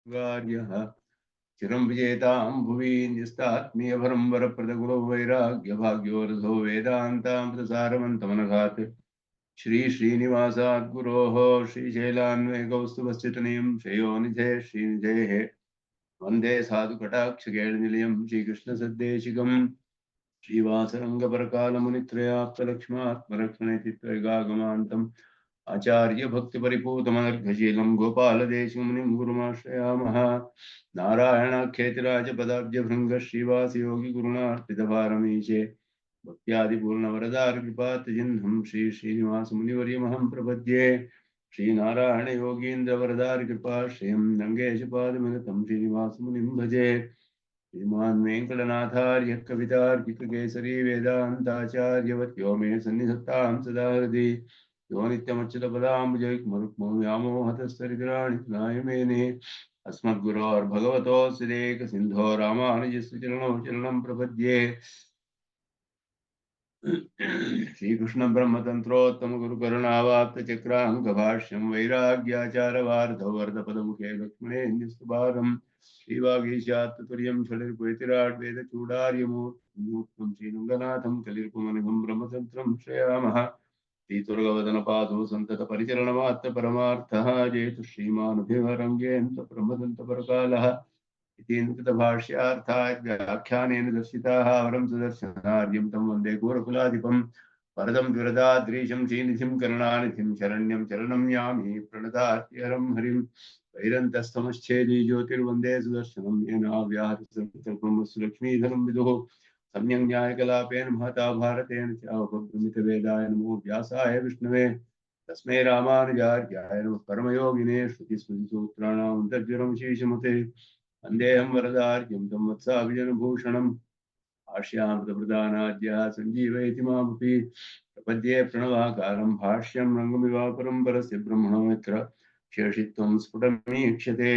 चिरं विजेतां भुवि न्यस्तात्मीयभरं वरप्रदगुरो वैराग्यभाग्यो रथो वेदान्तामृतसारमन्तमनघात् श्री श्रीनिवासात् गुरोः श्रीशैलान्वयकौस्तुभस्थितनियं श्रेयोनिधे श्रीनिधेः वन्दे साधुकटाक्षकेळनिलयं श्रीकृष्णसद्देशिकम् श्रीवासरङ्गपरकालमुनित्रयाप्तलक्ष्मात्मरक्षणे चित्तैकागमान्तम् आचार्यभक्तिपरिपूतमनर्घशीलं गोपालदेशिकमुनिं गुरुमाश्रयामः नारायणाख्येतिराजपदाब्जभृङ्गः श्रीवासयोगिगुरुणार्पितभारमीशे भक्त्यादिपूर्णवरदारकृपातजिह्नं श्रीनिवासमुनिवर्यमहं प्रपद्ये श्रीनारायणयोगीन्द्रवरदारकृपाश्रयं रङ्गेशपादमिगतं श्रीनिवासमुनिं भजे श्रीमान् वेङ्कटनाथार्यः कवितार्किककेसरी वेदान्ताचार्यवत्यो मे सन्निधत्तां सदा हृदि यो नित्यमच्युतपदाम्बुजयुग्मरुक्मव्यामोहतस्तरितराणि नायमेने अस्मद्गुरोर्भगवतोऽस्यदेकसिन्धो रामानुजस्य चरणौ चरणं प्रपद्ये श्रीकृष्ण ब्रह्मतंत्रोत्तम गुरुकरुणावाप्तचक्राङ्कभाष्यं वैराग्याचारवार्धौ वर्धपदमुखे लक्ष्मणेऽन्यस्तुभागम् श्रीवागीशात्तुर्यं फलिर्पैतिराड्वेदचूडार्यमूर्तं श्रीरङ्गनाथं कलिर्पुमनिगं ब्रह्मतन्त्रं श्रयामः श्रीतुर्गवदनपादौ सन्ततपरिचरणमात्तपरमार्थः जेतु श्रीमानभिवरङ्गेऽन्त ब्रह्मदन्तपरकालः इतीन्द्रभाष्यार्थाय व्याख्यानेन दर्शिताः वरं सुदर्शनार्यं तं वन्दे गोरकुलाधिपं वरदं विरदाद्रीशं श्रीनिधिं करुणानिधिं शरण्यं चरणं यामि प्रणतात्यहरं हरिं वैरन्तस्थमश्चेदि ज्योतिर्वन्दे सुदर्शनं येन व्याहृतसर्वब्रह्मस्सु लक्ष्मीधरं विदुः सम्यक् न्यायकलापेन महता भारतेन च उपब्रमितवेदाय नमो व्यासाय विष्णवे तस्मै रामानुजार्याय नमः कर्मयोगिने श्रुतिस्मृतिसूत्राणां तज्ज्वरं शीशमते वन्देऽहं वरदार्यं तं वत्साभिजनभूषणम् भाष्यामृतप्रदानाद्यः सञ्जीवयति मामपि प्रपद्ये प्रणवाकारं भाष्यं रङ्गमिवापरं परस्य ब्रह्मणो यत्र शेषित्वं स्फुटमीक्षते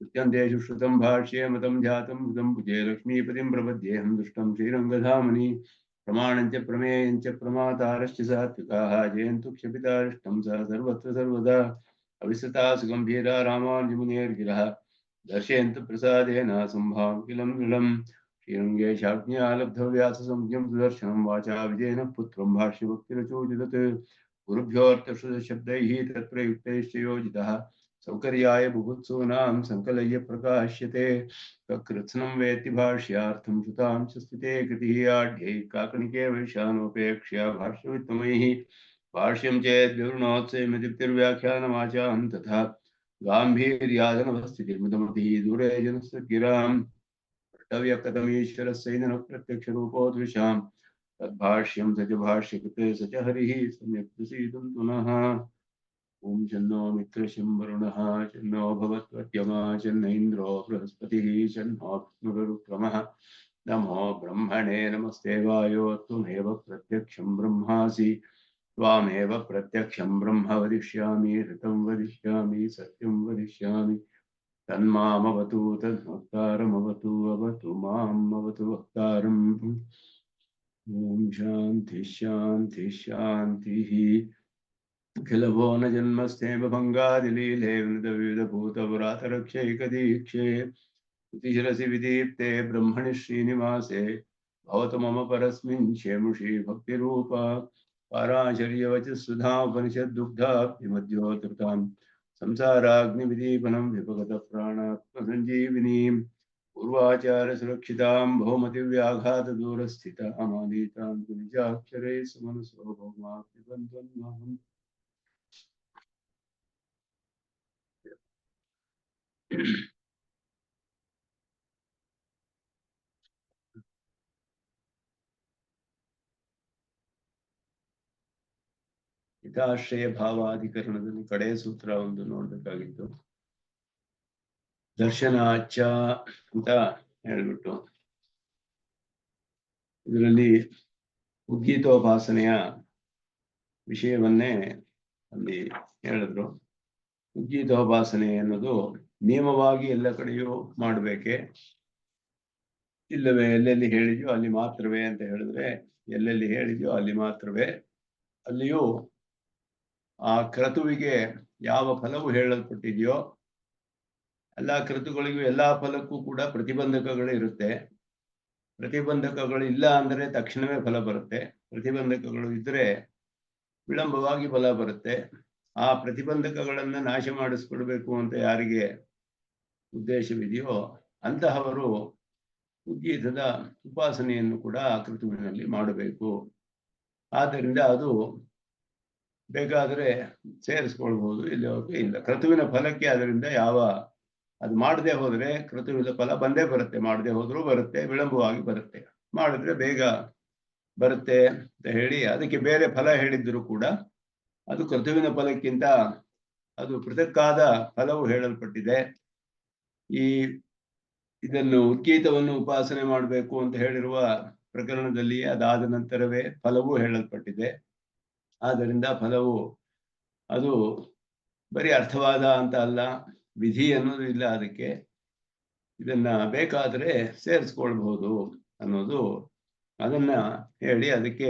कृत्यन्तेषु श्रुतं भाष्ये मतं जातं मृतं भुजे लक्ष्मीपतिं प्रपद्येऽहं दुष्टं श्रीरङ्गधामनि प्रमाणञ्च प्रमेयञ्च प्रमातारश्च सात्विकाः जयन्तु क्षपितारिष्टं सः सर्वत्र सर्वदा अविसता सुगम्भीरा रामानुजमुनेर्गिरः दर्शयन्तु प्रसादेन सम्भाविलं निलम् श्रीरङ्गेशाज्ञालब्धव्याससंज्ञं सुदर्शनं वाचा विजयेन पुत्रं भाष्यभक्तिरचोदितत् गुरुभ्योऽर्थशब्दैः तत्प्रयुक्तैश्च योजितः सौकर्याय बुभुत्सूनां सङ्कलय्य प्रकाश्यते कृत्स्नं वेत्ति भाष्यार्थं श्रुतां च स्थिते कृतिः आढ्यै काकणिके वैशानोपेक्ष्या भाष्यवित्तमैः भाष्यं चेद्विवृणोत्सेमदीप्तिर्व्याख्यानमाचां तथा गाम्भीर्यादनवस्थितिर्मृतमतिः दूरे जनस्य गिराम् कर्तव्यकथमीश्वरस्यैनं प्रत्यक्षरूपोदृशां तद्भाष्यं स च भाष्यकृते स च हरिः सम्यक् प्रसीदन्तु नः ॐ शन्नो मित्रशं वरुणः शन्नो भवत्वद्यमा शन्न इन्द्रो बृहस्पतिः शन्नो विष्णुरुक्रमः नमो ब्रह्मणे नमस्ते वायो त्वमेव प्रत्यक्षं ब्रह्मासि त्वामेव प्रत्यक्षं ब्रह्म वदिष्यामि ऋतं वदिष्यामि सत्यं वदिष्यामि तन्मामवतु तद्वक्तारमवतु अवतु माम् अवतु वक्तारम् ॐ शान्ति शान्ति शान्तिः अखिलभो न जन्मस्थेम भङ्गादिलीले वृतविविधभूतपुरातरक्षैकदीक्षे श्रुतिशिरसि विदीप्ते ब्रह्मणि श्रीनिवासे भवतु मम परस्मिन् शेमुषी भक्तिरूपा पाराशर्यवचःसुधापनिषद्दुग्धाब्धिमध्योतृताम् संसाराग्निविदीपनं विपगतप्राणात्मसञ्जीविनीं पूर्वाचारसुरक्षितां भौमतिव्याघातदूरस्थितामानीतां निजाक्षरैः सुमनसो भौमाप्तिबन्धन्महम् ಹಿತಾಶ್ರಯ ಭಾವಾಧಿಕರಣದಲ್ಲಿ ಕಡೆ ಸೂತ್ರ ಒಂದು ನೋಡ್ಬೇಕಾಗಿತ್ತು. ದರ್ಶನಾಚ ಅಂತ ಹೇಳ್ಬಿಟ್ಟು ಇದರಲ್ಲಿ ಉದ್ಗೀತೋಪಾಸನೆಯ ವಿಷಯವನ್ನೇ ಅಲ್ಲಿ ಹೇಳಿದ್ರು. ಉದ್ಗೀತೋಪಾಸನೆ ಅನ್ನೋದು ನಿಯಮವಾಗಿ ಎಲ್ಲ ಕಡೆಯೂ ಮಾಡಬೇಕೆ, ಇಲ್ಲವೇ ಎಲ್ಲೆಲ್ಲಿ ಹೇಳಿದ್ಯೋ ಅಲ್ಲಿ ಮಾತ್ರವೇ ಅಂತ ಹೇಳಿದ್ರೆ ಎಲ್ಲೆಲ್ಲಿ ಹೇಳಿದ್ಯೋ ಅಲ್ಲಿ ಮಾತ್ರವೇ. ಅಲ್ಲಿಯೂ ಆ ಕ್ರತುವಿಗೆ ಯಾವ ಫಲವು ಹೇಳಲ್ಪಟ್ಟಿದೆಯೋ ಎಲ್ಲ ಕೃತುಗಳಿಗೂ ಎಲ್ಲಾ ಫಲಕ್ಕೂ ಕೂಡ ಪ್ರತಿಬಂಧಕಗಳು ಇರುತ್ತೆ. ಪ್ರತಿಬಂಧಕಗಳು ಇಲ್ಲ ಅಂದ್ರೆ ತಕ್ಷಣವೇ ಫಲ ಬರುತ್ತೆ. ಪ್ರತಿಬಂಧಕಗಳು ಇದ್ರೆ ವಿಳಂಬವಾಗಿ ಫಲ ಬರುತ್ತೆ. ಆ ಪ್ರತಿಬಂಧಕಗಳನ್ನ ನಾಶ ಮಾಡಿಸ್ಕೊಡ್ಬೇಕು ಅಂತ ಯಾರಿಗೆ ಉದ್ದೇಶವಿದೆಯೋ ಅಂತಹವರು ಉದ್ಗೀತದ ಉಪಾಸನೆಯನ್ನು ಕೂಡ ಕೃತುವಿನಲ್ಲಿ ಮಾಡಬೇಕು. ಆದ್ದರಿಂದ ಅದು ಬೇಕಾದರೆ ಸೇರಿಸ್ಕೊಳ್ಬಹುದು, ಇಲ್ಲ ಕ್ರತುವಿನ ಫಲಕ್ಕೆ ಅದರಿಂದ ಅದು ಮಾಡದೆ ಹೋದ್ರೆ ಕ್ರತುವಿನ ಫಲ ಬಂದೇ ಬರುತ್ತೆ. ಮಾಡದೆ ಹೋದ್ರೂ ಬರುತ್ತೆ, ವಿಳಂಬವಾಗಿ ಬರುತ್ತೆ. ಮಾಡಿದ್ರೆ ಬೇಗ ಬರುತ್ತೆ ಅಂತ ಹೇಳಿ ಅದಕ್ಕೆ ಬೇರೆ ಫಲ ಹೇಳಿದ್ರು ಕೂಡ ಅದು ಕ್ರತುವಿನ ಫಲಕ್ಕಿಂತ ಅದು ಪೃಥಕ್ಕಾದ ಫಲವು ಹೇಳಲ್ಪಟ್ಟಿದೆ. ಇದನ್ನು ಉದ್ಗೀತವನ್ನು ಉಪಾಸನೆ ಮಾಡಬೇಕು ಅಂತ ಹೇಳಿರುವ ಪ್ರಕರಣದಲ್ಲಿ ಅದಾದ ನಂತರವೇ ಫಲವೂ ಹೇಳಲ್ಪಟ್ಟಿದೆ. ಆದ್ದರಿಂದ ಫಲವು ಅದು ಬರೀ ಅರ್ಥವಾದ ಅಂತ ಅಲ್ಲ, ವಿಧಿ ಅನ್ನೋದು ಇಲ್ಲ ಅದಕ್ಕೆ. ಇದನ್ನ ಬೇಕಾದರೆ ಸೇರಿಸ್ಕೊಳ್ಬಹುದು ಅನ್ನೋದು, ಅದನ್ನ ಹೇಳಿ ಅದಕ್ಕೆ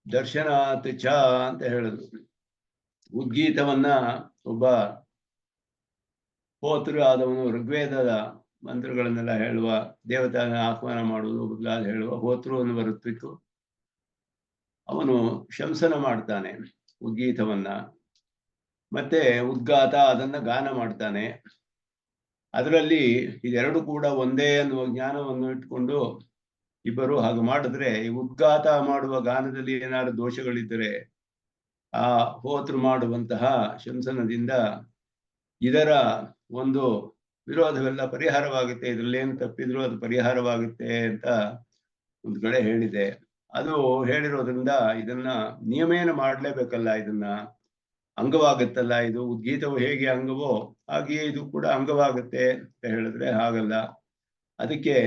ದರ್ಶನಾತ್ ಚ ಅಂತ ಹೇಳಿದ್ರು. ಉದ್ಗೀತವನ್ನ ಒಬ್ಬ ಹೋತೃ ಆದವನು ಋಗ್ವೇದದ ಮಂತ್ರಗಳನ್ನೆಲ್ಲ ಹೇಳುವ, ದೇವತೆಯನ್ನು ಆಹ್ವಾನ ಮಾಡುವುದು ಮೊದಲಾದ ಹೇಳುವ ಹೋತೃ ಅನ್ನುವ ಋತ್ವಿಕ್ಕು ಅವನು ಶಂಸನ ಮಾಡ್ತಾನೆ ಉದ್ಗೀತವನ್ನ. ಮತ್ತೆ ಉದ್ಗಾತ ಅದನ್ನ ಗಾನ ಮಾಡ್ತಾನೆ. ಅದರಲ್ಲಿ ಇದೆರಡು ಕೂಡ ಒಂದೇ ಅನ್ನುವ ಜ್ಞಾನವನ್ನು ಇಟ್ಕೊಂಡು ಇಬ್ಬರು ಹಾಗೆ ಮಾಡಿದ್ರೆ, ಈ ಉದ್ಗಾತ ಮಾಡುವ ಗಾನದಲ್ಲಿ ಏನಾದ್ರು ದೋಷಗಳಿದ್ದರೆ ಆ ಹೋತೃ ಮಾಡುವಂತಹ ಶಂಸನದಿಂದ ಇದರ ಒಂದು ವಿರೋಧವೆಲ್ಲ ಪರಿಹಾರವಾಗುತ್ತೆ. ಇದ್ರಲ್ಲೇನು ತಪ್ಪಿದ್ರು ಅದು ಪರಿಹಾರವಾಗುತ್ತೆ ಅಂತ ಒಂದು ಕಡೆ ಹೇಳಿದೆ. ಅದು ಹೇಳಿರೋದ್ರಿಂದ ಇದನ್ನ ನಿಯಮೇನ ಮಾಡಲೇಬೇಕಲ್ಲ, ಇದನ್ನ ಅಂಗವಾಗುತ್ತಲ್ಲ. ಇದು ಉದ್ಗೀತವು ಹೇಗೆ ಅಂಗವೋ ಹಾಗೆಯೇ ಇದು ಕೂಡ ಅಂಗವಾಗುತ್ತೆ ಅಂತ ಹೇಳಿದ್ರೆ ಹಾಗಲ್ಲ. ಅದಕ್ಕೆ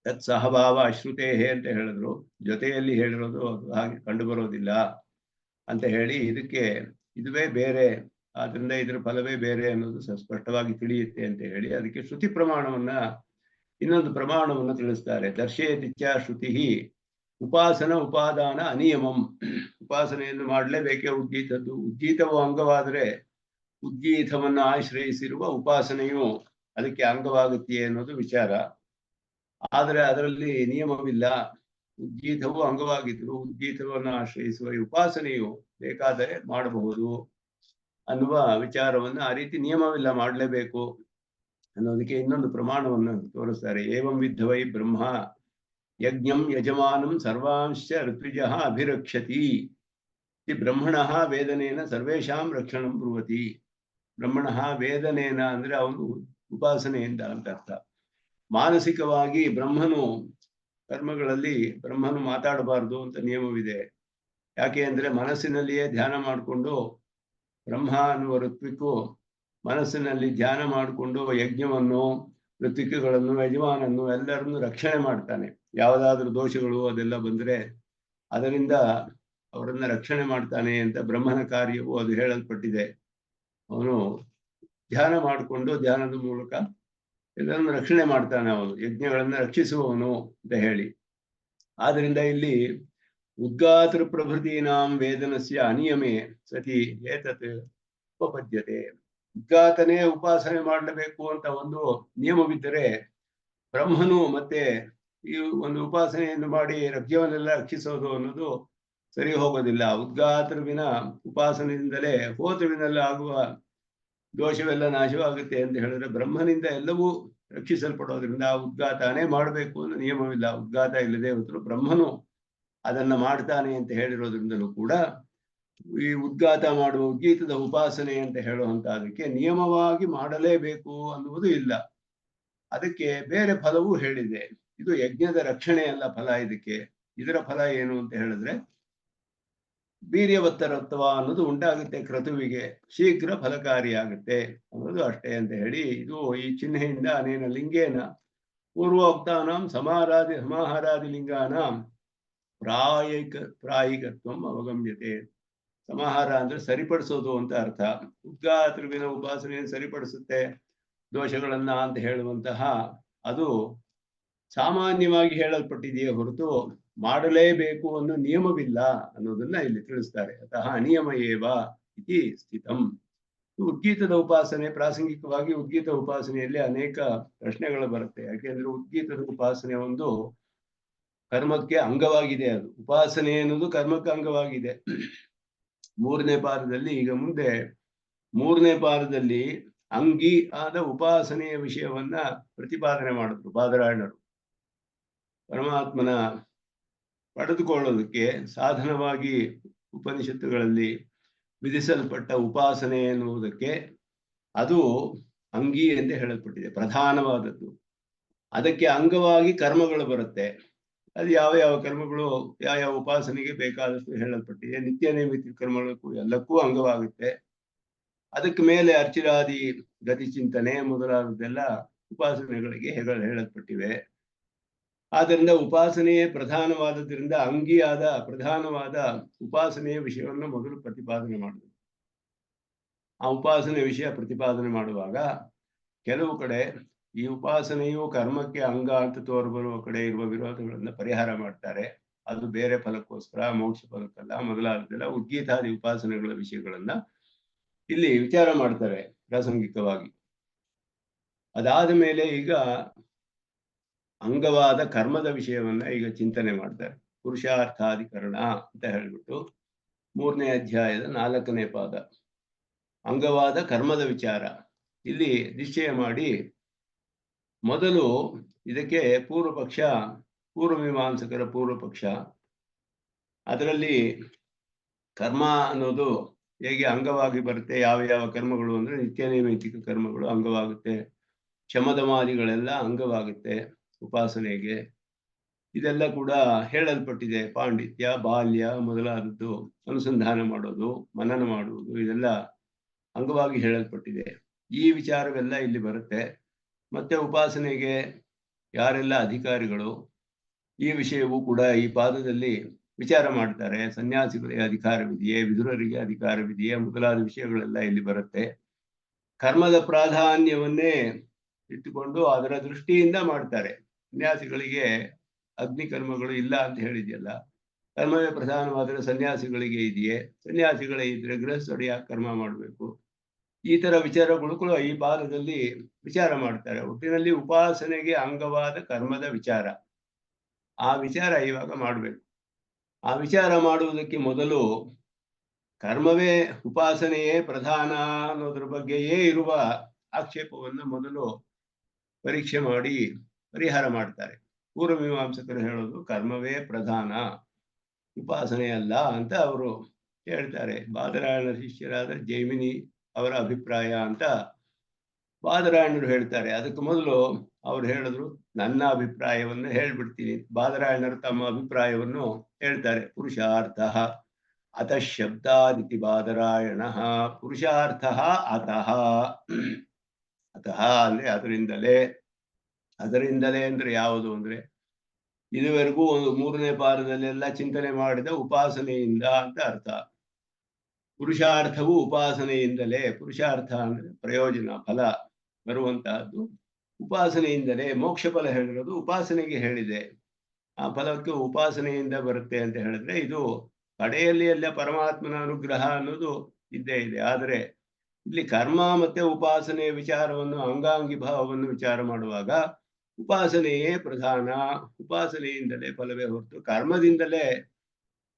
ತತ್ ಸಹಭಾವ ಅಶ್ರುತೇಹೇ ಅಂತ ಹೇಳಿದ್ರು. ಜೊತೆಯಲ್ಲಿ ಹೇಳಿರೋದು ಅದು ಹಾಗೆ ಕಂಡು ಬರೋದಿಲ್ಲ ಅಂತ ಹೇಳಿ ಇದಕ್ಕೆ ಇದುವೇ ಬೇರೆ, ಆದ್ರಿಂದ ಇದರ ಫಲವೇ ಬೇರೆ ಅನ್ನೋದು ಸ್ಪಷ್ಟವಾಗಿ ತಿಳಿಯುತ್ತೆ ಅಂತ ಹೇಳಿ ಅದಕ್ಕೆ ಶ್ರುತಿ ಪ್ರಮಾಣವನ್ನ, ಇನ್ನೊಂದು ಪ್ರಮಾಣವನ್ನು ತಿಳಿಸ್ತಾರೆ. ದರ್ಶಯತಿಚ್ಚ ಶ್ರುತಿ ಉಪಾಸನ ಉಪಾದಾನ ಅನಿಯಮಂ. ಉಪಾಸನೆಯನ್ನು ಮಾಡಲೇಬೇಕೇ ಉದ್ಗೀತದ್ದು. ಉದ್ಗೀತವು ಅಂಗವಾದರೆ ಉದ್ಗೀತವನ್ನು ಆಶ್ರಯಿಸಿರುವ ಉಪಾಸನೆಯು ಅದಕ್ಕೆ ಅಂಗವಾಗುತ್ತೆಯೇ ಅನ್ನೋದು ವಿಚಾರ. ಆದರೆ ಅದರಲ್ಲಿ ನಿಯಮವಿಲ್ಲ. ಉದ್ಗೀತವು ಅಂಗವಾಗಿದ್ರು ಉದ್ಗೀತವನ್ನು ಆಶ್ರಯಿಸುವ ಉಪಾಸನೆಯು ಬೇಕಾದರೆ ಮಾಡಬಹುದು ಅನ್ನುವ ವಿಚಾರವನ್ನು, ಆ ರೀತಿ ನಿಯಮವಿಲ್ಲ ಮಾಡಲೇಬೇಕು ಅನ್ನೋದಕ್ಕೆ ಇನ್ನೊಂದು ಪ್ರಮಾಣವನ್ನು ತೋರಿಸ್ತಾರೆ. ಏವಂ ವಿದ್ಧವೈ ಬ್ರಹ್ಮ ಯಜ್ಞಂ ಯಜಮಾನಂ ಸರ್ವಾಂಶ ಋತ್ವಿಜಃ ಅಭಿರಕ್ಷತಿ. ಬ್ರಹ್ಮಣಃ ವೇದನೇನ ಸರ್ವೇಷಾಂ ರಕ್ಷಣಂ ಬ್ರುವತಿ. ಬ್ರಹ್ಮಣಃ ವೇದನೇನ ಅಂದ್ರೆ ಅವನು ಉಪಾಸನೆಯಿಂದ ಅಂತ ಅರ್ಥ. ಮಾನಸಿಕವಾಗಿ ಬ್ರಹ್ಮನು ಕರ್ಮಗಳಲ್ಲಿ ಬ್ರಹ್ಮನು ಮಾತಾಡಬಾರದು ಅಂತ ನಿಯಮವಿದೆ. ಯಾಕೆ ಅಂದ್ರೆ ಮನಸ್ಸಿನಲ್ಲಿಯೇ ಧ್ಯಾನ ಮಾಡಿಕೊಂಡು ಬ್ರಹ್ಮ ಅನ್ನುವ ಋತ್ವಿಕ್ಕು ಮನಸ್ಸಿನಲ್ಲಿ ಧ್ಯಾನ ಮಾಡಿಕೊಂಡು ಯಜ್ಞವನ್ನು, ಋತ್ವಿಕಗಳನ್ನು, ಯಜಮಾನನ್ನು ಎಲ್ಲರನ್ನು ರಕ್ಷಣೆ ಮಾಡ್ತಾನೆ. ಯಾವುದಾದ್ರೂ ದೋಷಗಳು ಅದೆಲ್ಲ ಬಂದ್ರೆ ಅದರಿಂದ ಅವರನ್ನ ರಕ್ಷಣೆ ಮಾಡ್ತಾನೆ ಅಂತ ಬ್ರಹ್ಮನ ಕಾರ್ಯವು ಅದು ಹೇಳಲ್ಪಟ್ಟಿದೆ. ಅವನು ಧ್ಯಾನ ಮಾಡಿಕೊಂಡು ಧ್ಯಾನದ ಮೂಲಕ ಎಲ್ಲರನ್ನು ರಕ್ಷಣೆ ಮಾಡ್ತಾನೆ, ಅವನು ಯಜ್ಞಗಳನ್ನ ರಕ್ಷಿಸುವವನು ಅಂತ ಹೇಳಿ. ಆದ್ರಿಂದ ಇಲ್ಲಿ ಉದ್ಗಾತೃ ಪ್ರಭೃತೀನಾಂ ವೇದನಸ್ಯ ಅನಿಯಮೇ ಸತಿ ಏತತ್ ಉಪಪದ್ಯತೆ. ಉದ್ಗಾತನೇ ಉಪಾಸನೆ ಮಾಡಬೇಕು ಅಂತ ಒಂದು ನಿಯಮವಿದ್ದರೆ ಬ್ರಹ್ಮನು ಮತ್ತೆ ಈ ಒಂದು ಉಪಾಸನೆಯನ್ನು ಮಾಡಿ ರಜ್ಯವನ್ನೆಲ್ಲ ರಕ್ಷಿಸೋದು ಅನ್ನೋದು ಸರಿ ಹೋಗೋದಿಲ್ಲ. ಉದ್ಗಾತೃವಿನ ಉಪಾಸನೆಯಿಂದಲೇ ಹೋತೃವಿನಲ್ಲಿ ಆಗುವ ದೋಷವೆಲ್ಲ ನಾಶವಾಗುತ್ತೆ ಅಂತ ಹೇಳಿದ್ರೆ ಬ್ರಹ್ಮನಿಂದ ಎಲ್ಲವೂ ರಕ್ಷಿಸಲ್ಪಡೋದ್ರಿಂದ ಉದ್ಗಾತನೇ ಮಾಡಬೇಕು ಅನ್ನೋ ನಿಯಮವಿಲ್ಲ. ಉದ್ಗಾತ ಇಲ್ಲದೆ ಹೋದ್ರು ಬ್ರಹ್ಮನು ಅದನ್ನ ಮಾಡ್ತಾನೆ ಅಂತ ಹೇಳಿರೋದ್ರಿಂದಲೂ ಕೂಡ ಈ ಉದ್ಗಾತ ಮಾಡುವ ಉದ್ಗೀತದ ಉಪಾಸನೆ ಅಂತ ಹೇಳುವಂತ ಅದಕ್ಕೆ ನಿಯಮವಾಗಿ ಮಾಡಲೇಬೇಕು ಅನ್ನುವುದು ಇಲ್ಲ. ಅದಕ್ಕೆ ಬೇರೆ ಫಲವೂ ಹೇಳಿದೆ. ಇದು ಯಜ್ಞದ ರಕ್ಷಣೆ ಅಲ್ಲ ಫಲ. ಇದರ ಫಲ ಏನು ಅಂತ ಹೇಳಿದ್ರೆ ವೀರ್ಯವತ್ತರತ್ವ ಅನ್ನೋದು ಉಂಟಾಗುತ್ತೆ ಕ್ರತುವಿಗೆ, ಶೀಘ್ರ ಫಲಕಾರಿಯಾಗುತ್ತೆ ಅನ್ನೋದು ಅಷ್ಟೇ ಅಂತ ಹೇಳಿ ಇದು ಈ ಚಿಹ್ನೆಯಿಂದ ಅನೇನ ಲಿಂಗೇನ ಪೂರ್ವೋಕ್ತಾನಾಂ ಸಮಾಹಾರಾದಿ ಲಿಂಗಾನಾಂ ಪ್ರಾಯಿಕತ್ವಂ ಅವಗಮ್ಯತೆ. ಸಮಾಹಾರ ಅಂದ್ರೆ ಸರಿಪಡಿಸೋದು ಅಂತ ಅರ್ಥ. ಉದ್ಗಾತೃವಿನ ಉಪಾಸನೆಯನ್ನು ಸರಿಪಡಿಸುತ್ತೆ ದೋಷಗಳನ್ನ ಅಂತ ಹೇಳುವಂತಹ ಅದು ಸಾಮಾನ್ಯವಾಗಿ ಹೇಳಲ್ಪಟ್ಟಿದೆಯೇ ಹೊರತು ಮಾಡಲೇಬೇಕು ಅನ್ನೋ ನಿಯಮವಿಲ್ಲ ಅನ್ನೋದನ್ನ ಇಲ್ಲಿ ತಿಳಿಸ್ತಾರೆ. ಅತಃ ಅನಿಯಮ ಏವ ಇತಿ ಸ್ಥಿತಂ. ಉದ್ಗೀತದ ಉಪಾಸನೆ ಪ್ರಾಸಂಗಿಕವಾಗಿ ಉದ್ಗೀತ ಉಪಾಸನೆಯಲ್ಲಿ ಅನೇಕ ಪ್ರಶ್ನೆಗಳು ಬರುತ್ತೆ. ಯಾಕೆಂದ್ರೆ ಉದ್ಗೀತದ ಉಪಾಸನೆ ಒಂದು ಕರ್ಮಕ್ಕೆ ಅಂಗವಾಗಿದೆ. ಅದು ಉಪಾಸನೆ ಅನ್ನೋದು ಕರ್ಮಕ್ಕೆ ಅಂಗವಾಗಿದೆ. ಮೂರನೇ ಪಾದದಲ್ಲಿ ಈಗ ಮುಂದೆ ಮೂರನೇ ಪಾದದಲ್ಲಿ ಅಂಗಿ ಆದ ಉಪಾಸನೆಯ ವಿಷಯವನ್ನ ಪ್ರತಿಪಾದನೆ ಮಾಡಿದ್ರು ಬಾದರಾಯಣರು. ಪರಮಾತ್ಮನ ಪಡೆದುಕೊಳ್ಳೋದಕ್ಕೆ ಸಾಧನವಾಗಿ ಉಪನಿಷತ್ತುಗಳಲ್ಲಿ ವಿಧಿಸಲ್ಪಟ್ಟ ಉಪಾಸನೆ ಎನ್ನುವುದಕ್ಕೆ ಅದು ಅಂಗಿ ಎಂದು ಹೇಳಲ್ಪಟ್ಟಿದೆ, ಪ್ರಧಾನವಾದದ್ದು. ಅದಕ್ಕೆ ಅಂಗವಾಗಿ ಕರ್ಮಗಳು ಬರುತ್ತೆ. ಅದು ಯಾವ ಯಾವ ಕರ್ಮಗಳು ಯಾವ ಯಾವ ಉಪಾಸನೆಗೆ ಬೇಕಾದಷ್ಟು ಹೇಳಲ್ಪಟ್ಟಿದೆ. ನಿತ್ಯ ನೈಮಿತ್ತಿಕ ಕರ್ಮಗಳಿಗೂ ಎಲ್ಲಕ್ಕೂ ಅಂಗವಾಗುತ್ತೆ. ಅದಕ್ಕೆ ಮೇಲೆ ಅರ್ಚಿರಾದಿ ಗತಿ ಚಿಂತನೆ ಮೊದಲಾದದ್ದೆಲ್ಲ ಉಪಾಸನೆಗಳಿಗೆ ಹೇಳಲ್ಪಟ್ಟಿವೆ. ಆದ್ದರಿಂದ ಉಪಾಸನೆಯೇ ಪ್ರಧಾನವಾದದ್ರಿಂದ ಅಂಗಿಯಾದ ಪ್ರಧಾನವಾದ ಉಪಾಸನೆಯ ವಿಷಯವನ್ನು ಮೊದಲು ಪ್ರತಿಪಾದನೆ ಮಾಡಿದ್ರು. ಆ ಉಪಾಸನೆ ವಿಷಯ ಪ್ರತಿಪಾದನೆ ಮಾಡುವಾಗ ಕೆಲವು ಕಡೆ ಈ ಉಪಾಸನೆಯು ಕರ್ಮಕ್ಕೆ ಅಂಗ ಅಂತ ತೋರ್ಬರುವ ಕಡೆ ಇರುವ ವಿರೋಧಗಳನ್ನ ಪರಿಹಾರ ಮಾಡ್ತಾರೆ. ಅದು ಬೇರೆ ಫಲಕ್ಕೋಸ್ಕರ, ಮೋಕ್ಷ ಫಲಕ್ಕಲ್ಲ, ಮೊದಲಾದದೆಲ್ಲ ಉದ್ಗೀತಾದಿ ಉಪಾಸನೆಗಳ ವಿಷಯಗಳನ್ನ ಇಲ್ಲಿ ವಿಚಾರ ಮಾಡ್ತಾರೆ ಪ್ರಾಸಂಗಿಕವಾಗಿ. ಅದಾದ ಮೇಲೆ ಈಗ ಅಂಗವಾದ ಕರ್ಮದ ವಿಷಯವನ್ನ ಈಗ ಚಿಂತನೆ ಮಾಡ್ತಾರೆ. ಪುರುಷಾರ್ಥಾಧಿಕರಣ ಅಂತ ಹೇಳ್ಬಿಟ್ಟು 3ನೇ ಅಧ್ಯಾಯದ 4ನೇ ಪಾದ ಅಂಗವಾದ ಕರ್ಮದ ವಿಚಾರ ಇಲ್ಲಿ ನಿಶ್ಚಯ ಮಾಡಿ, ಮೊದಲು ಇದಕ್ಕೆ ಪೂರ್ವಮೀಮಾಂಸಕರ ಪೂರ್ವ ಪಕ್ಷ. ಅದರಲ್ಲಿ ಕರ್ಮ ಅನ್ನೋದು ಹೇಗೆ ಅಂಗವಾಗಿ ಬರುತ್ತೆ, ಯಾವ ಯಾವ ಕರ್ಮಗಳು ಅಂದ್ರೆ ನಿತ್ಯ ನೈಮಿತ್ತಿಕ ಕರ್ಮಗಳು ಅಂಗವಾಗುತ್ತೆ, ಶಮದಮಾದಿಗಳೆಲ್ಲ ಅಂಗವಾಗುತ್ತೆ ಉಪಾಸನೆಗೆ. ಇದೆಲ್ಲ ಕೂಡ ಹೇಳಲ್ಪಟ್ಟಿದೆ. ಪಾಂಡಿತ್ಯ, ಬಾಲ್ಯ ಮೊದಲಾದದ್ದು, ಅನುಸಂಧಾನ ಮಾಡೋದು, ಮನನ ಮಾಡುವುದು, ಇದೆಲ್ಲ ಅಂಗವಾಗಿ ಹೇಳಲ್ಪಟ್ಟಿದೆ. ಈ ವಿಚಾರವೆಲ್ಲ ಇಲ್ಲಿ ಬರುತ್ತೆ. ಮತ್ತೆ ಉಪಾಸನೆಗೆ ಯಾರೆಲ್ಲ ಅಧಿಕಾರಿಗಳು, ಈ ವಿಷಯವೂ ಕೂಡ ಈ ಪಾದದಲ್ಲಿ ವಿಚಾರ ಮಾಡ್ತಾರೆ. ಸನ್ಯಾಸಿಗಳಿಗೆ ಅಧಿಕಾರವಿದೆಯೇ, ವಿದುರರಿಗೆ ಅಧಿಕಾರವಿದೆಯೇ ಮೊದಲಾದ ವಿಷಯಗಳೆಲ್ಲ ಇಲ್ಲಿ ಬರುತ್ತೆ. ಕರ್ಮದ ಪ್ರಾಧಾನ್ಯವನ್ನೇ ಇಟ್ಟುಕೊಂಡು ಅದರ ದೃಷ್ಟಿಯಿಂದ ಮಾಡ್ತಾರೆ. ಸನ್ಯಾಸಿಗಳಿಗೆ ಅಗ್ನಿ ಕರ್ಮಗಳು ಇಲ್ಲ ಅಂತ ಹೇಳಿದೆಯಲ್ಲ, ಕರ್ಮವೇ ಪ್ರಧಾನವಾದರೆ ಸನ್ಯಾಸಿಗಳಿಗೆ ಇದೆಯೇ, ಸನ್ಯಾಸಿಗಳೇ ಇದ್ರೆ ಗೃಹಸ್ಥರು ಯಾಕೆ ಕರ್ಮ ಮಾಡಬೇಕು, ಈ ತರ ವಿಚಾರಗಳು ಕೂಡ ಈ ಪಾದದಲ್ಲಿ ವಿಚಾರ ಮಾಡ್ತಾರೆ. ಒಟ್ಟಿನಲ್ಲಿ ಉಪಾಸನೆಗೆ ಅಂಗವಾದ ಕರ್ಮದ ವಿಚಾರ, ಆ ವಿಚಾರ ಇವಾಗ ಮಾಡಬೇಕು. ಆ ವಿಚಾರ ಮಾಡುವುದಕ್ಕೆ ಮೊದಲು ಕರ್ಮವೇ ಉಪಾಸನೆಯೇ ಪ್ರಧಾನ ಅನ್ನೋದ್ರ ಬಗ್ಗೆಯೇ ಇರುವ ಆಕ್ಷೇಪವನ್ನು ಮೊದಲು ಪರೀಕ್ಷೆ ಮಾಡಿ ಪರಿಹಾರ ಮಾಡ್ತಾರೆ. ಪೂರ್ವಮೀಮಾಂಸಕರು ಹೇಳೋದು ಕರ್ಮವೇ ಪ್ರಧಾನ, ಉಪಾಸನೆ ಅಲ್ಲ ಅಂತ ಅವರು ಹೇಳ್ತಾರೆ. ಬಾದರಾಯಣರ ಶಿಷ್ಯರಾದ ಜೈಮಿನಿ ಅವರ ಅಭಿಪ್ರಾಯ ಅಂತ ಬಾದರಾಯಣರು ಹೇಳ್ತಾರೆ. ಅದಕ್ಕೆ ಮೊದಲು ಅವ್ರು ಹೇಳಿದ್ರು, ನನ್ನ ಅಭಿಪ್ರಾಯವನ್ನು ಹೇಳ್ಬಿಡ್ತೀನಿ. ಬಾದರಾಯಣರು ತಮ್ಮ ಅಭಿಪ್ರಾಯವನ್ನು ಹೇಳ್ತಾರೆ. ಪುರುಷಾರ್ಥ ಅತಃ ಶಬ್ದಾದಿತಿ ಬಾದರಾಯಣ ಪುರುಷಾರ್ಥ ಅತಃ. ಅತಃ ಅಂದ್ರೆ ಅದರಿಂದಲೇ. ಅದರಿಂದಲೇ ಅಂದ್ರೆ ಯಾವುದು ಅಂದ್ರೆ ಇದುವರೆಗೂ ಒಂದು 3ನೇ ಪಾದದಲ್ಲೆಲ್ಲ ಚಿಂತನೆ ಮಾಡಿದ ಉಪಾಸನೆಯಿಂದ ಅಂತ ಅರ್ಥ. ಪುರುಷಾರ್ಥವು ಉಪಾಸನೆಯಿಂದಲೇ. ಪುರುಷಾರ್ಥ ಅಂದ್ರೆ ಪ್ರಯೋಜನ, ಫಲ ಬರುವಂತಹದ್ದು ಉಪಾಸನೆಯಿಂದಲೇ. ಮೋಕ್ಷ ಫಲ ಹೇಳಿರೋದು ಉಪಾಸನೆಗೆ ಹೇಳಿದೆ. ಆ ಫಲಕ್ಕೆ ಉಪಾಸನೆಯಿಂದ ಬರುತ್ತೆ ಅಂತ ಹೇಳಿದ್ರೆ ಇದು ಕಡೆಯಲ್ಲಿ ಎಲ್ಲ ಪರಮಾತ್ಮನ ಅನುಗ್ರಹ ಅನ್ನೋದು ಇದ್ದೇ ಇದೆ. ಆದರೆ ಇಲ್ಲಿ ಕರ್ಮ ಮತ್ತೆ ಉಪಾಸನೆಯ ವಿಚಾರವನ್ನು, ಅಂಗಾಂಗಿ ಭಾವವನ್ನು ವಿಚಾರ ಮಾಡುವಾಗ ಉಪಾಸನೆಯೇ ಪ್ರಧಾನ, ಉಪಾಸನೆಯಿಂದಲೇ ಫಲವೇ ಹೊರತು ಕರ್ಮದಿಂದಲೇ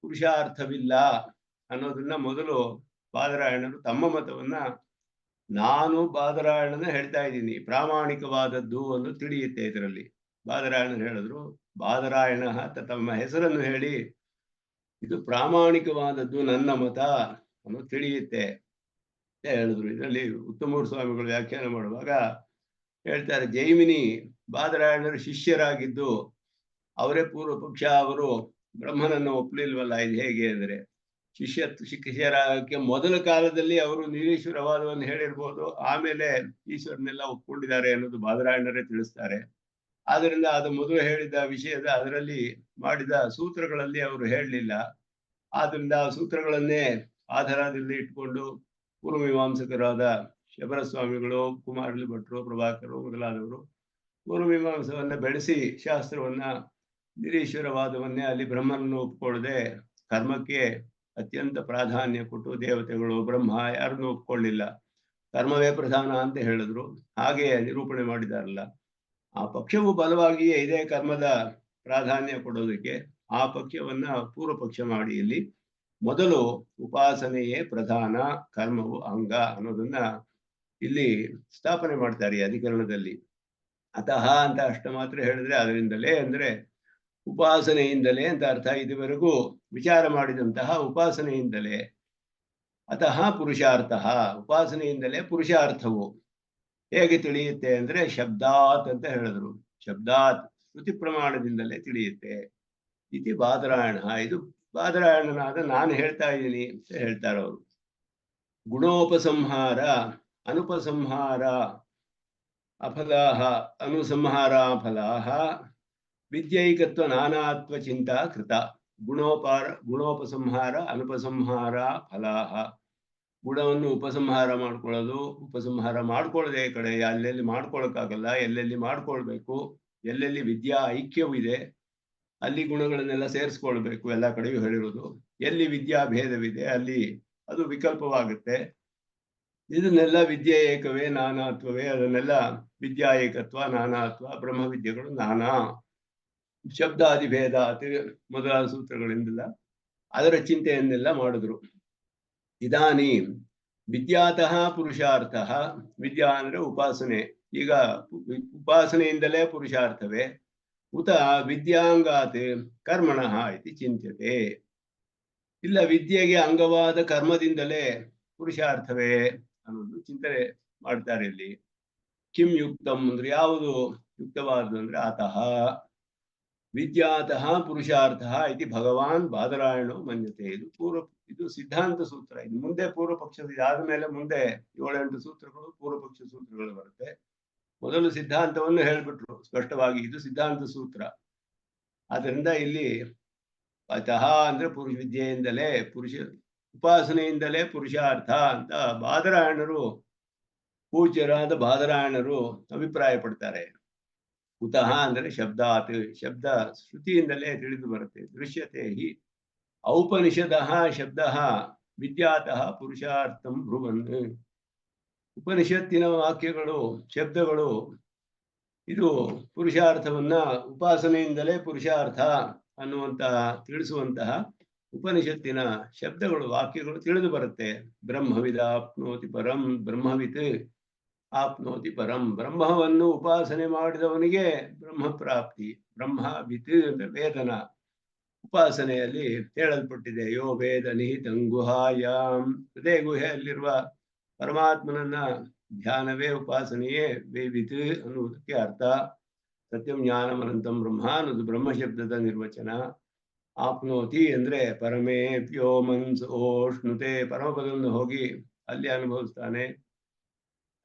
ಪುರುಷಾರ್ಥವಿಲ್ಲ ಅನ್ನೋದನ್ನ ಮೊದಲು ಬಾದರಾಯಣರು ತಮ್ಮ ಮತವನ್ನ, ನಾನು ಬಾದರಾಯಣನ ಹೇಳ್ತಾ ಇದ್ದೀನಿ, ಪ್ರಾಮಾಣಿಕವಾದದ್ದು ಒಂದು ತಿಳಿಯುತ್ತೆ ಇದರಲ್ಲಿ. ಬಾದರಾಯಣರು ಹೇಳಿದ್ರು, ಬಾದರಾಯಣ ಅಂತ ತಮ್ಮ ಹೆಸರನ್ನು ಹೇಳಿ ಇದು ಪ್ರಾಮಾಣಿಕವಾದದ್ದು ನನ್ನ ಮತ ಅನ್ನೋದು ತಿಳಿಯುತ್ತೆ ಅಂತ ಹೇಳಿದ್ರು. ಇದರಲ್ಲಿ ಉತ್ತಮೂರು ಸ್ವಾಮಿಗಳು ವ್ಯಾಖ್ಯಾನ ಮಾಡುವಾಗ ಹೇಳ್ತಾರೆ, ಜೈಮಿನಿ ಬಾದರಾಯಣರು ಶಿಷ್ಯರಾಗಿದ್ದು ಅವರೇ ಪೂರ್ವ ಪಕ್ಷ, ಅವರು ಬ್ರಹ್ಮನನ್ನು ಒಪ್ಪಲಿಲ್ವಲ್ಲ, ಇದು ಹೇಗೆ ಅಂದ್ರೆ ಶಿಷ್ಯರಾಗಕ್ಕೆ ಮೊದಲ ಕಾಲದಲ್ಲಿ ಅವರು ನಿರೀಶ್ವರವಾದವನ್ನು ಹೇಳಿರ್ಬೋದು, ಆಮೇಲೆ ಈಶ್ವರನೆಲ್ಲ ಒಪ್ಕೊಂಡಿದ್ದಾರೆ ಅನ್ನೋದು ಬಾದರಾಯಣರೇ ತಿಳಿಸ್ತಾರೆ. ಆದ್ದರಿಂದ ಅದು ಮೊದಲು ಹೇಳಿದ ವಿಷಯದ ಅದರಲ್ಲಿ ಮಾಡಿದ ಸೂತ್ರಗಳಲ್ಲಿ ಅವರು ಹೇಳಲಿಲ್ಲ. ಆದ್ರಿಂದ ಆ ಸೂತ್ರಗಳನ್ನೇ ಆಧಾರದಲ್ಲಿ ಇಟ್ಕೊಂಡು ಪೂರ್ವಮೀಮಾಂಸಕರಾದ ಶಬರ ಸ್ವಾಮಿಗಳು, ಕುಮಾರಲಿ ಭಟ್ರು, ಪ್ರಭಾಕರು ಮೊದಲಾದವರು ಪೂರ್ವಮೀಮಾಂಸವನ್ನ ಬೆಳೆಸಿ ಶಾಸ್ತ್ರವನ್ನ ನಿರೀಶ್ವರವಾದವನ್ನೇ ಅಲ್ಲಿ ಬ್ರಹ್ಮನನ್ನು ಒಪ್ಕೊಳ್ಳದೆ ಕರ್ಮಕ್ಕೆ ಅತ್ಯಂತ ಪ್ರಾಧಾನ್ಯ ಕೊಟ್ಟು ದೇವತೆಗಳು, ಬ್ರಹ್ಮ ಯಾರನ್ನು ಒಪ್ಕೊಳ್ಳಿಲ್ಲ. ಕರ್ಮವೇ ಪ್ರಧಾನ ಅಂತ ಹೇಳಿದ್ರು. ಹಾಗೆ ನಿರೂಪಣೆ ಮಾಡಿದಾರಲ್ಲ, ಆ ಪಕ್ಷವು ಬಲವಾಗಿಯೇ ಇದೇ ಕರ್ಮದ ಪ್ರಾಧಾನ್ಯ ಕೊಡೋದಕ್ಕೆ ಆ ಪಕ್ಷವನ್ನ ಪೂರ್ವ ಪಕ್ಷ ಮಾಡಿ ಇಲ್ಲಿ ಮೊದಲು ಉಪಾಸನೆಯೇ ಪ್ರಧಾನ, ಕರ್ಮವು ಅಂಗ ಅನ್ನೋದನ್ನ ಇಲ್ಲಿ ಸ್ಥಾಪನೆ ಮಾಡ್ತಾರೆ ಈ ಅಧಿಕರಣದಲ್ಲಿ. ಅತಃ ಅಂತ ಅಷ್ಟ ಮಾತ್ರ ಹೇಳಿದ್ರೆ ಅದರಿಂದಲೇ ಅಂದ್ರೆ ಉಪಾಸನೆಯಿಂದಲೇ ಅಂತ ಅರ್ಥ. ಇದುವರೆಗೂ ವಿಚಾರ ಮಾಡಿದಂತಹ ಉಪಾಸನೆಯಿಂದಲೇ. ಅತಃ ಪುರುಷಾರ್ಥ, ಉಪಾಸನೆಯಿಂದಲೇ ಪುರುಷಾರ್ಥವು ಹೇಗೆ ತಿಳಿಯುತ್ತೆ ಅಂದ್ರೆ ಶಬ್ದಾತ್ ಅಂತ ಹೇಳಿದ್ರು. ಶಬ್ದಾತ್ ಶ್ರುತಿ ಪ್ರಮಾಣದಿಂದಲೇ ತಿಳಿಯುತ್ತೆ. ಇತಿ ಬಾದರಾಯಣ, ಇದು ಬಾದರಾಯಣನಾದ ನಾನು ಹೇಳ್ತಾ ಇದ್ದೀನಿ ಅಂತ ಹೇಳ್ತಾರೆ ಅವರು. ಗುಣೋಪಸಂಹಾರ ಅನುಪಸಂಹಾರ ಅಫಲಾಹ ಅನುಸಂಹಾರ ಫಲಾಹ ವಿದ್ಯೈಕತ್ವ ನಾನಾತ್ವ ಚಿಂತಾ ಕೃತ. ಗುಣೋಪಸಂಹಾರ ಅನುಪಸಂಹಾರ ಫಲಾಹ, ಗುಣವನ್ನು ಉಪಸಂಹಾರ ಮಾಡ್ಕೊಳ್ಳೋದು, ಉಪಸಂಹಾರ ಮಾಡ್ಕೊಳ್ಳದೆ ಕಡೆ ಎಲ್ಲೆಲ್ಲಿ ಮಾಡ್ಕೊಳಕ್ಕಾಗಲ್ಲ, ಎಲ್ಲೆಲ್ಲಿ ಮಾಡ್ಕೊಳ್ಬೇಕು, ಎಲ್ಲೆಲ್ಲಿ ವಿದ್ಯಾ ಐಕ್ಯವಿದೆ ಅಲ್ಲಿ ಗುಣಗಳನ್ನೆಲ್ಲ ಸೇರಿಸ್ಕೊಳ್ಬೇಕು, ಎಲ್ಲ ಕಡೆಯೂ ಹೇಳಿರೋದು. ಎಲ್ಲಿ ವಿದ್ಯಾ ಭೇದವಿದೆ ಅಲ್ಲಿ ಅದು ವಿಕಲ್ಪವಾಗುತ್ತೆ. ಇದನ್ನೆಲ್ಲ ವಿದ್ಯೆ ಏಕವೇ ನಾನಾತ್ವವೇ, ಅದನ್ನೆಲ್ಲ ವಿದ್ಯಾ ಏಕತ್ವ ನಾನಾತ್ವ ಬ್ರಹ್ಮವಿದ್ಯೆಗಳು ನಾನಾ ಶಬ್ದಾದಿ ಭೇದ ಮೊದಲಾದ ಸೂತ್ರಗಳಿಂದೆಲ್ಲ ಅದರ ಚಿಂತೆಯನ್ನೆಲ್ಲ ಮಾಡಿದ್ರು. ಇದಾನಿ ವಿದ್ಯಾತಃ ಪುರುಷಾರ್ಥ, ವಿದ್ಯಾ ಅಂದ್ರೆ ಉಪಾಸನೆ, ಈಗ ಉಪಾಸನೆಯಿಂದಲೇ ಪುರುಷಾರ್ಥವೇ, ಉತ ವಿದ್ಯಾಂಗಾತ್ ಕರ್ಮಣಃ ಇತಿ ಚಿಂತ್ಯತೆ, ಇಲ್ಲ ವಿದ್ಯೆಗೆ ಅಂಗವಾದ ಕರ್ಮದಿಂದಲೇ ಪುರುಷಾರ್ಥವೇ ಅನ್ನೋದು ಚಿಂತನೆ ಮಾಡ್ತಾರೆ ಇಲ್ಲಿ. ಕಿಂ ಯುಕ್ತಂ ಅಂದ್ರೆ ಯಾವುದು ಯುಕ್ತವಾದ್ದು ಅಂದ್ರೆ ಅತಃ ವಿದ್ಯಾತಃ ಪುರುಷಾರ್ಥ ಇತಿ ಭಗವಾನ್ ಬಾದರಾಯಣೋ ಮನ್ಯತೆ. ಇದು ಸಿದ್ಧಾಂತ ಸೂತ್ರ. ಇದು ಮುಂದೆ ಪೂರ್ವ ಪಕ್ಷ, ಇದಾದ ಮೇಲೆ ಮುಂದೆ 7-8 ಸೂತ್ರಗಳು ಪೂರ್ವ ಪಕ್ಷ ಸೂತ್ರಗಳು ಬರುತ್ತೆ. ಮೊದಲು ಸಿದ್ಧಾಂತವನ್ನು ಹೇಳ್ಬಿಟ್ರು ಸ್ಪಷ್ಟವಾಗಿ, ಇದು ಸಿದ್ಧಾಂತ ಸೂತ್ರ. ಆದ್ದರಿಂದ ಇಲ್ಲಿ ಅತಃ ಅಂದ್ರೆ ಪುರುಷ ವಿದ್ಯೆಯಿಂದಲೇ ಉಪಾಸನೆಯಿಂದಲೇ ಪುರುಷಾರ್ಥ ಅಂತ ಬಾದರಾಯಣರು, ಪೂಜ್ಯರಾದ ಬಾದರಾಯಣರು ಅಭಿಪ್ರಾಯ ಪಡ್ತಾರೆ. ಕುತಃ ಅಂದ್ರೆ ಶಬ್ದಾತ್, ಶಬ್ದ ಶ್ರುತಿಯಿಂದಲೇ ತಿಳಿದು ಬರುತ್ತೆ. ದೃಶ್ಯತೆ ಹಿ ಔಪನಿಷದಃ ಶಬ್ದ ವಿದ್ಯಾತಃ ಪುರುಷಾರ್ಥಂ ಬ್ರುವನ್. ಉಪನಿಷತ್ತಿನ ವಾಕ್ಯಗಳು, ಶಬ್ದಗಳು ಇದು ಪುರುಷಾರ್ಥವನ್ನ ಉಪಾಸನೆಯಿಂದಲೇ ಪುರುಷಾರ್ಥ ಅನ್ನುವಂತಹ ತಿಳಿಸುವಂತಹ ಉಪನಿಷತ್ತಿನ ಶಬ್ದಗಳು, ವಾಕ್ಯಗಳು ತಿಳಿದು ಬರುತ್ತೆ. ಬ್ರಹ್ಮವಿದ ಆಪ್ನೋತಿ ಪರಂ, ಬ್ರಹ್ಮವಿತ್ ಆಪ್ನೋತಿ ಪರಂ, ಬ್ರಹ್ಮವನ್ನು ಉಪಾಸನೆ ಮಾಡಿದವನಿಗೆ ಬ್ರಹ್ಮ ಪ್ರಾಪ್ತಿ. ಬ್ರಹ್ಮವಿತ್ ಅಂದ್ರೆ ವೇದನ ಉಪಾಸನೆಯಲ್ಲಿ ಹೇಳಲ್ಪಟ್ಟಿದೆ. ಯೋ ವೇದ ನಿಹಿತಂ ಗುಹಾಯಾಮ್, ಹೃದಯ ಗುಹೆಯಲ್ಲಿರುವ ಪರಮಾತ್ಮನನ್ನ ಧ್ಯಾನವೇ ಉಪಾಸನೆಯೇ ವೇವಿತ್ ಅನ್ನುವುದಕ್ಕೆ ಅರ್ಥ. ಸತ್ಯಂ ಜ್ಞಾನಂ ಅನಂತಂ ಬ್ರಹ್ಮ ಅನ್ನೋದು ಬ್ರಹ್ಮಶಬ್ದದ ನಿರ್ವಚನ. ಆಪ್ನೋತಿ ಅಂದ್ರೆ ಪರಮೇ ವ್ಯೋಮನ್ಸ್ ಓಷ್ಣುತೆ, ಪರಮಪದವನ್ನು ಹೋಗಿ ಅಲ್ಲಿ ಅನುಭವಿಸ್ತಾನೆ.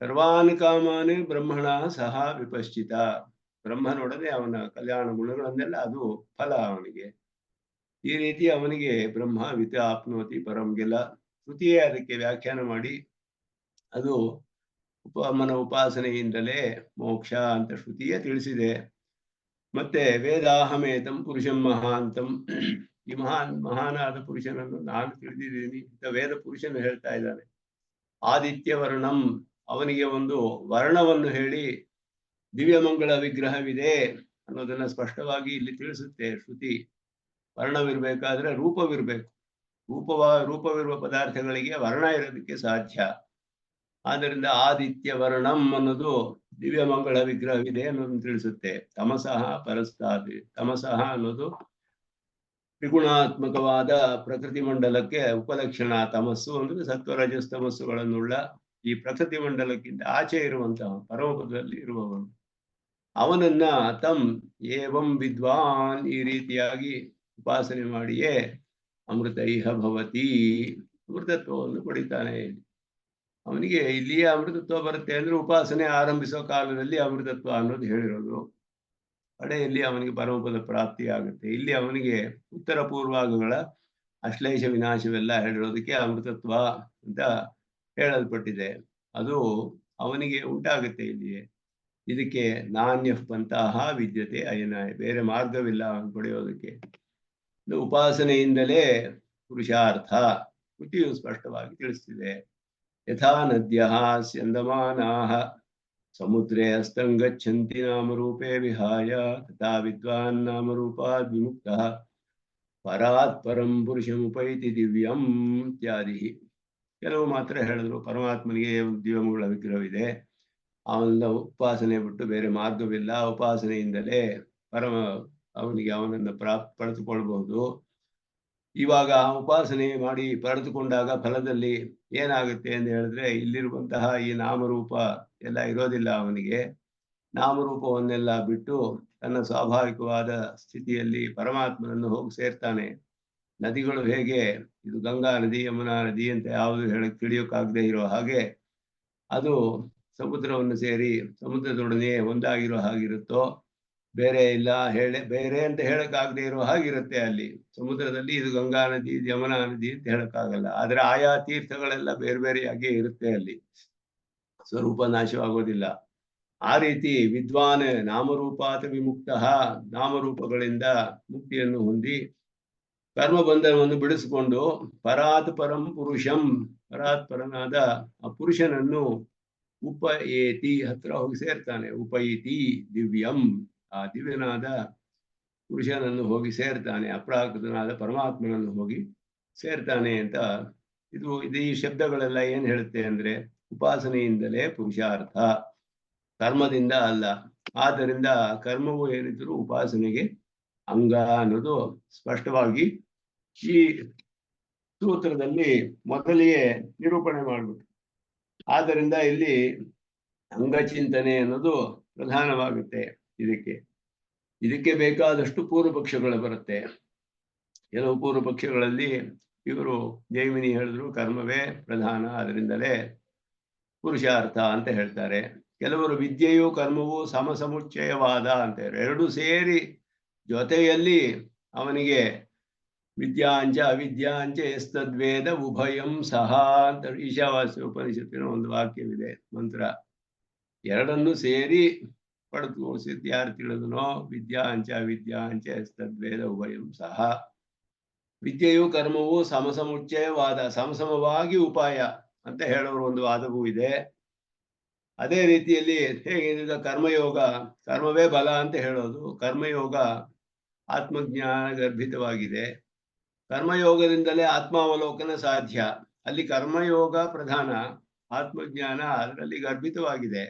ಸರ್ವಾನ್ ಕಾಮಾನ್ ಬ್ರಹ್ಮಣ ಸಹ ವಿಪಶ್ಚಿತ, ಬ್ರಹ್ಮನೊಡನೆ ಅವನ ಕಲ್ಯಾಣ ಗುಣಗಳನ್ನೆಲ್ಲ ಅದು ಫಲ ಅವನಿಗೆ. ಈ ರೀತಿ ಅವನಿಗೆ ಬ್ರಹ್ಮ ವಿತ್ ಆಪ್ನೋತಿ ಪರಂಗೆಲ್ಲ ಶ್ರುತಿಯೇ ಅದಕ್ಕೆ ವ್ಯಾಖ್ಯಾನ ಮಾಡಿ ಅದು ಮನ ಉಪಾಸನೆಯಿಂದಲೇ ಮೋಕ್ಷ ಅಂತ ಶ್ರುತಿಯೇ ತಿಳಿಸಿದೆ. ಮತ್ತೆ ವೇದಾಹಮೇತಂ ಪುರುಷಂ ಮಹಾಂತಂ, ಈ ಮಹಾನಾದ ಪುರುಷನನ್ನು ನಾನು ತಿಳಿದಿದ್ದೀನಿ ಅಂತ ವೇದ ಪುರುಷನು ಹೇಳ್ತಾ ಇದ್ದಾನೆ. ಆದಿತ್ಯ ವರ್ಣಂ, ಅವನಿಗೆ ಒಂದು ವರ್ಣವನ್ನು ಹೇಳಿ ದಿವ್ಯಮಂಗಳ ವಿಗ್ರಹವಿದೆ ಅನ್ನೋದನ್ನ ಸ್ಪಷ್ಟವಾಗಿ ಇಲ್ಲಿ ತಿಳಿಸುತ್ತೆ ಶ್ರುತಿ. ವರ್ಣವಿರ್ಬೇಕಾದ್ರೆ ರೂಪವಿರ್ಬೇಕು, ರೂಪವಿರುವ ಪದಾರ್ಥಗಳಿಗೆ ವರ್ಣ ಇರೋದಕ್ಕೆ ಸಾಧ್ಯ. ಆದ್ದರಿಂದ ಆದಿತ್ಯ ವರ್ಣಂ ಅನ್ನೋದು ದಿವ್ಯಮಂಗಳ ವಿಗ್ರಹವಿದೆ ಅನ್ನೋದನ್ನು ತಿಳಿಸುತ್ತೆ. ತಮಸಃ ಪರಸ್ತಾದ್, ತಮಸಃ ಅನ್ನೋದು ತ್ರಿಗುಣಾತ್ಮಕವಾದ ಪ್ರಕೃತಿ ಮಂಡಲಕ್ಕೆ ಉಪಲಕ್ಷಣ. ತಮಸ್ಸು ಅಂದ್ರೆ ಸತ್ವರಜಸ್ ತಮಸ್ಸುಗಳನ್ನುಳ್ಳ ಈ ಪ್ರಕೃತಿ ಮಂಡಲಕ್ಕಿಂತ ಆಚೆ ಇರುವಂತಹ ಪರಮಪದದಲ್ಲಿ ಇರುವವನು. ಅವನನ್ನ ತಮ್ ಏವಂ ವಿದ್ವಾನ್, ಈ ರೀತಿಯಾಗಿ ಉಪಾಸನೆ ಮಾಡಿಯೇ ಅಮೃತೈಹ ಭವತಿ, ಅಮೃತತ್ವವನ್ನು ಪಡಿತಾನೆ. ಅವನಿಗೆ ಇಲ್ಲಿಯೇ ಅಮೃತತ್ವ ಬರುತ್ತೆ ಅಂದ್ರೆ ಉಪಾಸನೆ ಆರಂಭಿಸೋ ಕಾಲದಲ್ಲಿ ಅಮೃತತ್ವ ಅನ್ನೋದು ಹೇಳಿರೋದು. ಕಡೆಯಲ್ಲಿ ಅವನಿಗೆ ಪರಮಪದ ಪ್ರಾಪ್ತಿ ಆಗುತ್ತೆ. ಇಲ್ಲಿ ಅವನಿಗೆ ಉತ್ತರ ಪೂರ್ವಾಗಗಳ ಅಶ್ಲೇಷ ವಿನಾಶವೆಲ್ಲ ಹೇಳಿರೋದಕ್ಕೆ ಅಮೃತತ್ವ ಅಂತ ಹೇಳಲ್ಪಟ್ಟಿದೆ. ಅದು ಅವನಿಗೆ ಉಂಟಾಗುತ್ತೆ ಇಲ್ಲಿಯೇ. ಇದಕ್ಕೆ ನಾಣ್ಯ ಪಂತಹ ವಿದ್ಯತೆ ಅಯನಾಯ, ಬೇರೆ ಮಾರ್ಗವಿಲ್ಲ ಅವನು ಪಡೆಯೋದಕ್ಕೆ. ಉಪಾಸನೆಯಿಂದಲೇ ಪುರುಷಾರ್ಥ ಶ್ರುತಿಯು ಸ್ಪಷ್ಟವಾಗಿ ತಿಳಿಸ್ತಿದೆ. ಯಥಾ ನದ್ಯಃ ಸ್ಯಂದಮಾನಾಃ ಸಮುದ್ರೇ ಅಸ್ತಂ ಗಚ್ಚಂತಿ ನಾಮರೂಪೇ ವಿಹಾಯ ತಥಾ ವಿದ್ವಾನ್ ನಾಮರೂಪಾದ್ ವಿಮುಕ್ತಃ ಪರಾತ್ ಪರಂ ಪುರುಷಮುಪೈತಿ ದಿವ್ಯಂ ಇತ್ಯಾದಿ. ಕೆಲವು ಮಾತ್ರ ಹೇಳಿದ್ರು ಪರಮಾತ್ಮನಿಗೆ ದಿವ್ಯಮಗಳ ವಿಗ್ರಹವಿದೆ, ಅವನ ಉಪಾಸನೆ ಬಿಟ್ಟು ಬೇರೆ ಮಾರ್ಗವಿಲ್ಲ, ಉಪಾಸನೆಯಿಂದಲೇ ಅವನಿಗೆ ಅವನನ್ನು ಪಡೆದುಕೊಳ್ಬಹುದು. ಇವಾಗ ಉಪಾಸನೆ ಮಾಡಿ ಪಡೆದುಕೊಂಡಾಗ ಫಲದಲ್ಲಿ ಏನಾಗುತ್ತೆ ಅಂತ ಹೇಳಿದ್ರೆ, ಇಲ್ಲಿರುವಂತಹ ಈ ನಾಮರೂಪ ಎಲ್ಲ ಇರೋದಿಲ್ಲ. ಅವನಿಗೆ ನಾಮರೂಪವನ್ನೆಲ್ಲ ಬಿಟ್ಟು ತನ್ನ ಸ್ವಾಭಾವಿಕವಾದ ಸ್ಥಿತಿಯಲ್ಲಿ ಪರಮಾತ್ಮನನ್ನು ಹೋಗಿ ಸೇರ್ತಾನೆ. ನದಿಗಳು ಹೇಗೆ, ಇದು ಗಂಗಾ ನದಿ ಯಮುನಾ ನದಿ ಅಂತ ಯಾವುದು ತಿಳಿಯೋಕ್ಕಾಗದೆ ಇರೋ ಹಾಗೆ ಅದು ಸಮುದ್ರವನ್ನು ಸೇರಿ ಸಮುದ್ರದೊಡನೆ ಒಂದಾಗಿರೋ ಹಾಗಿರುತ್ತೋ, ಬೇರೆ ಇಲ್ಲ ಬೇರೆ ಅಂತ ಹೇಳಕ್ಕಾಗದೆ ಇರೋ ಹಾಗಿರುತ್ತೆ. ಅಲ್ಲಿ ಸಮುದ್ರದಲ್ಲಿ ಇದು ಗಂಗಾ ನದಿ, ಇದು ಯಮುನಾ ನದಿ ಅಂತ ಹೇಳಕ್ಕಾಗಲ್ಲ. ಆದ್ರೆ ಆಯಾ ತೀರ್ಥಗಳೆಲ್ಲ ಬೇರೆ ಬೇರೆಯಾಗೇ ಇರುತ್ತೆ, ಅಲ್ಲಿ ಸ್ವರೂಪ ನಾಶವಾಗೋದಿಲ್ಲ. ಆ ರೀತಿ ವಿದ್ವಾನ್ ನಾಮರೂಪಾತ್ ವಿಮುಕ್ತ, ನಾಮರೂಪಗಳಿಂದ ಮುಕ್ತಿಯನ್ನು ಹೊಂದಿ ಕರ್ಮಬಂಧನವನ್ನು ಬಿಡಿಸಿಕೊಂಡು ಪರಾತ್ ಪರಂ ಪುರುಷಂ, ಪರಾತ್ ಪರನಾದ ಆ ಪುರುಷನನ್ನು ಉಪಯೇತಿ, ಹತ್ರ ಹೋಗಿ ಸೇರ್ತಾನೆ. ಉಪೈತಿ ದಿವ್ಯಂ, ಆ ದಿವ್ಯನಾದ ಪುರುಷನನ್ನು ಹೋಗಿ ಸೇರ್ತಾನೆ, ಅಪ್ರಾಕೃತನಾದ ಪರಮಾತ್ಮನನ್ನು ಹೋಗಿ ಸೇರ್ತಾನೆ ಅಂತ. ಇದು ಈ ಶಬ್ದಗಳೆಲ್ಲ ಏನ್ ಹೇಳುತ್ತೆ ಅಂದ್ರೆ, ಉಪಾಸನೆಯಿಂದಲೇ ಪುರುಷಾರ್ಥ, ಕರ್ಮದಿಂದ ಅಲ್ಲ. ಆದ್ದರಿಂದ ಕರ್ಮವು ಏನಿದ್ರು ಉಪಾಸನೆಗೆ ಅಂಗ ಅನ್ನೋದು ಸ್ಪಷ್ಟವಾಗಿ ಈ ಸೂತ್ರದಲ್ಲಿ ಮೊದಲಿಗೆ ನಿರೂಪಣೆ ಮಾಡ್ಬಿಟ್ಟು, ಆದ್ದರಿಂದ ಇಲ್ಲಿ ಅಂಗಚಿಂತನೆ ಅನ್ನೋದು ಪ್ರಧಾನವಾಗುತ್ತೆ. ಇದಕ್ಕೆ ಬೇಕಾದಷ್ಟು ಪೂರ್ವ ಪಕ್ಷಗಳು ಬರುತ್ತೆ. ಕೆಲವು ಪೂರ್ವ ಪಕ್ಷಗಳಲ್ಲಿ ಇವರು ಜೈಮಿನಿ ಹೇಳಿದ್ರು ಕರ್ಮವೇ ಪ್ರಧಾನ, ಅದರಿಂದಲೇ ಪುರುಷಾರ್ಥ ಅಂತ ಹೇಳ್ತಾರೆ. ಕೆಲವರು ವಿದ್ಯೆಯು ಕರ್ಮವು ಸಮಸಮುಚ್ಚಯವಾದ ಅಂತ, ಎರಡು ಸೇರಿ ಜೊತೆಯಲ್ಲಿ ಅವನಿಗೆ ವಿದ್ಯಾಂಚ ಅವಿದ್ಯಾಂಚ ಎಸ್ತದ್ವೇದ ಉಭಯಂ ಸಹ ಅಂತ ಈಶಾವಾಸ್ಯ ಉಪನಿಷತ್ತಿನ ಒಂದು ವಾಕ್ಯವಿದೆ, ಮಂತ್ರ. ಎರಡನ್ನು ಸೇರಿ ಪಡೆದು ಸಿದ್ಧಾರ್ಥಿ ತಿಳಿದನೋ, ವಿದ್ಯಾಂಚ ಅವಿದ್ಯಾಂಚ ಎಸ್ತದ್ವೇದ ಉಭಯಂ ಸಹ. ವಿದ್ಯೆಯು ಕರ್ಮವು ಸಮಸಮುಚ್ಚಯವಾದ, ಸಮಸಮವಾಗಿ ಉಪಾಯ ಅಂತ ಹೇಳೋರು ಒಂದು ವಾದವೂ ಇದೆ. ಅದೇ ರೀತಿಯಲ್ಲಿ ಹೇಗೆ ಕರ್ಮಯೋಗ, ಕರ್ಮವೇ ಬಲ ಅಂತ ಹೇಳೋದು, ಕರ್ಮಯೋಗ ಆತ್ಮಜ್ಞಾನ ಗರ್ಭಿತವಾಗಿದೆ. ಕರ್ಮಯೋಗದಿಂದಲೇ ಆತ್ಮಾವಲೋಕನ ಸಾಧ್ಯ. ಅಲ್ಲಿ ಕರ್ಮಯೋಗ ಪ್ರಧಾನ, ಆತ್ಮಜ್ಞಾನ ಅದರಲ್ಲಿ ಗರ್ಭಿತವಾಗಿದೆ.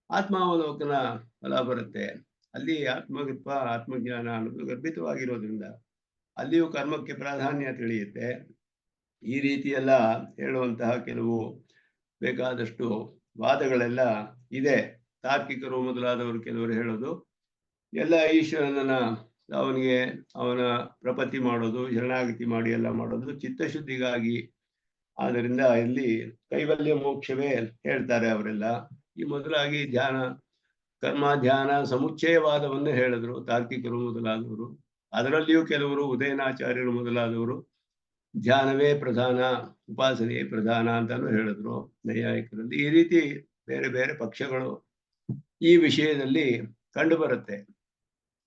ಆತ್ಮಾವಲೋಕನ ಫಲ ಬರುತ್ತೆ. ಅಲ್ಲಿ ಆತ್ಮಜ್ಞಾನ ಅನ್ನೋದು ಗರ್ಭಿತವಾಗಿರೋದ್ರಿಂದ ಅಲ್ಲಿಯೂ ಕರ್ಮಕ್ಕೆ ಪ್ರಾಧಾನ್ಯ ತಿಳಿಯುತ್ತೆ. ಈ ರೀತಿಯೆಲ್ಲ ಹೇಳುವಂತಹ ಕೆಲವು ಬೇಕಾದಷ್ಟು ವಾದಗಳೆಲ್ಲ ಇದೆ. ತಾರ್ಕಿಕರು ಮೊದಲಾದವರು ಕೆಲವರು ಹೇಳೋದು ಎಲ್ಲ ಈಶ್ವರನ ಅವನಿಗೆ ಅವನ ಪ್ರಪತ್ತಿ ಮಾಡೋದು, ಶರಣಾಗತಿ ಮಾಡಿ ಎಲ್ಲ ಮಾಡೋದು ಚಿತ್ತಶುದ್ಧಿಗಾಗಿ. ಆದ್ದರಿಂದ ಇಲ್ಲಿ ಕೈವಲ್ಯ ಮೋಕ್ಷವೇ ಹೇಳ್ತಾರೆ ಅವರೆಲ್ಲ. ಈ ಮೊದಲಾಗಿ ಧ್ಯಾನ, ಕರ್ಮ ಧ್ಯಾನ ಸಮುಚ್ಚಯವಾದವನ್ನು ಹೇಳಿದ್ರು ತಾರ್ಕಿಕರು ಮೊದಲಾದವರು. ಅದರಲ್ಲಿಯೂ ಕೆಲವರು ಉದಯನಾಚಾರ್ಯರು ಮೊದಲಾದವರು ಧ್ಯಾನವೇ ಪ್ರಧಾನ, ಉಪಾಸನೆಯೇ ಪ್ರಧಾನ ಅಂತಾನು ಹೇಳಿದ್ರು ನೈಯಾಯಿಕರಲ್ಲಿ. ಈ ರೀತಿ ಬೇರೆ ಬೇರೆ ಪಕ್ಷಗಳು ಈ ವಿಷಯದಲ್ಲಿ ಕಂಡು ಬರುತ್ತೆ.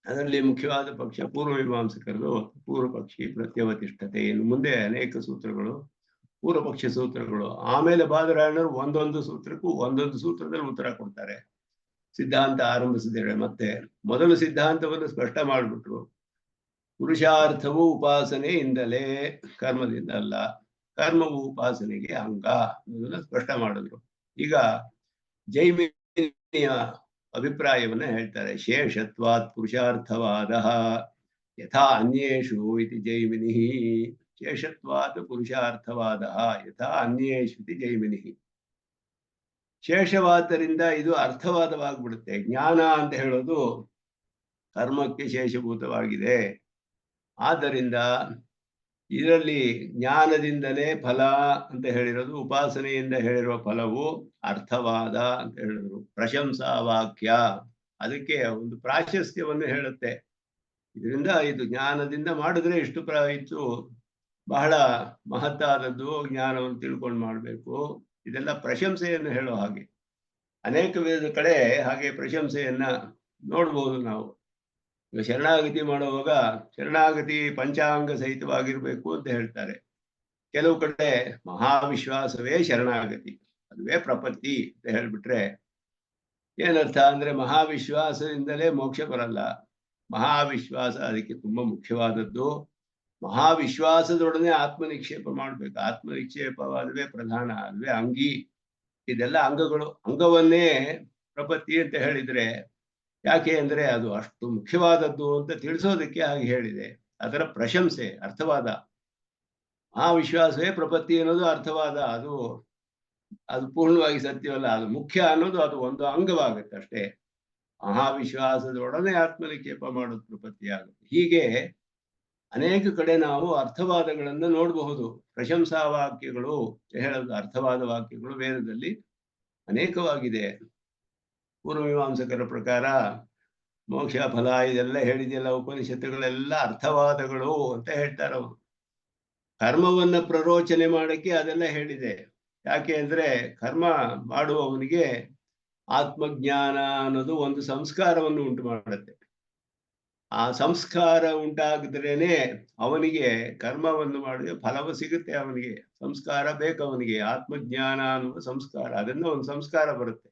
ಅದರಲ್ಲಿ ಮುಖ್ಯವಾದ ಪಕ್ಷ ಪೂರ್ವಮೀಮಾಂಸಕರದು ಪೂರ್ವ ಪಕ್ಷಿ ಪ್ರತ್ಯವತಿಷ್ಠತೆ. ಇನ್ನು ಮುಂದೆ ಅನೇಕ ಸೂತ್ರಗಳು ಪೂರ್ವ ಪಕ್ಷ ಸೂತ್ರಗಳು, ಆಮೇಲೆ ಬಾದರಾಯಣರು ಒಂದೊಂದು ಸೂತ್ರಕ್ಕೂ ಒಂದೊಂದು ಸೂತ್ರದಲ್ಲಿ ಉತ್ತರ ಕೊಡ್ತಾರೆ. ಸಿದ್ಧಾಂತ ಆರಂಭಿಸಿದ್ದೇವೆ. ಮತ್ತೆ ಮೊದಲು ಸಿದ್ಧಾಂತವನ್ನು ಸ್ಪಷ್ಟ ಮಾಡಿಬಿಟ್ರು. ಪುರುಷಾರ್ಥವು ಉಪಾಸನೆಯಿಂದಲೇ, ಕರ್ಮದಿಂದ ಅಲ್ಲ. ಕರ್ಮವು ಉಪಾಸನೆಗೆ ಅಂಗ ಅನ್ನೋದನ್ನ ಸ್ಪಷ್ಟ ಮಾಡಿದ್ರು. ಈಗ ಜೈಮಿನಿಯ ಅಭಿಪ್ರಾಯವನ್ನ ಹೇಳ್ತಾರೆ. ಶೇಷತ್ವಾತ್ ಪುರುಷಾರ್ಥವಾದ ಯಥಾ ಅನ್ಯೇಷು ಇತಿ ಜೈಮಿನಿ. ಶೇಷತ್ವಾತ್ ಪುರುಷಾರ್ಥವಾದ ಯಥಾ ಅನ್ಯೇಷು ಇತಿ ಜೈಮಿನಿ. ಶೇಷವಾದ್ದರಿಂದ ಇದು ಅರ್ಥವಾದವಾಗ್ಬಿಡುತ್ತೆ. ಜ್ಞಾನ ಅಂತ ಹೇಳೋದು ಕರ್ಮಕ್ಕೆ ಶೇಷಭೂತವಾಗಿದೆ. ಆದ್ದರಿಂದ ಇದರಲ್ಲಿ ಜ್ಞಾನದಿಂದಲೇ ಫಲ ಅಂತ ಹೇಳಿರೋದು, ಉಪಾಸನೆಯಿಂದ ಹೇಳಿರುವ ಫಲವು ಅರ್ಥವಾದ ಅಂತ ಹೇಳಿದ್ರು. ಪ್ರಶಂಸಾ ವಾಕ್ಯ, ಅದಕ್ಕೆ ಒಂದು ಪ್ರಾಶಸ್ತ್ಯವನ್ನು ಹೇಳುತ್ತೆ. ಇದರಿಂದ ಇದು ಜ್ಞಾನದಿಂದ ಮಾಡಿದ್ರೆ ಇಷ್ಟು ಬಹಳ ಮಹತ್ತಾದದ್ದು, ಜ್ಞಾನವನ್ನು ತಿಳ್ಕೊಂಡು ಮಾಡಬೇಕು, ಇದೆಲ್ಲ ಪ್ರಶಂಸೆಯನ್ನು ಹೇಳೋ ಹಾಗೆ. ಅನೇಕ ಕಡೆ ಹಾಗೆ ಪ್ರಶಂಸೆಯನ್ನ ನೋಡ್ಬೋದು ನಾವು. ಶರಣಾಗತಿ ಮಾಡುವಾಗ ಶರಣಾಗತಿ ಪಂಚಾಂಗ ಸಹಿತವಾಗಿರ್ಬೇಕು ಅಂತ ಹೇಳ್ತಾರೆ. ಕೆಲವು ಕಡೆ ಮಹಾವಿಶ್ವಾಸವೇ ಶರಣಾಗತಿ, ಅದುವೇ ಪ್ರಪತ್ತಿ ಅಂತ ಹೇಳ್ಬಿಟ್ರೆ ಏನರ್ಥ ಅಂದ್ರೆ ಮಹಾವಿಶ್ವಾಸದಿಂದಲೇ ಮೋಕ್ಷ ಬರಲ್ಲ. ಮಹಾವಿಶ್ವಾಸ ಅದಕ್ಕೆ ತುಂಬಾ ಮುಖ್ಯವಾದದ್ದು. ಮಹಾವಿಶ್ವಾಸದೊಡನೆ ಆತ್ಮನಿಕ್ಷೇಪ ಮಾಡ್ಬೇಕು. ಆತ್ಮನಿಕ್ಷೇಪವಾದುವೇ ಪ್ರಧಾನ, ಅದುವೇ ಅಂಗಿ. ಇದೆಲ್ಲ ಅಂಗಗಳು. ಅಂಗವನ್ನೇ ಪ್ರಪತ್ತಿ ಅಂತ ಹೇಳಿದ್ರೆ ಯಾಕೆ ಅಂದ್ರೆ ಅದು ಅಷ್ಟು ಮುಖ್ಯವಾದದ್ದು ಅಂತ ತಿಳಿಸೋದಕ್ಕೆ ಹಾಗೆ ಹೇಳಿದೆ. ಅದರ ಪ್ರಶಂಸೆ, ಅರ್ಥವಾದ. ಮಹಾವಿಶ್ವಾಸವೇ ಪ್ರಪತ್ತಿ ಅನ್ನೋದು ಅರ್ಥವಾದ. ಅದು ಪೂರ್ಣವಾಗಿ ಸತ್ಯವಲ್ಲ. ಅದು ಮುಖ್ಯ ಅನ್ನೋದು ಅದು ಒಂದು ಅಂಗವಾಗುತ್ತೆ ಅಷ್ಟೇ. ಮಹಾವಿಶ್ವಾಸದೊಡನೆ ಆತ್ಮನಿಕ್ಷೇಪ ಮಾಡೋದು ಪ್ರಪತ್ತಿ ಆಗುತ್ತೆ. ಹೀಗೆ ಅನೇಕ ಕಡೆ ನಾವು ಅರ್ಥವಾದಗಳನ್ನು ನೋಡಬಹುದು. ಪ್ರಶಂಸಾ ವಾಕ್ಯಗಳು ಹೇಳೋದು ಅರ್ಥವಾದ ವಾಕ್ಯಗಳು ವೇದದಲ್ಲಿ ಅನೇಕವಾಗಿದೆ. ಪೂರ್ವಮೀಮಾಂಸಕರ ಪ್ರಕಾರ ಮೋಕ್ಷ ಫಲ ಇದೆಲ್ಲ ಹೇಳಿದೆಯಲ್ಲ ಉಪನಿಷತ್ತುಗಳೆಲ್ಲ ಅರ್ಥವಾದಗಳು ಅಂತ ಹೇಳ್ತಾರೆ ಅವರು. ಕರ್ಮವನ್ನ ಪ್ರರೋಚನೆ ಮಾಡಕ್ಕೆ ಅದೆಲ್ಲ ಹೇಳಿದೆ. ಯಾಕೆ ಅಂದ್ರೆ ಕರ್ಮ ಮಾಡುವವನಿಗೆ ಆತ್ಮಜ್ಞಾನ ಅನ್ನೋದು ಒಂದು ಸಂಸ್ಕಾರವನ್ನು ಉಂಟು ಮಾಡುತ್ತೆ. ಆ ಸಂಸ್ಕಾರ ಉಂಟಾಗಿದ್ರೇನೆ ಅವನಿಗೆ ಕರ್ಮವನ್ನು ಮಾಡಿದ್ರೆ ಫಲವು ಸಿಗುತ್ತೆ. ಅವನಿಗೆ ಸಂಸ್ಕಾರ ಬೇಕು. ಅವನಿಗೆ ಆತ್ಮಜ್ಞಾನ ಅನ್ನುವ ಸಂಸ್ಕಾರ, ಅದನ್ನ ಒಂದು ಸಂಸ್ಕಾರ ಬರುತ್ತೆ.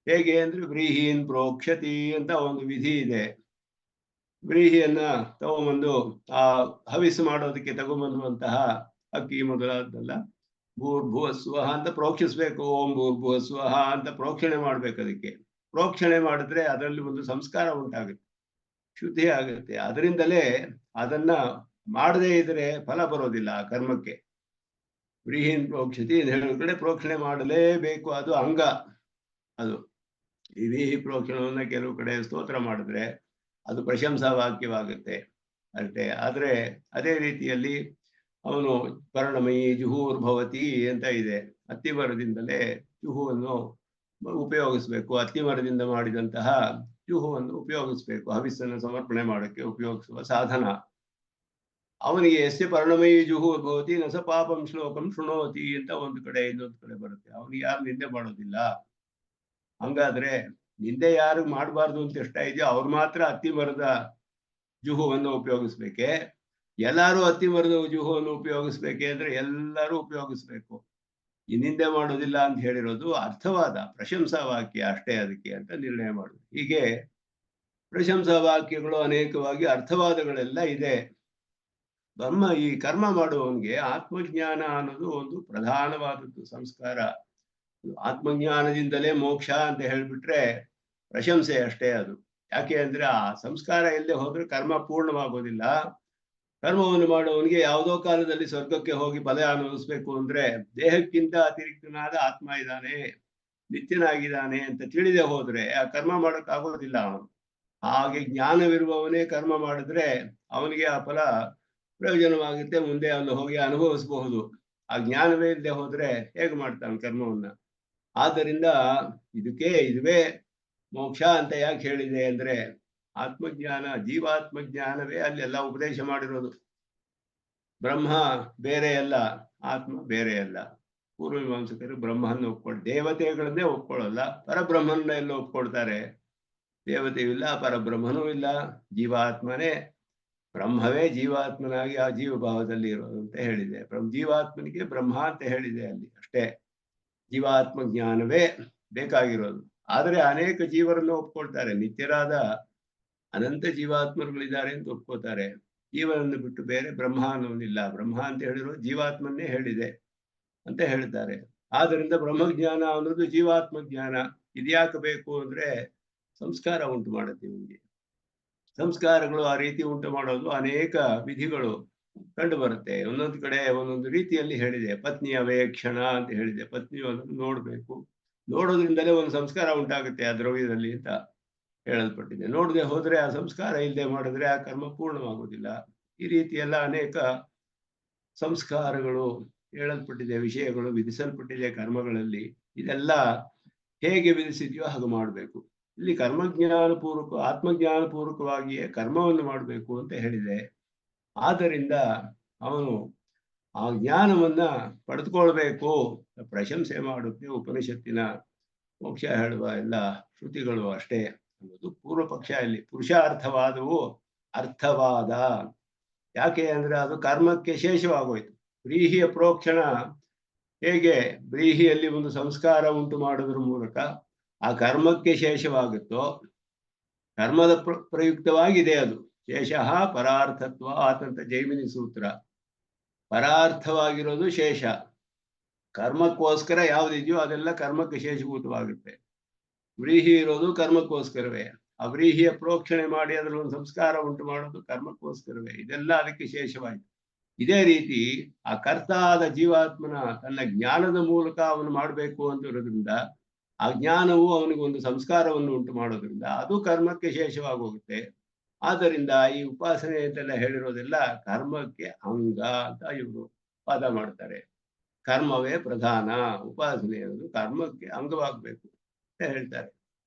ಹೇಗೆ ಅಂದ್ರೆ ವ್ರೀಹೀನ್ ಪ್ರೋಕ್ಷತಿ ಅಂತ ಒಂದು ವಿಧಿ ಇದೆ. ವ್ರೀಹಿಯನ್ನ ತಗೊಂಬಂದು ಆ ಹವಿಸ್ಸು ಮಾಡೋದಕ್ಕೆ ತಗೊಂಬಂದುವಂತಹ ಅಕ್ಕಿ ಮೊದಲಾದ್ದೆಲ್ಲ ಭೂರ್ಭುವ ಸ್ವಹ ಅಂತ ಪ್ರೋಕ್ಷಿಸ್ಬೇಕು. ಓಂ ಭೂರ್ಭುವ ಸ್ವಹ ಅಂತ ಪ್ರೋಕ್ಷಣೆ ಮಾಡ್ಬೇಕು. ಅದಕ್ಕೆ ಪ್ರೋಕ್ಷಣೆ ಮಾಡಿದ್ರೆ ಅದರಲ್ಲಿ ಒಂದು ಸಂಸ್ಕಾರ ಉಂಟಾಗುತ್ತೆ, ಶುದ್ಧಿ ಆಗುತ್ತೆ. ಅದರಿಂದಲೇ ಅದನ್ನ ಮಾಡದೇ ಇದ್ರೆ ಫಲ ಬರೋದಿಲ್ಲ ಆ ಕರ್ಮಕ್ಕೆ. ವ್ರೀಹೀನ್ ಪ್ರೋಕ್ಷತಿ ಹೇಳೋ ಕಡೆ ಪ್ರೋಕ್ಷಣೆ ಮಾಡಲೇಬೇಕು, ಅದು ಅಂಗ. ಅದು ಈ ವ್ರೀಹಿ ಪ್ರೋಕ್ಷಣವನ್ನ ಕೆಲವು ಕಡೆ ಸ್ತೋತ್ರ ಮಾಡಿದ್ರೆ ಅದು ಪ್ರಶಂಸಾ ವಾಕ್ಯವಾಗುತ್ತೆ ಅಷ್ಟೇ. ಆದ್ರೆ ಅದೇ ರೀತಿಯಲ್ಲಿ ಅವನು ಪರ್ಣಮಯಿ ಜುಹೂರ್ಭವತಿ ಅಂತ ಇದೆ. ಅತ್ತಿಮರದಿಂದಲೇ ಜುಹುವನ್ನು ಉಪಯೋಗಿಸ್ಬೇಕು. ಅತ್ತಿಮರದಿಂದ ಮಾಡಿದಂತಹ ಜುಹುವನ್ನು ಉಪಯೋಗಿಸ್ಬೇಕು. ಹವಿಸ್ಸನ್ನು ಸಮರ್ಪಣೆ ಮಾಡೋಕ್ಕೆ ಉಪಯೋಗಿಸುವ ಸಾಧನ. ಅವನಿಗೆ ಎಸ್ಯ ಪರ್ಣಮಯಿ ಜುಹೂರ್ಭವತಿ ನಸ ಪಾಪಂ ಶ್ಲೋಕಂ ಶೃಣೋತಿ ಅಂತ ಒಂದು ಕಡೆ ಇನ್ನೊಂದು ಕಡೆ ಬರುತ್ತೆ. ಅವನಿಗೆ ಯಾರು ನಿಂದೆ ಮಾಡೋದಿಲ್ಲ. ಹಂಗಾದ್ರೆ ನಿಂದೆ ಯಾರು ಮಾಡಬಾರ್ದು ಅಂತ ಇಷ್ಟ ಇದೆಯೋ ಅವ್ರು ಮಾತ್ರ ಅತ್ತಿಮರದ ಜುಹುವನ್ನು ಉಪಯೋಗಿಸ್ಬೇಕೆ? ಎಲ್ಲರೂ ಅತ್ತಿಮರದ ಜುಹುವನ್ನು ಉಪಯೋಗಿಸ್ಬೇಕೆ ಅಂದ್ರೆ ಎಲ್ಲರೂ ಉಪಯೋಗಿಸ್ಬೇಕು. ಈ ನಿಂದೆ ಮಾಡೋದಿಲ್ಲ ಅಂತ ಹೇಳಿರೋದು ಅರ್ಥವಾದ ಪ್ರಶಂಸಾ ವಾಕ್ಯ ಅಷ್ಟೇ ಅದಕ್ಕೆ ಅಂತ ನಿರ್ಣಯ ಮಾಡುದು. ಹೀಗೆ ಪ್ರಶಂಸಾ ವಾಕ್ಯಗಳು ಅನೇಕವಾಗಿ ಅರ್ಥವಾದಗಳೆಲ್ಲ ಇದೆ. ಈ ಕರ್ಮ ಮಾಡುವವನಿಗೆ ಆತ್ಮಜ್ಞಾನ ಅನ್ನೋದು ಒಂದು ಪ್ರಧಾನವಾದದ್ದು ಸಂಸ್ಕಾರ. ಆತ್ಮಜ್ಞಾನದಿಂದಲೇ ಮೋಕ್ಷ ಅಂತ ಹೇಳ್ಬಿಟ್ರೆ ಪ್ರಶಂಸೆ ಅಷ್ಟೇ ಅದು. ಯಾಕೆ ಅಂದ್ರೆ ಆ ಸಂಸ್ಕಾರ ಇಲ್ಲದೆ ಹೋದ್ರೆ ಕರ್ಮ ಪೂರ್ಣವಾಗೋದಿಲ್ಲ. ಕರ್ಮವನ್ನು ಮಾಡುವವನಿಗೆ ಯಾವುದೋ ಕಾಲದಲ್ಲಿ ಸ್ವರ್ಗಕ್ಕೆ ಹೋಗಿ ಫಲ ಅನುಭವಿಸ್ಬೇಕು ಅಂದ್ರೆ ದೇಹಕ್ಕಿಂತ ಅತಿರಿಕ್ತನಾದ ಆತ್ಮ ಇದ್ದಾನೆ, ನಿತ್ಯನಾಗಿದ್ದಾನೆ ಅಂತ ತಿಳಿದೇ ಹೋದ್ರೆ ಆ ಕರ್ಮ ಮಾಡೋಕ್ಕಾಗೋದಿಲ್ಲ ಅವನು. ಹಾಗೆ ಜ್ಞಾನವಿರುವವನೇ ಕರ್ಮ ಮಾಡಿದ್ರೆ ಅವನಿಗೆ ಆ ಫಲ ಪ್ರಯೋಜನವಾಗುತ್ತೆ. ಮುಂದೆ ಅವನು ಹೋಗಿ ಅನುಭವಿಸಬಹುದು. ಆ ಜ್ಞಾನವೇ ಇಲ್ಲದೆ ಹೋದ್ರೆ ಹೇಗೆ ಮಾಡ್ತಾನೆ ಕರ್ಮವನ್ನ? ಆದ್ದರಿಂದ ಇದುವೇ ಮೋಕ್ಷ ಅಂತ ಯಾಕೆ ಹೇಳಿದೆ ಅಂದ್ರೆ ಆತ್ಮಜ್ಞಾನ, ಜೀವಾತ್ಮಜ್ಞಾನವೇ ಅಲ್ಲೆಲ್ಲ ಉಪದೇಶ ಮಾಡಿರೋದು. ಬ್ರಹ್ಮ ಬೇರೆ ಅಲ್ಲ, ಆತ್ಮ ಬೇರೆ ಅಲ್ಲ. ಪೂರ್ವಮೀಮಾಂಸಕರು ಬ್ರಹ್ಮನ್ನು ದೇವತೆಗಳನ್ನೇ ಒಪ್ಕೊಳ್ಳಲ್ಲ, ಪರಬ್ರಹ್ಮನ್ನ ಎಲ್ಲ ಒಪ್ಕೊಳ್ತಾರೆ. ದೇವತೆಯೂ ಇಲ್ಲ, ಪರಬ್ರಹ್ಮನೂ ಇಲ್ಲ. ಜೀವಾತ್ಮನೇ, ಬ್ರಹ್ಮವೇ ಜೀವಾತ್ಮನಾಗಿ ಆ ಜೀವಭಾವದಲ್ಲಿ ಇರೋದು ಅಂತ ಹೇಳಿದೆ. ಜೀವಾತ್ಮನಿಗೆ ಬ್ರಹ್ಮ ಅಂತ ಹೇಳಿದೆ ಅಲ್ಲಿ ಅಷ್ಟೇ. ಜೀವಾತ್ಮ ಜ್ಞಾನವೇ ಬೇಕಾಗಿರೋದು. ಆದರೆ ಅನೇಕ ಜೀವರನ್ನು ಒಪ್ಕೊಳ್ತಾರೆ. ನಿತ್ಯರಾದ ಅನಂತ ಜೀವಾತ್ಮರುಗಳಿದ್ದಾರೆ ಅಂತ ಒಪ್ಕೋತಾರೆ. ಜೀವನನ್ನು ಬಿಟ್ಟು ಬೇರೆ ಬ್ರಹ್ಮ ಅನ್ನೋನಿಲ್ಲ. ಬ್ರಹ್ಮ ಅಂತ ಹೇಳಿರೋ ಜೀವಾತ್ಮನ್ನೇ ಹೇಳಿದೆ ಅಂತ ಹೇಳ್ತಾರೆ. ಆದ್ದರಿಂದ ಬ್ರಹ್ಮಜ್ಞಾನ ಅನ್ನೋದು ಜೀವಾತ್ಮ ಜ್ಞಾನ. ಇದ್ಯಾಕೆ ಬೇಕು ಅಂದ್ರೆ ಸಂಸ್ಕಾರ ಉಂಟು ಮಾಡುತ್ತೆ ನಿಮಗೆ. ಸಂಸ್ಕಾರಗಳು ಆ ರೀತಿ ಉಂಟು ಮಾಡೋದು ಅನೇಕ ವಿಧಿಗಳು ಕಂಡು ಬರುತ್ತೆ. ಒಂದೊಂದು ಕಡೆ ಒಂದೊಂದು ರೀತಿಯಲ್ಲಿ ಹೇಳಿದೆ. ಪತ್ನಿ ಅವೇಕ್ಷಣ ಅಂತ ಹೇಳಿದೆ. ಪತ್ನಿಯನ್ನು ನೋಡ್ಬೇಕು, ನೋಡೋದ್ರಿಂದಲೇ ಒಂದು ಸಂಸ್ಕಾರ ಉಂಟಾಗುತ್ತೆ ಆ ದ್ರವ್ಯದಲ್ಲಿ ಅಂತ ಹೇಳಲ್ಪಟ್ಟಿದೆ. ನೋಡದೆ ಹೋದ್ರೆ ಆ ಸಂಸ್ಕಾರ ಇಲ್ಲದೆ ಮಾಡಿದ್ರೆ ಆ ಕರ್ಮ ಪೂರ್ಣವಾಗುವುದಿಲ್ಲ. ಈ ರೀತಿಯೆಲ್ಲ ಅನೇಕ ಸಂಸ್ಕಾರಗಳು ಹೇಳಲ್ಪಟ್ಟಿದೆ, ವಿಷಯಗಳು ವಿಧಿಸಲ್ಪಟ್ಟಿದೆ ಕರ್ಮಗಳಲ್ಲಿ. ಇದೆಲ್ಲ ಹೇಗೆ ವಿಧಿಸಿದೆಯೋ ಹಾಗೆ ಮಾಡಬೇಕು. ಇಲ್ಲಿ ಕರ್ಮಜ್ಞಾನಪೂರ್ವಕ ಆತ್ಮಜ್ಞಾನಪೂರ್ವಕವಾಗಿಯೇ ಕರ್ಮವನ್ನು ಮಾಡಬೇಕು ಅಂತ ಹೇಳಿದೆ. ಆದ್ದರಿಂದ ಅವನು ಆ ಜ್ಞಾನವನ್ನ ಪಡೆದುಕೊಳ್ಬೇಕು. ಪ್ರಶಂಸೆ ಮಾಡುತ್ತೆ ಉಪನಿಷತ್ತಿನ ಮೋಕ್ಷ ಹೇಳುವ ಎಲ್ಲ ಶ್ರುತಿಗಳು ಅಷ್ಟೇ ಅನ್ನೋದು ಪೂರ್ವ ಪಕ್ಷ. ಇಲ್ಲಿ ಪುರುಷಾರ್ಥವಾದವು ಅರ್ಥವಾದ. ಯಾಕೆ ಅಂದ್ರೆ ಅದು ಕರ್ಮಕ್ಕೆ ಶೇಷವಾಗೋಯ್ತು. ವ್ರೀಹಿಯ ಪ್ರೋಕ್ಷಣ ಹೇಗೆ ವ್ರೀಹಿಯಲ್ಲಿ ಒಂದು ಸಂಸ್ಕಾರ ಉಂಟು ಮಾಡೋದ್ರ ಮೂಲಕ ಆ ಕರ್ಮಕ್ಕೆ ಶೇಷವಾಗುತ್ತೋ, ಕರ್ಮದ ಪ್ರಯುಕ್ತವಾಗಿದೆ ಅದು. ಶೇಷಃ ಪರಾರ್ಥತ್ವ ಆತಂತ ಜೈಮಿನಿ ಸೂತ್ರ. ಪರಾರ್ಥವಾಗಿರೋದು ಶೇಷ, ಕರ್ಮಕ್ಕೋಸ್ಕರ ಯಾವುದಿದೆಯೋ ಅದೆಲ್ಲ ಕರ್ಮಕ್ಕೆ ಶೇಷಭೂತವಾಗುತ್ತೆ. ವ್ರೀಹಿ ಇರೋದು ಕರ್ಮಕ್ಕೋಸ್ಕರವೇ. ಆ ವ್ರೀಹಿಯ ಪ್ರೋಕ್ಷಣೆ ಮಾಡಿ ಅದರಲ್ಲಿ ಒಂದು ಸಂಸ್ಕಾರ ಉಂಟು ಮಾಡೋದು ಕರ್ಮಕ್ಕೋಸ್ಕರವೇ. ಇದೆಲ್ಲ ಅದಕ್ಕೆ ಶೇಷವಾಯಿತು. ಇದೇ ರೀತಿ ಆ ಕರ್ತ ಆದ ಜೀವಾತ್ಮನ ತನ್ನ ಜ್ಞಾನದ ಮೂಲಕ ಅವನು ಮಾಡಬೇಕು ಅಂತ ಇರೋದ್ರಿಂದ ಆ ಜ್ಞಾನವು ಅವನಿಗೆ ಒಂದು ಸಂಸ್ಕಾರವನ್ನು ಉಂಟು ಮಾಡೋದ್ರಿಂದ ಅದು ಕರ್ಮಕ್ಕೆ ಶೇಷವಾಗಿ ಹೋಗುತ್ತೆ. ಆದ್ದರಿಂದ ಈ ಉಪಾಸನೆ ಅಂತೆಲ್ಲ ಹೇಳಿರೋದೆಲ್ಲ ಕರ್ಮಕ್ಕೆ ಅಂಗ ಅಂತ ಇವರು ವಾದ ಮಾಡ್ತಾರೆ. ಕರ್ಮವೇ ಪ್ರಧಾನ, ಉಪಾಸನೆ ಅನ್ನೋದು ಕರ್ಮಕ್ಕೆ ಅಂಗವಾಗಬೇಕು ಅಂತ ಹೇಳ್ತಾರೆ.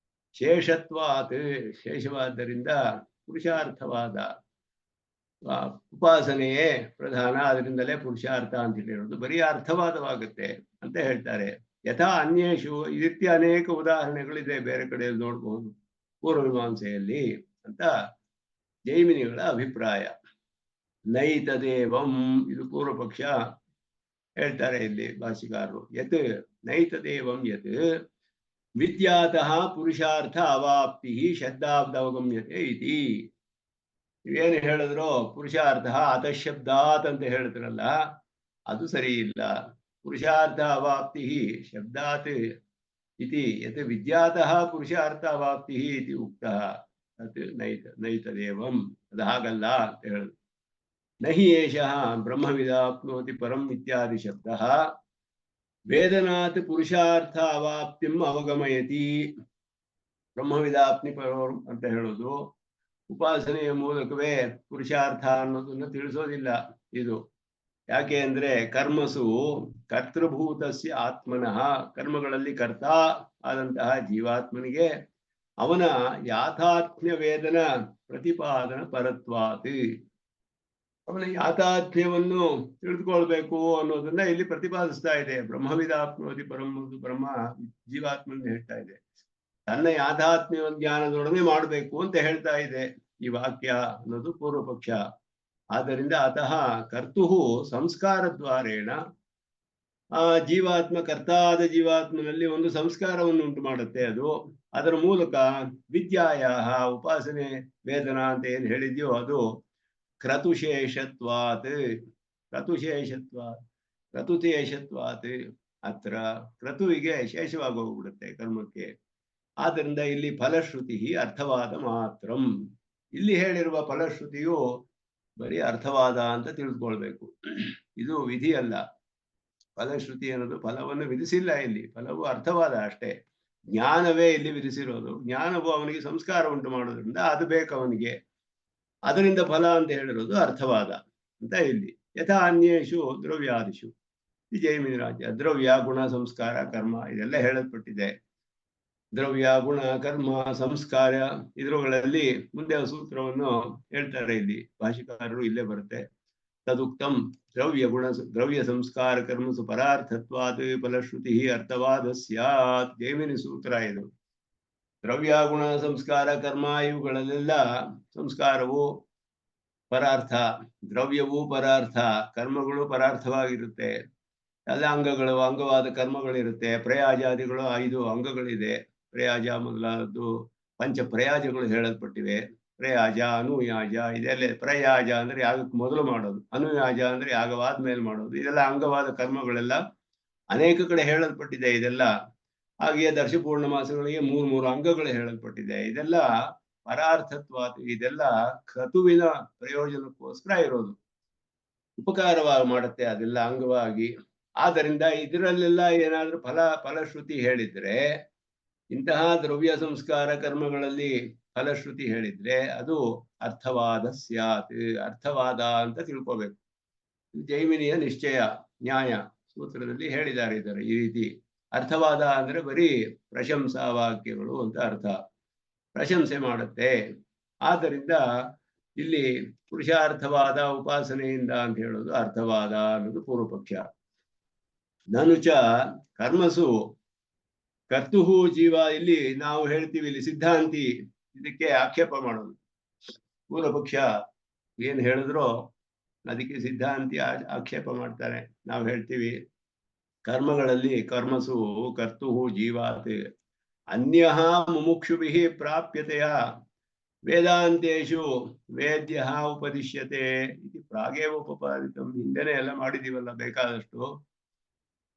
ಶೇಷತ್ವಾತ್, ಶೇಷವಾದ್ದರಿಂದ ಪುರುಷಾರ್ಥವಾದ ಉಪಾಸನೆಯೇ ಪ್ರಧಾನ, ಅದರಿಂದಲೇ ಪುರುಷಾರ್ಥ ಅಂತ ಹೇಳಿರೋದು ಬರೀ ಅರ್ಥವಾದವಾಗುತ್ತೆ ಅಂತ ಹೇಳ್ತಾರೆ. ಯಥಾ ಅನ್ಯೇಷು, ಈ ರೀತಿ ಅನೇಕ ಉದಾಹರಣೆಗಳಿದೆ, ಬೇರೆ ಕಡೆಯಲ್ಲಿ ನೋಡ್ಬಹುದು ಪೂರ್ವಮೀಮಾಂಸೆಯಲ್ಲಿ ಅಂತ ಜೈಮಿನಿಗಳ ಅಭಿಪ್ರಾಯ. ನೈತದೇವಂ, ಇದು ಪೂರ್ವ ಪಕ್ಷ ಹೇಳ್ತಾರೆ ಇಲ್ಲಿ ಭಾಷಿಕಾರರು. ಯತ್ ನೈತದೇವಂ ಯತ್ ವಿದ್ಯಾತಃ ಪುರುಷಾರ್ಥ ಅವಾಪ್ತಿ ಶಬ್ದಾಬ್ದವಗಮ್ಯತೆ ಇತಿ. ನೀವೇನು ಹೇಳಿದ್ರು ಪುರುಷಾರ್ಥ ಅತಃಶಬ್ದಾತ್ ಅಂತ ಹೇಳಿದ್ರಲ್ಲ, ಅದು ಸರಿ ಇಲ್ಲ. ಪುರುಷಾರ್ಥ ಅವಾಪ್ತಿ ಶಬ್ದಾತ್ ಇತಿ ಯತ್ ವಿದ್ಯಾತಃ ಪುರುಷಾರ್ಥ ಅವಾಪ್ತಿ ಇತಿ ಉಕ್ತಃ ತತ್ ನೈತದೇವಂ, ಅದು ಹಾಗಲ್ಲ ಅಂತ ಹೇಳಿದ್ರು. ನಹಿ ಏಷಃ ಬ್ರಹ್ಮವಿದಾಪ್ನೋತಿ ಪರಂ ಇತ್ಯಾದಿ ಶಬ್ದಃ ವೇದನಾತ್ ಪುರುಷಾರ್ಥ ಅವಾಪ್ತಿಂ ಅವಗಮಯತಿ. ಬ್ರಹ್ಮವಿದಾಪ್ನಿ ಪರಂ ಅಂತ ಹೇಳೋದು ಉಪಾಸನೆಯ ಮೂಲಕವೇ ಪುರುಷಾರ್ಥ ಅನ್ನೋದನ್ನು ತಿಳಿಸೋದಿಲ್ಲ. ಇದು ಯಾಕೆ ಅಂದ್ರೆ ಕರ್ಮಸು ಕರ್ತೃಭೂತಸ್ಯ ಆತ್ಮನಃ, ಕರ್ಮಗಳಲ್ಲಿ ಕರ್ತ ಆದಂತಹ ಜೀವಾತ್ಮನಿಗೆ ಅವನ ಯಾಥಾತ್ಮ್ಯ ವೇದನ ಪ್ರತಿಪಾದನ ಪರತ್ವಾತ್, ಅವನ ಯಾಥಾತ್ಮ್ಯವನ್ನು ತಿಳಿದುಕೊಳ್ಬೇಕು ಅನ್ನೋದನ್ನ ಇಲ್ಲಿ ಪ್ರತಿಪಾದಿಸ್ತಾ ಇದೆ. ಬ್ರಹ್ಮವಿದಾಪ್ನೋತಿ ಪರಂ, ಬ್ರಹ್ಮ ಜೀವಾತ್ಮನ ಹೇಳ್ತಾ ಇದೆ, ತನ್ನ ಯಾಥಾತ್ಮ್ಯ ಜ್ಞಾನದೊಡನೆ ಮಾಡಬೇಕು ಅಂತ ಹೇಳ್ತಾ ಇದೆ ಈ ವಾಕ್ಯ ಅನ್ನೋದು ಪೂರ್ವ ಪಕ್ಷ. ಆದ್ದರಿಂದ ಅತಃ ಕರ್ತುಃ ಸಂಸ್ಕಾರ ದ್ವಾರೇಣ, ಆ ಜೀವಾತ್ಮ ಕರ್ತಾದ ಜೀವಾತ್ಮನಲ್ಲಿ ಒಂದು ಸಂಸ್ಕಾರವನ್ನು ಉಂಟು ಮಾಡುತ್ತೆ. ಅದು ಅದರ ಮೂಲಕ ವಿದ್ಯಾಯ ಉಪಾಸನೆ ವೇದನ ಅಂತ ಏನು ಹೇಳಿದ್ಯೋ ಅದು ಕ್ರತುಶೇಷತ್ವಾತ್, ಕ್ರತುಶೇಷತ್ವಾತ್ ಅತ್ರ ಕ್ರತುವಿಗೆ ಶೇಷವಾಗಿ ಹೋಗ್ಬಿಡುತ್ತೆ ಕರ್ಮಕ್ಕೆ. ಆದ್ದರಿಂದ ಇಲ್ಲಿ ಫಲಶ್ರುತಿ ಅರ್ಥವಾದ ಮಾತ್ರಂ. ಇಲ್ಲಿ ಹೇಳಿರುವ ಫಲಶ್ರುತಿಯು ಬರೀ ಅರ್ಥವಾದ ಅಂತ ತಿಳಿದುಕೊಳ್ಬೇಕು. ಇದು ವಿಧಿ ಅಲ್ಲ. ಫಲಶ್ರುತಿ ಅನ್ನೋದು ಫಲವನ್ನು ವಿಧಿಸಿಲ್ಲ ಇಲ್ಲಿ, ಫಲವು ಅರ್ಥವಾದ ಅಷ್ಟೇ. ಜ್ಞಾನವೇ ಇಲ್ಲಿ ವಿಧಿಸಿರೋದು. ಜ್ಞಾನವು ಅವನಿಗೆ ಸಂಸ್ಕಾರ ಉಂಟು ಮಾಡೋದ್ರಿಂದ ಅದು ಬೇಕು ಅವನಿಗೆ, ಅದರಿಂದ ಫಲ ಅಂತ ಹೇಳಿರೋದು ಅರ್ಥವಾದ ಅಂತ ಇಲ್ಲಿ. ಯಥಾ ಅನ್ಯೇಷು ದ್ರವ್ಯಾದಿಷು, ಈ ಜೈಮಿನಿ ರಾಜ್ಯ ದ್ರವ್ಯ ಗುಣ ಸಂಸ್ಕಾರ ಕರ್ಮ ಇದೆಲ್ಲ ಹೇಳಲ್ಪಟ್ಟಿದೆ. ದ್ರವ್ಯ ಗುಣ ಕರ್ಮ ಸಂಸ್ಕಾರ ಇದ್ರುಗಳಲ್ಲಿ ಮುಂದೆ ಸೂತ್ರವನ್ನು ಹೇಳ್ತಾರೆ ಇಲ್ಲಿ ಭಾಷಿಕಾರರು, ಇಲ್ಲೇ ಬರುತ್ತೆ. ತದುಕ್ತಂ ದ್ರವ್ಯ ಗುಣ ದ್ರವ್ಯ ಸಂಸ್ಕಾರ ಕರ್ಮಸು ಪರಾರ್ಥತ್ವಾತ್ ಫಲಶ್ರುತಿ ಅರ್ಥವಾದ ಸ್ಯಾತ್. ಜೈಮಿನಿ ಸೂತ್ರ ಇದು. ದ್ರವ್ಯ ಗುಣ ಸಂಸ್ಕಾರ ಕರ್ಮ ಇವುಗಳಲ್ಲೆಲ್ಲ ಸಂಸ್ಕಾರವು ಪರಾರ್ಥ, ದ್ರವ್ಯವೂ ಪರಾರ್ಥ, ಕರ್ಮಗಳು ಪರಾರ್ಥವಾಗಿರುತ್ತೆ. ಎಲ್ಲ ಅಂಗಗಳು ಅಂಗವಾದ ಕರ್ಮಗಳಿರುತ್ತೆ. ಪ್ರಯಾಜಾದಿಗಳು 5 ಅಂಗಗಳಿದೆ. ಪ್ರಯಾಜ ಮೊದಲಾದದ್ದು ಪಂಚ ಪ್ರಯಾಜಗಳು ಹೇಳಲ್ಪಟ್ಟಿವೆ. ಪ್ರಯಾಜ ಅನುಯಾಜ ಇದೆಲ್ಲ. ಪ್ರಯಾಜ ಅಂದ್ರೆ ಯಾಗಕ್ಕೆ ಮೊದಲು ಮಾಡೋದು, ಅನುಯಾಜ ಅಂದ್ರೆ ಯಾಗವಾದ್ಮೇಲೆ ಮಾಡೋದು. ಇದೆಲ್ಲ ಅಂಗವಾದ ಕರ್ಮಗಳೆಲ್ಲ ಅನೇಕ ಕಡೆ ಹೇಳಲ್ಪಟ್ಟಿದೆ ಇದೆಲ್ಲ. ಹಾಗೆಯೇ ದರ್ಶಪೂರ್ಣ ಮಾಸಗಳಿಗೆ 3 ಅಂಗಗಳು ಹೇಳಲ್ಪಟ್ಟಿದೆ. ಇದೆಲ್ಲ ಪರಾರ್ಥತ್ವಾದ, ಇದೆಲ್ಲ ಕ್ರತುವಿನ ಪ್ರಯೋಜನಕ್ಕೋಸ್ಕರ ಇರೋದು, ಉಪಕಾರವಾಗಿ ಮಾಡುತ್ತೆ ಅದೆಲ್ಲ ಅಂಗವಾಗಿ. ಆದ್ದರಿಂದ ಇದರಲ್ಲೆಲ್ಲ ಏನಾದ್ರೂ ಫಲಶ್ರುತಿ ಹೇಳಿದ್ರೆ, ಇಂತಹ ದ್ರವ್ಯ ಸಂಸ್ಕಾರ ಕರ್ಮಗಳಲ್ಲಿ ಫಲಶ್ರುತಿ ಹೇಳಿದ್ರೆ ಅದು ಅರ್ಥವಾದ ಸ್ಯಾತ್, ಅರ್ಥವಾದ ಅಂತ ತಿಳ್ಕೋಬೇಕು. ಜೈಮಿನಿಯ ನಿಶ್ಚಯ ನ್ಯಾಯ ಸೂತ್ರದಲ್ಲಿ ಹೇಳಿದ್ದಾರೆ ಇದರ ಈ ರೀತಿ. ಅರ್ಥವಾದ ಅಂದ್ರೆ ಬರೀ ಪ್ರಶಂಸಾ ವಾಕ್ಯಗಳು ಅಂತ ಅರ್ಥ, ಪ್ರಶಂಸೆ ಮಾಡುತ್ತೆ. ಆದ್ದರಿಂದ ಇಲ್ಲಿ ಪುರುಷಾರ್ಥವಾದ ಉಪಾಸನೆಯಿಂದ ಅಂತ ಹೇಳೋದು ಅರ್ಥವಾದ ಅನ್ನೋದು ಪೂರ್ವ ಪಕ್ಷ. ನನುಚ ಕರ್ಮಸು ಕರ್ತುಹು ಜೀವ, ಇಲ್ಲಿ ನಾವು ಹೇಳ್ತೀವಿ, ಇಲ್ಲಿ ಸಿದ್ಧಾಂತಿ ಇದಕ್ಕೆ ಆಕ್ಷೇಪ ಮಾಡೋದು. ಪೂರ್ವ ಪಕ್ಷ ಏನ್ ಹೇಳಿದ್ರು ಅದಕ್ಕೆ ಸಿದ್ಧಾಂತಿ ಆಕ್ಷೇಪ ಮಾಡ್ತಾರೆ. ನಾವು ಹೇಳ್ತೀವಿ ಕರ್ಮಗಳಲ್ಲಿ ಕರ್ಮಸು ಕರ್ತು ಜೀವಾತ್ ಅನ್ಯಃ ಮುಮುಕ್ಷುಭಿಃ ಪ್ರಾಪ್ಯತೆಯ ವೇದಾಂತೇಶು ವೇದ್ಯ ಉಪದಿಶ್ಯತೆ ಇತಿ ಪ್ರಾಗೇವ ಉಪಪಾದಿತಂ. ಹಿಂದೆನೆ ಎಲ್ಲ ಮಾಡಿದೀವಲ್ಲ ಬೇಕಾದಷ್ಟು.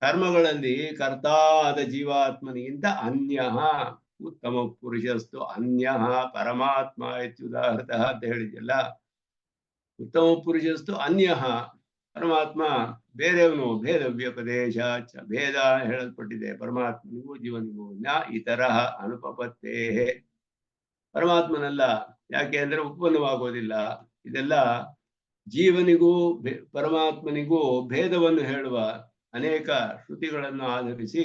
ಕರ್ಮಗಳಲ್ಲಿ ಕರ್ತಾ ಆದ ಜೀವಾತ್ಮನಿಗಿಂತ ಅನ್ಯಃ ಉತ್ತಮ ಪುರುಷಸ್ತು ಅನ್ಯಃ ಪರಮಾತ್ಮ ಇತ್ಯುದಾಹೃತಃ ಅಂತ ಹೇಳಿದೆಯಲ್ಲ. ಉತ್ತಮ ಪುರುಷಸ್ತು ಅನ್ಯಃ ಪರಮಾತ್ಮ ಬೇರೆಯವನು. ಭೇದ ವ್ಯಪದೇಶ ಭೇದ ಹೇಳಲ್ಪಟ್ಟಿದೆ ಪರಮಾತ್ಮನಿಗೂ ಜೀವನಿಗೂ. ನ ಇತರ ಅನುಪಪತ್ತೇ ಪರಮಾತ್ಮನಲ್ಲ. ಯಾಕೆ ಅಂದ್ರೆ ಉತ್ಪನ್ನವಾಗೋದಿಲ್ಲ. ಇದೆಲ್ಲ ಜೀವನಿಗೂ ಪರಮಾತ್ಮನಿಗೂ ಭೇದವನ್ನು ಹೇಳುವ ಅನೇಕ ಶ್ರುತಿಗಳನ್ನು ಆಧರಿಸಿ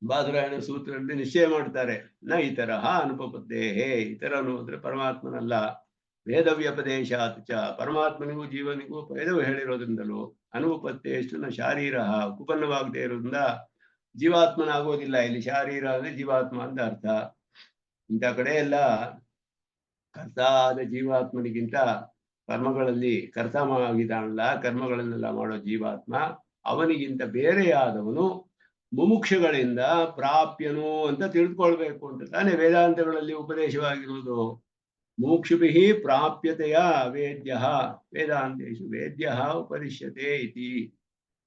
ಬಾದರಾಯಣ ಸೂತ್ರದಲ್ಲಿ ನಿಶ್ಚಯ ಮಾಡ್ತಾರೆ. ನ ಇತರ ಅನುಪಪತ್ತೇಹೇ. ಇತರನು ಅಂದ್ರೆ ಪರಮಾತ್ಮನಲ್ಲ. ಭೇದ ವ್ಯಪದೇಶಾತ್ ಚ ಪರಮಾತ್ಮನಿಗೂ ಜೀವನಿಗೂ ಭೇದವು ಹೇಳಿರೋದ್ರಿಂದಲೂ ಅನುಪತ್ತೇಷ್ಟು ನ ಶಾರೀರ ಉಪಪನ್ನವಾಗದೇ ಇರೋದ್ರಿಂದ ಜೀವಾತ್ಮನಾಗೋದಿಲ್ಲ. ಇಲ್ಲಿ ಶಾರೀರ ಅಂದ್ರೆ ಜೀವಾತ್ಮ ಅಂತ ಅರ್ಥ. ಇಂಥ ಕಡೆ ಎಲ್ಲ ಕರ್ತ ಆದ ಜೀವಾತ್ಮನಿಗಿಂತ ಕರ್ಮಗಳಲ್ಲಿ ಕರ್ತಮಾಗಿದ್ದಾನಲ್ಲ, ಕರ್ಮಗಳನ್ನೆಲ್ಲ ಮಾಡೋ ಜೀವಾತ್ಮ ಅವನಿಗಿಂತ ಬೇರೆಯಾದವನು ಮುಮುಕ್ಷಗಳಿಂದ ಪ್ರಾಪ್ಯನು ಅಂತ ತಿಳಿದುಕೊಳ್ಬೇಕು ಅಂತ ತಾನೇ ವೇದಾಂತಗಳಲ್ಲಿ ಉಪದೇಶವಾಗಿರುವುದು. ಮುಮುಕ್ಷುಭಿಃ ಪ್ರಾಪ್ಯತೆಯ ವೇದ್ಯ ವೇದಾಂತೇಶು ವೇದ್ಯ ಉಪದಿಶ್ಯತೆ ಇತಿ.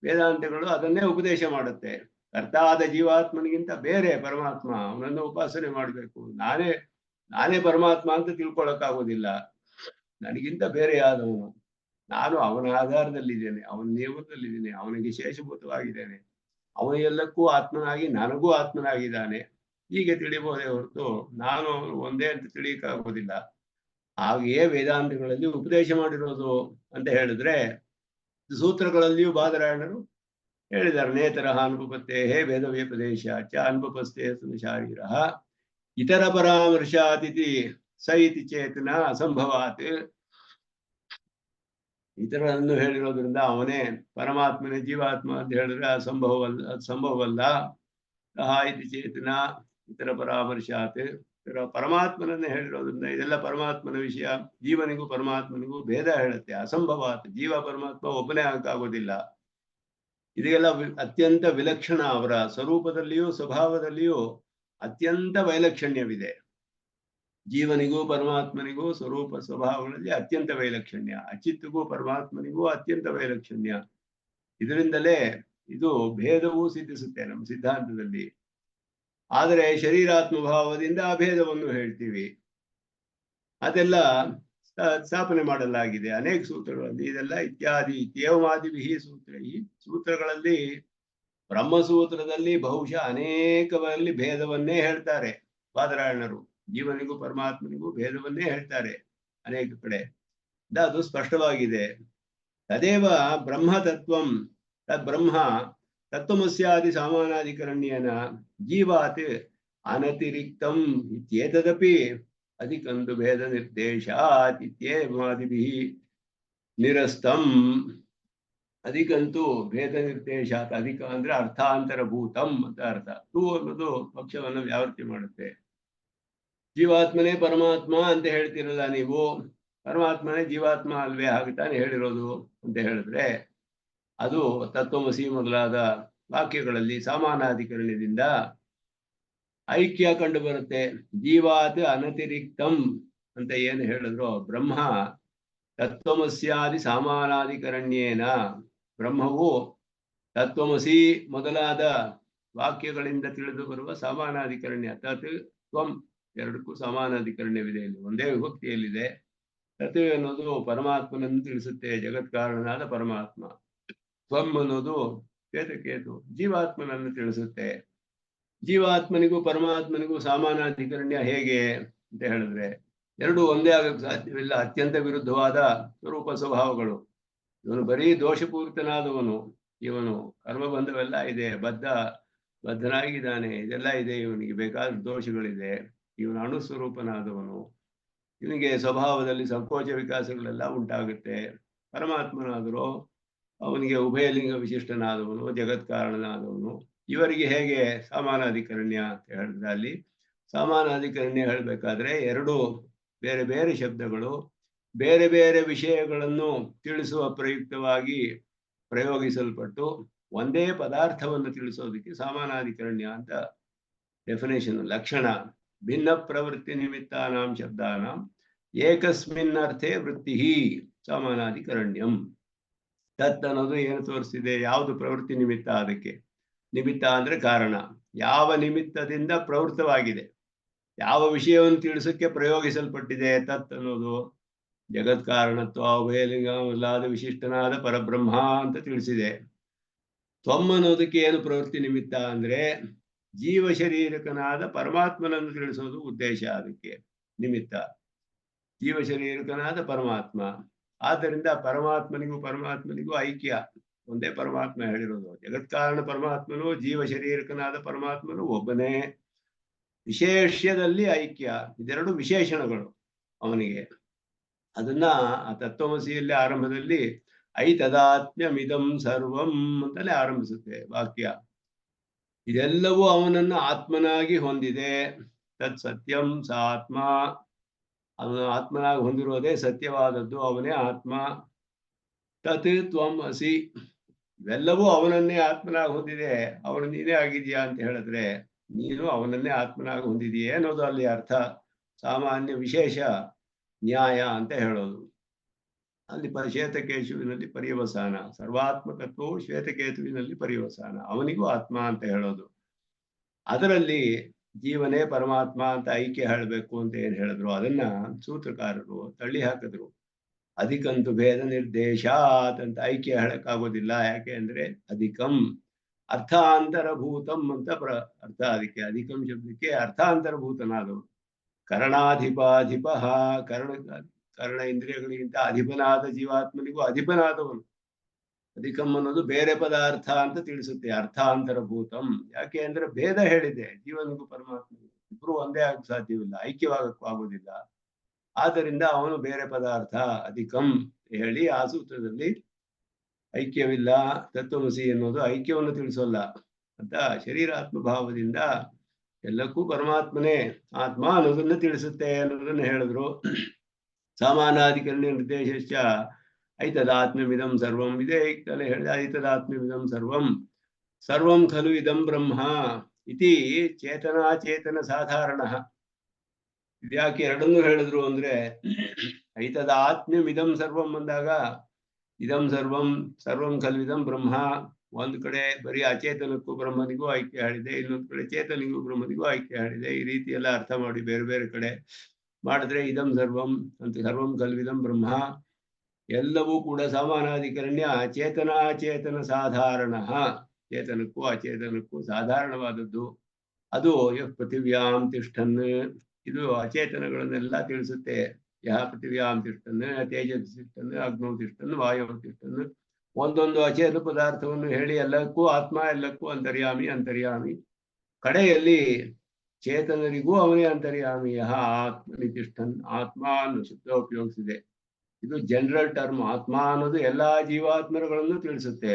ವೇದಾಂತಗಳು ಅದನ್ನೇ ಉಪದೇಶ ಮಾಡುತ್ತೆ. ಕರ್ತ ಆದ ಜೀವಾತ್ಮನಿಗಿಂತ ಬೇರೆ ಪರಮಾತ್ಮ, ಅವನನ್ನು ಉಪಾಸನೆ ಮಾಡಬೇಕು. ನಾನೇ ಪರಮಾತ್ಮ ಅಂತ ತಿಳ್ಕೊಳಕ್ಕಾಗೋದಿಲ್ಲ. ನನಗಿಂತ ಬೇರೆಯಾದವನು, ನಾನು ಅವನ ಆಧಾರದಲ್ಲಿದ್ದೇನೆ, ಅವನ ನಿಯಮದಲ್ಲಿದ್ದೇನೆ, ಅವನಿಗೆ ಶೇಷಭೂತವಾಗಿದ್ದೇನೆ, ಅವನ ಎಲ್ಲಕ್ಕೂ ಆತ್ಮನಾಗಿ ನನಗೂ ಆತ್ಮನಾಗಿದ್ದಾನೆ. ಹೀಗೆ ತಿಳಿಬಹುದೇ ಹೊರತು ನಾನು ಅವನು ಒಂದೇ ಅಂತ ತಿಳಿಯಕ್ಕಾಗೋದಿಲ್ಲ. ಹಾಗೆಯೇ ವೇದಾಂತಗಳಲ್ಲಿ ಉಪದೇಶ ಮಾಡಿರೋದು ಅಂತ ಹೇಳಿದ್ರೆ ಸೂತ್ರಗಳಲ್ಲಿಯೂ ಬಾದರಾಯಣರು ಹೇಳಿದ್ದಾರೆ. ನೇತರ ಅನುಪಪತ್ತೇ ಭೇದ ವ್ಯಪದೇಶ ಚ ಅನುಪಪಸ್ಥೆ ಶಾರೀರ ಇತರ ಪರಾಮರ್ಶಾತಿಥಿ ಸ ಇತಿ ಚೇತನ ಅಸಂಭವಾತ್. ಇತರನ್ನು ಹೇಳಿರೋದ್ರಿಂದ ಅವನೇ ಪರಮಾತ್ಮನೇ ಜೀವಾತ್ಮ ಅಂತ ಹೇಳಿದ್ರೆ ಸಂಭವವಲ್ಲ. ಸಹ ಇತಿ ಚೇತನ ಇತರ ಪರಾಮರ್ಶಾತ್. ಪರಮಾತ್ಮನನ್ನೇ ಹೇಳಿರೋದ್ರಿಂದ ಇದೆಲ್ಲ ಪರಮಾತ್ಮನ ವಿಷಯ. ಜೀವನಿಗೂ ಪರಮಾತ್ಮನಿಗೂ ಭೇದ ಹೇಳುತ್ತೆ. ಅಸಂಭವಾತ್. ಜೀವ ಪರಮಾತ್ಮ ಒಬ್ಬನೇ ಆಗೋದಿಲ್ಲ. ಇದೆಲ್ಲ ಅತ್ಯಂತ ವಿಲಕ್ಷಣ. ಅವರ ಸ್ವರೂಪದಲ್ಲಿಯೂ ಸ್ವಭಾವದಲ್ಲಿಯೂ ಅತ್ಯಂತ ವೈಲಕ್ಷಣ್ಯವಿದೆ. ಜೀವನಿಗೂ ಪರಮಾತ್ಮನಿಗೂ ಸ್ವರೂಪ ಸ್ವಭಾವಗಳಲ್ಲಿ ಅತ್ಯಂತ ವೈಲಕ್ಷಣ್ಯ. ಅಚಿತ್ತಿಗೂ ಪರಮಾತ್ಮನಿಗೂ ಅತ್ಯಂತ ವೈಲಕ್ಷಣ್ಯ. ಇದರಿಂದಲೇ ಇದು ಭೇದವೂ ಸಿದ್ಧಿಸುತ್ತೆ ನಮ್ಮ ಸಿದ್ಧಾಂತದಲ್ಲಿ. ಆದರೆ ಶರೀರಾತ್ಮಭಾವದಿಂದ ಆ ಭೇದವನ್ನು ಹೇಳ್ತೀವಿ. ಅದೆಲ್ಲ ಸ್ಥಾಪನೆ ಮಾಡಲಾಗಿದೆ ಅನೇಕ ಸೂತ್ರಗಳಲ್ಲಿ. ಇದೆಲ್ಲ ಇತ್ಯಾದಿ ಇತ್ಯೇವಮಾದಿಭಿಃ ಸೂತ್ರ. ಈ ಸೂತ್ರಗಳಲ್ಲಿ ಬ್ರಹ್ಮಸೂತ್ರದಲ್ಲಿ ಬಹುಶಃ ಅನೇಕವರಲ್ಲಿ ಭೇದವನ್ನೇ ಹೇಳ್ತಾರೆ ಬಾದರಾಯಣರು. ಜೀವನಿಗೂ ಪರಮಾತ್ಮನಿಗೂ ಭೇದವನ್ನೇ ಹೇಳ್ತಾರೆ ಅನೇಕ ಕಡೆ. ಅದು ಸ್ಪಷ್ಟವಾಗಿದೆ. ತದೇವ ಬ್ರಹ್ಮ ತತ್ವಂ ತದ್ಬ್ರಹ್ಮ ತತ್ವಮಸ್ಯಾದಿ ಸಾಮಾನಾಧಿಕರಣ್ಯೇನ ಜೀವಾತ್ ಅನತಿರಿಕ್ತಂ ಇತ್ಯೇತದಪಿ ಅಧಿಕಂತು ಭೇದ ನಿರ್ದೇಶಾತ್ ಇತ್ಯೇವಮಾದಿಭಿಃ ನಿರಸ್ತಂ. ಅಧಿಕಂತು ಭೇದ ನಿರ್ದೇಶಾತ್. ಅಧಿಕ ಅಂದ್ರೆ ಅರ್ಥಾಂತರಭೂತಂ ಅಂತ ಅರ್ಥ. ತು ಅನ್ನೋದು ಪಕ್ಷವನ್ನು ವ್ಯಾವೃತ್ತಿ ಮಾಡುತ್ತೆ. ಜೀವಾತ್ಮನೇ ಪರಮಾತ್ಮ ಅಂತ ಹೇಳ್ತಿರಲ್ಲ ನೀವು, ಪರಮಾತ್ಮನೇ ಜೀವಾತ್ಮ ಅಲ್ವೇ, ಹಾಗೆ ತಾನೇ ಹೇಳಿರೋದು ಅಂತ ಹೇಳಿದ್ರೆ ಅದು ತತ್ವಮಸಿ ಮೊದಲಾದ ವಾಕ್ಯಗಳಲ್ಲಿ ಸಾಮಾನಾಧಿಕರಣದಿಂದ ಐಕ್ಯ ಕಂಡು ಬರುತ್ತೆ. ಜೀವಾತ್ ಅನತಿರಿಕ್ತಂ ಅಂತ ಏನು ಹೇಳಿದ್ರು ಬ್ರಹ್ಮ ತತ್ವಮಸ್ಯಾದಿ ಸಾಮಾನಾಧಿಕರಣ್ಯೇನ. ಬ್ರಹ್ಮವು ತತ್ವಮಸಿ ಮೊದಲಾದ ವಾಕ್ಯಗಳಿಂದ ತಿಳಿದು ಬರುವ ಸಮಾನಾಧಿಕರಣ್ಯ. ತತ್ ತ್ವಂ ಎರಡಕ್ಕೂ ಸಮಾನಾಧಿಕರಣ್ಯವಿದೆ. ಇಲ್ಲಿ ಒಂದೇ ವಿಭಕ್ತಿಯಲ್ಲಿದೆ. ತತ್ ಅನ್ನೋದು ಪರಮಾತ್ಮನನ್ನು ತಿಳಿಸುತ್ತೆ, ಜಗತ್ಕಾರಣನಾದ ಪರಮಾತ್ಮ. ತ್ವಂ ಅನ್ನೋದು ಕೇತಕೇತು ಜೀವಾತ್ಮನನ್ನು ತಿಳಿಸುತ್ತೆ. ಜೀವಾತ್ಮನಿಗೂ ಪರಮಾತ್ಮನಿಗೂ ಸಮಾನಾಧಿಕರಣ್ಯ ಹೇಗೆ ಅಂತ ಹೇಳಿದ್ರೆ ಎರಡು ಒಂದೇ ಆಗಕ್ಕೆ ಸಾಧ್ಯವಿಲ್ಲ. ಅತ್ಯಂತ ವಿರುದ್ಧವಾದ ಸ್ವರೂಪ ಸ್ವಭಾವಗಳು. ಇವನು ಬರೀ ದೋಷಪೂರಿತನಾದವನು, ಇವನು ಕರ್ಮಬಂಧವೆಲ್ಲ ಇದೆ, ಬದ್ಧನಾಗಿದ್ದಾನೆ, ಇದೆಲ್ಲ ಇದೆ, ಇವನಿಗೆ ಬೇಕಾದ ದೋಷಗಳಿದೆ. ಇವನು ಅಣುಸ್ವರೂಪನಾದವನು, ಇವನಿಗೆ ಸ್ವಭಾವದಲ್ಲಿ ಸಂಕೋಚ ವಿಕಾಸಗಳೆಲ್ಲ ಉಂಟಾಗುತ್ತೆ. ಪರಮಾತ್ಮನಾದರೂ ಅವನಿಗೆ ಉಭಯಲಿಂಗ ವಿಶಿಷ್ಟನಾದವನು, ಜಗತ್ಕಾರಣನಾದವನು. ಇವರಿಗೆ ಹೇಗೆ ಸಮಾನಾಧಿಕರಣ್ಯ ಅಂತ ಹೇಳಿದ್ರೆ ಅಲ್ಲಿ ಸಮಾನಾಧಿಕರಣ್ಯ ಹೇಳಬೇಕಾದ್ರೆ ಎರಡು ಬೇರೆ ಬೇರೆ ಶಬ್ದಗಳು ಬೇರೆ ಬೇರೆ ವಿಷಯಗಳನ್ನು ತಿಳಿಸುವ ಪ್ರಯುಕ್ತವಾಗಿ ಪ್ರಯೋಗಿಸಲ್ಪಟ್ಟು ಒಂದೇ ಪದಾರ್ಥವನ್ನು ತಿಳಿಸೋದಕ್ಕೆ ಸಮಾನಾಧಿಕರಣ್ಯ ಅಂತ ಡೆಫಿನೇಷನ್ ಲಕ್ಷಣ. ಭಿನ್ನ ಪ್ರವೃತ್ತಿ ನಿಮಿತ್ತಾನಾಂ ಶಬ್ದಾನಾಂ ಏಕಸ್ಮಿನ್ ಅರ್ಥೇ ವೃತ್ತಿ ಸಮಾನಾಧಿಕರಣ್ಯಂ. ತತ್ ಅನ್ನೋದು ಏನು ತೋರಿಸ್ತಿದೆ? ಯಾವುದು ಪ್ರವೃತ್ತಿ ನಿಮಿತ್ತ? ಅದಕ್ಕೆ ನಿಮಿತ್ತ ಅಂದ್ರೆ ಕಾರಣ. ಯಾವ ನಿಮಿತ್ತದಿಂದ ಪ್ರವೃತ್ತವಾಗಿದೆ, ಯಾವ ವಿಷಯವನ್ನು ತಿಳಿಸಕ್ಕೆ ಪ್ರಯೋಗಿಸಲ್ಪಟ್ಟಿದೆ ತತ್ ಅನ್ನೋದು ಜಗತ್ ಕಾರಣತ್ವ ಉಭಯಲಿಂಗವಾದ ವಿಶಿಷ್ಟನಾದ ಪರಬ್ರಹ್ಮ ಅಂತ ತಿಳಿಸಿದೆ. ತ್ವಮ್ ಅನ್ನೋದಕ್ಕೆ ಏನು ಪ್ರವೃತ್ತಿ ನಿಮಿತ್ತ ಅಂದ್ರೆ ಜೀವ ಶರೀರಕನಾದ ಪರಮಾತ್ಮನನ್ನು ತಿಳಿಸೋದು ಉದ್ದೇಶ. ಅದಕ್ಕೆ ನಿಮಿತ್ತ ಜೀವ ಶರೀರಕನಾದ ಪರಮಾತ್ಮ. ಆದ್ದರಿಂದ ಪರಮಾತ್ಮನಿಗೂ ಐಕ್ಯ. ಒಂದೇ ಪರಮಾತ್ಮ ಹೇಳಿರೋದು. ಜಗತ್ಕಾರಣ ಪರಮಾತ್ಮನು ಜೀವ ಶರೀರಕನಾದ ಪರಮಾತ್ಮನು ಒಬ್ಬನೇ. ವಿಶೇಷ್ಯದಲ್ಲಿ ಐಕ್ಯ. ಇದೆರಡು ವಿಶೇಷಣಗಳು ಅವನಿಗೆ. ಅದನ್ನ ಆ ತತ್ವಮಸಿಯಲ್ಲಿ ಆರಂಭದಲ್ಲಿ ಐತದಾತ್ಮ್ಯಮಿದಂ ಸರ್ವಂ ಅಂತಲೇ ಆರಂಭಿಸುತ್ತೆ ವಾಕ್ಯ. ಇದೆಲ್ಲವೂ ಅವನನ್ನು ಆತ್ಮನಾಗಿ ಹೊಂದಿದೆ. ತತ್ ಸತ್ಯಂ ಸ ಆತ್ಮ. ಅವನು ಆತ್ಮನಾಗಿ ಹೊಂದಿರೋದೇ ಸತ್ಯವಾದದ್ದು, ಅವನೇ ಆತ್ಮ. ತತ್ ತ್ವಂ ಅಸಿ. ಇವೆಲ್ಲವೂ ಅವನನ್ನೇ ಆತ್ಮನಾಗಿ ಹೊಂದಿದೆ. ಅವನು ನೀನೇ ಆಗಿದೆಯಾ ಅಂತ ಹೇಳಿದ್ರೆ ನೀನು ಅವನನ್ನೇ ಆತ್ಮನಾಗಿ ಹೊಂದಿದೆಯೇ ಅನ್ನೋದು ಅಲ್ಲಿ ಅರ್ಥ. ಸಾಮಾನ್ಯ ವಿಶೇಷ ನ್ಯಾಯ ಅಂತ ಹೇಳೋದು. ಅಲ್ಲಿ ಶ್ವೇತಕೇಶುವಿನಲ್ಲಿ ಪರ್ಯವಸಾನ. ಸರ್ವಾತ್ಮಕತ್ವವು ಶ್ವೇತಕೇತುವಿನಲ್ಲಿ ಪರ್ಯವಸಾನ. ಅವನಿಗೂ ಆತ್ಮ ಅಂತ ಹೇಳೋದು. ಅದರಲ್ಲಿ ಜೀವನೇ ಪರಮಾತ್ಮ ಅಂತ ಐಕ್ಯ ಹೇಳಬೇಕು ಅಂತ ಏನ್ ಹೇಳಿದ್ರು ಅದನ್ನ ಸೂತ್ರಕಾರರು ತಳ್ಳಿ ಹಾಕಿದ್ರು. ಅಧಿಕಂತು ಭೇದ ನಿರ್ದೇಶಾತ್ ಅಂತ ಐಕ್ಯ ಹೇಳಕ್ಕಾಗೋದಿಲ್ಲ. ಯಾಕೆ ಅಂದ್ರೆ ಅಧಿಕಂ ಅರ್ಥಾಂತರಭೂತಂ ಅಂತ ಅರ್ಥ. ಅದಕ್ಕೆ ಅಧಿಕಂ ಶಬ್ದಕ್ಕೆ ಅರ್ಥಾಂತರಭೂತನಾದವನು. ಕರ್ಣಾಧಿಪಾಧಿಪ. ಕರ್ಣ ಇಂದ್ರಿಯಗಳಿಗಿಂತ ಅಧಿಪನಾದ ಜೀವಾತ್ಮನಿಗೂ ಅಧಿಪನಾದವನು. ಅಧಿಕಂ ಅನ್ನೋದು ಬೇರೆ ಪದಾರ್ಥ ಅಂತ ತಿಳಿಸುತ್ತೆ. ಅರ್ಥಾಂತರಭೂತಂ. ಯಾಕೆ ಅಂದ್ರೆ ಭೇದ ಹೇಳಿದೆ. ಜೀವನಿಗೂ ಪರಮಾತ್ಮನಿಗೂ ಇಬ್ರು ಒಂದೇ ಆಗಕ್ಕೆ ಸಾಧ್ಯವಿಲ್ಲ, ಐಕ್ಯವಾಗಕ್ಕೂ ಆಗೋದಿಲ್ಲ. ಆದ್ದರಿಂದ ಅವನು ಬೇರೆ ಪದಾರ್ಥ ಅಧಿಕಂ ಹೇಳಿ ಆ ಸೂತ್ರದಲ್ಲಿ ಐಕ್ಯವಿಲ್ಲ. ತತ್ವಮಸಿ ಅನ್ನೋದು ಐಕ್ಯವನ್ನು ತಿಳಿಸೋಲ್ಲ ಅಂತ ಶರೀರಾತ್ಮ ಭಾವದಿಂದ ಎಲ್ಲಕ್ಕೂ ಪರಮಾತ್ಮನೇ ಆತ್ಮ ಅನ್ನೋದನ್ನ ತಿಳಿಸುತ್ತೆ ಅನ್ನೋದನ್ನ ಹೇಳಿದ್ರು. ಸಮಾನಾಧಿಕರಣ್ಯ ನಿರ್ದೇಶ ಐತದಾತ್ಮ್ಯಮಿದಂ ಸರ್ವಂ. ಇದೇ ಈಗಲೇ ಹೇಳಿದ ಐತದಾತ್ಮ್ಯಮಿದಂ ಸರ್ವಂ. ಸರ್ವಂ ಖಲು ಇದಂ ಬ್ರಹ್ಮ ಇತಿ ಚೇತನಾಚೇತನ ಸಾಧಾರಣ. ಇದ್ಯಾಕೆ ಎರಡನ್ನೂ ಹೇಳಿದ್ರು ಅಂದ್ರೆ ಐತದಾತ್ಮ್ಯಮಿದಂ ಸರ್ವಂ ಅಂದಾಗ ಇದಂ ಸರ್ವಂ ಸರ್ವಂ ಖಲು ಇದಂ ಬ್ರಹ್ಮ ಒಂದು ಕಡೆ ಬರೀ ಅಚೇತನಕ್ಕೂ ಬ್ರಹ್ಮನಿಗೂ ಐಕ್ಯ ಹೇಳಿದೆ, ಇನ್ನೊಂದು ಕಡೆ ಚೇತನಿಗೂ ಬ್ರಹ್ಮನಿಗೂ ಐಕ್ಯ ಹೇಳಿದೆ. ಈ ರೀತಿ ಎಲ್ಲ ಅರ್ಥ ಮಾಡಿ ಬೇರೆ ಬೇರೆ ಕಡೆ ಮಾಡಿದ್ರೆ ಇದಂ ಸರ್ವಂ ಅಂತ ಸರ್ವಂ ಖಲ್ವಿದಂ ಬ್ರಹ್ಮ ಎಲ್ಲವೂ ಕೂಡ ಸಮಾನಾಧಿಕರಣ್ಯ. ಚೇತನಾಚೇತನ ಸಾಧಾರಣ. ಚೇತನಕ್ಕೂ ಅಚೇತನಕ್ಕೂ ಸಾಧಾರಣವಾದದ್ದು ಅದು ಪೃಥಿವ್ಯಾಂ ತಿಷ್ಠನ್. ಇದು ಅಚೇತನಗಳನ್ನೆಲ್ಲ ತಿಳಿಸುತ್ತೆ. ಯಹ ಪೃಥಿವ್ಯಾಂ ತಿಷ್ಠನ್ ತೇಜಸ್ ತಿಷ್ಠನ್ ಅಗ್ನೌ ತಿಷ್ಠನ್ ವಾಯು ತಿಷ್ಠನ್. ಒಂದೊಂದು ಅಚೇತ ಪದಾರ್ಥವನ್ನು ಹೇಳಿ ಎಲ್ಲಕ್ಕೂ ಆತ್ಮ, ಎಲ್ಲಕ್ಕೂ ಅಂತರ್ಯಾಮಿ ಅಂತರ್ಯಾಮಿ. ಕಡೆಯಲ್ಲಿ ಚೇತನರಿಗೂ ಅವನೇ ಅಂತರ್ಯಾಮಿ. ಯಹ ಆತ್ಮನಿ ತಿಷ್ಠನ್. ಆತ್ಮ ಅನ್ನೋ ಶಬ್ದ ಉಪಯೋಗಿಸಿದೆ. ಇದು ಜನರಲ್ ಟರ್ಮ್. ಆತ್ಮ ಅನ್ನೋದು ಎಲ್ಲಾ ಜೀವಾತ್ಮರುಗಳನ್ನು ತಿಳಿಸುತ್ತೆ.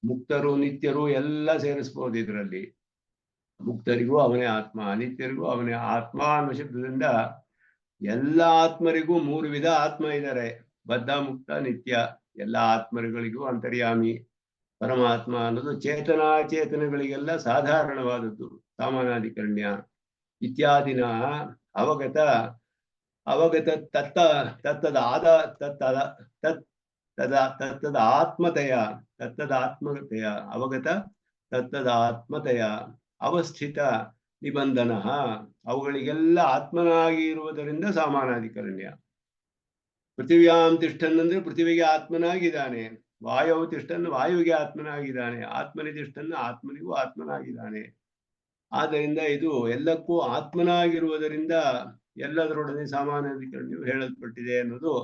ಮುಕ್ತರು ನಿತ್ಯರು ಎಲ್ಲ ಸೇರಿಸ್ಬೋದು ಇದರಲ್ಲಿ. ಮುಕ್ತರಿಗೂ ಅವನೇ ಆತ್ಮ, ಅನಿತ್ಯರಿಗೂ ಅವನೇ ಆತ್ಮ ಅನ್ನೋ ಶಬ್ದದಿಂದ ಎಲ್ಲ ಆತ್ಮರಿಗೂ ಮೂರು ವಿಧ ಆತ್ಮ ಇದ್ದಾರೆ. ಬದ್ಧ, ಮುಕ್ತ, ನಿತ್ಯ. ಎಲ್ಲ ಆತ್ಮರುಗಳಿಗೂ ಅಂತರ್ಯಾಮಿ ಪರಮಾತ್ಮ ಅನ್ನೋದು ಚೇತನಾಚೇತನಗಳಿಗೆಲ್ಲ ಸಾಧಾರಣವಾದದ್ದು ಸಮಾನಾಧಿಕರಣ್ಯ. ಇತ್ಯಾದಿನ ಅವಗತ ಅವಗತ ತತ್ತದ ಆತ್ಮತೆಯ ಅವಗತ ತತ್ತದ ಆತ್ಮತೆಯ ಅವಸ್ಥಿತ ನಿಬಂಧನ. ಅವುಗಳಿಗೆಲ್ಲ ಆತ್ಮನಾಗಿ ಇರುವುದರಿಂದ ಸಮಾನಾಧಿಕರಣ್ಯ. ಪೃಥಿವ್ಯಾಂ ತಿಷ್ಠನ್ ಅಂದ್ರೆ ಪೃಥ್ವಿಗೆ ಆತ್ಮನಾಗಿದ್ದಾನೆ. ವಾಯು ತಿಷ್ಠನ್ ವಾಯುವಿಗೆ ಆತ್ಮನಾಗಿದ್ದಾನೆ. ಆತ್ಮನಿ ತಿಷ್ಠನ್ ಆತ್ಮನಿಗೂ ಆತ್ಮನಾಗಿದ್ದಾನೆ. ಆದ್ದರಿಂದ ಇದು ಎಲ್ಲಕ್ಕೂ ಆತ್ಮನಾಗಿರುವುದರಿಂದ ಎಲ್ಲದರೊಡನೆ ಸಮಾನಾಧಿಕರಣ್ಯವು ಹೇಳಲ್ಪಟ್ಟಿದೆ ಅನ್ನೋದು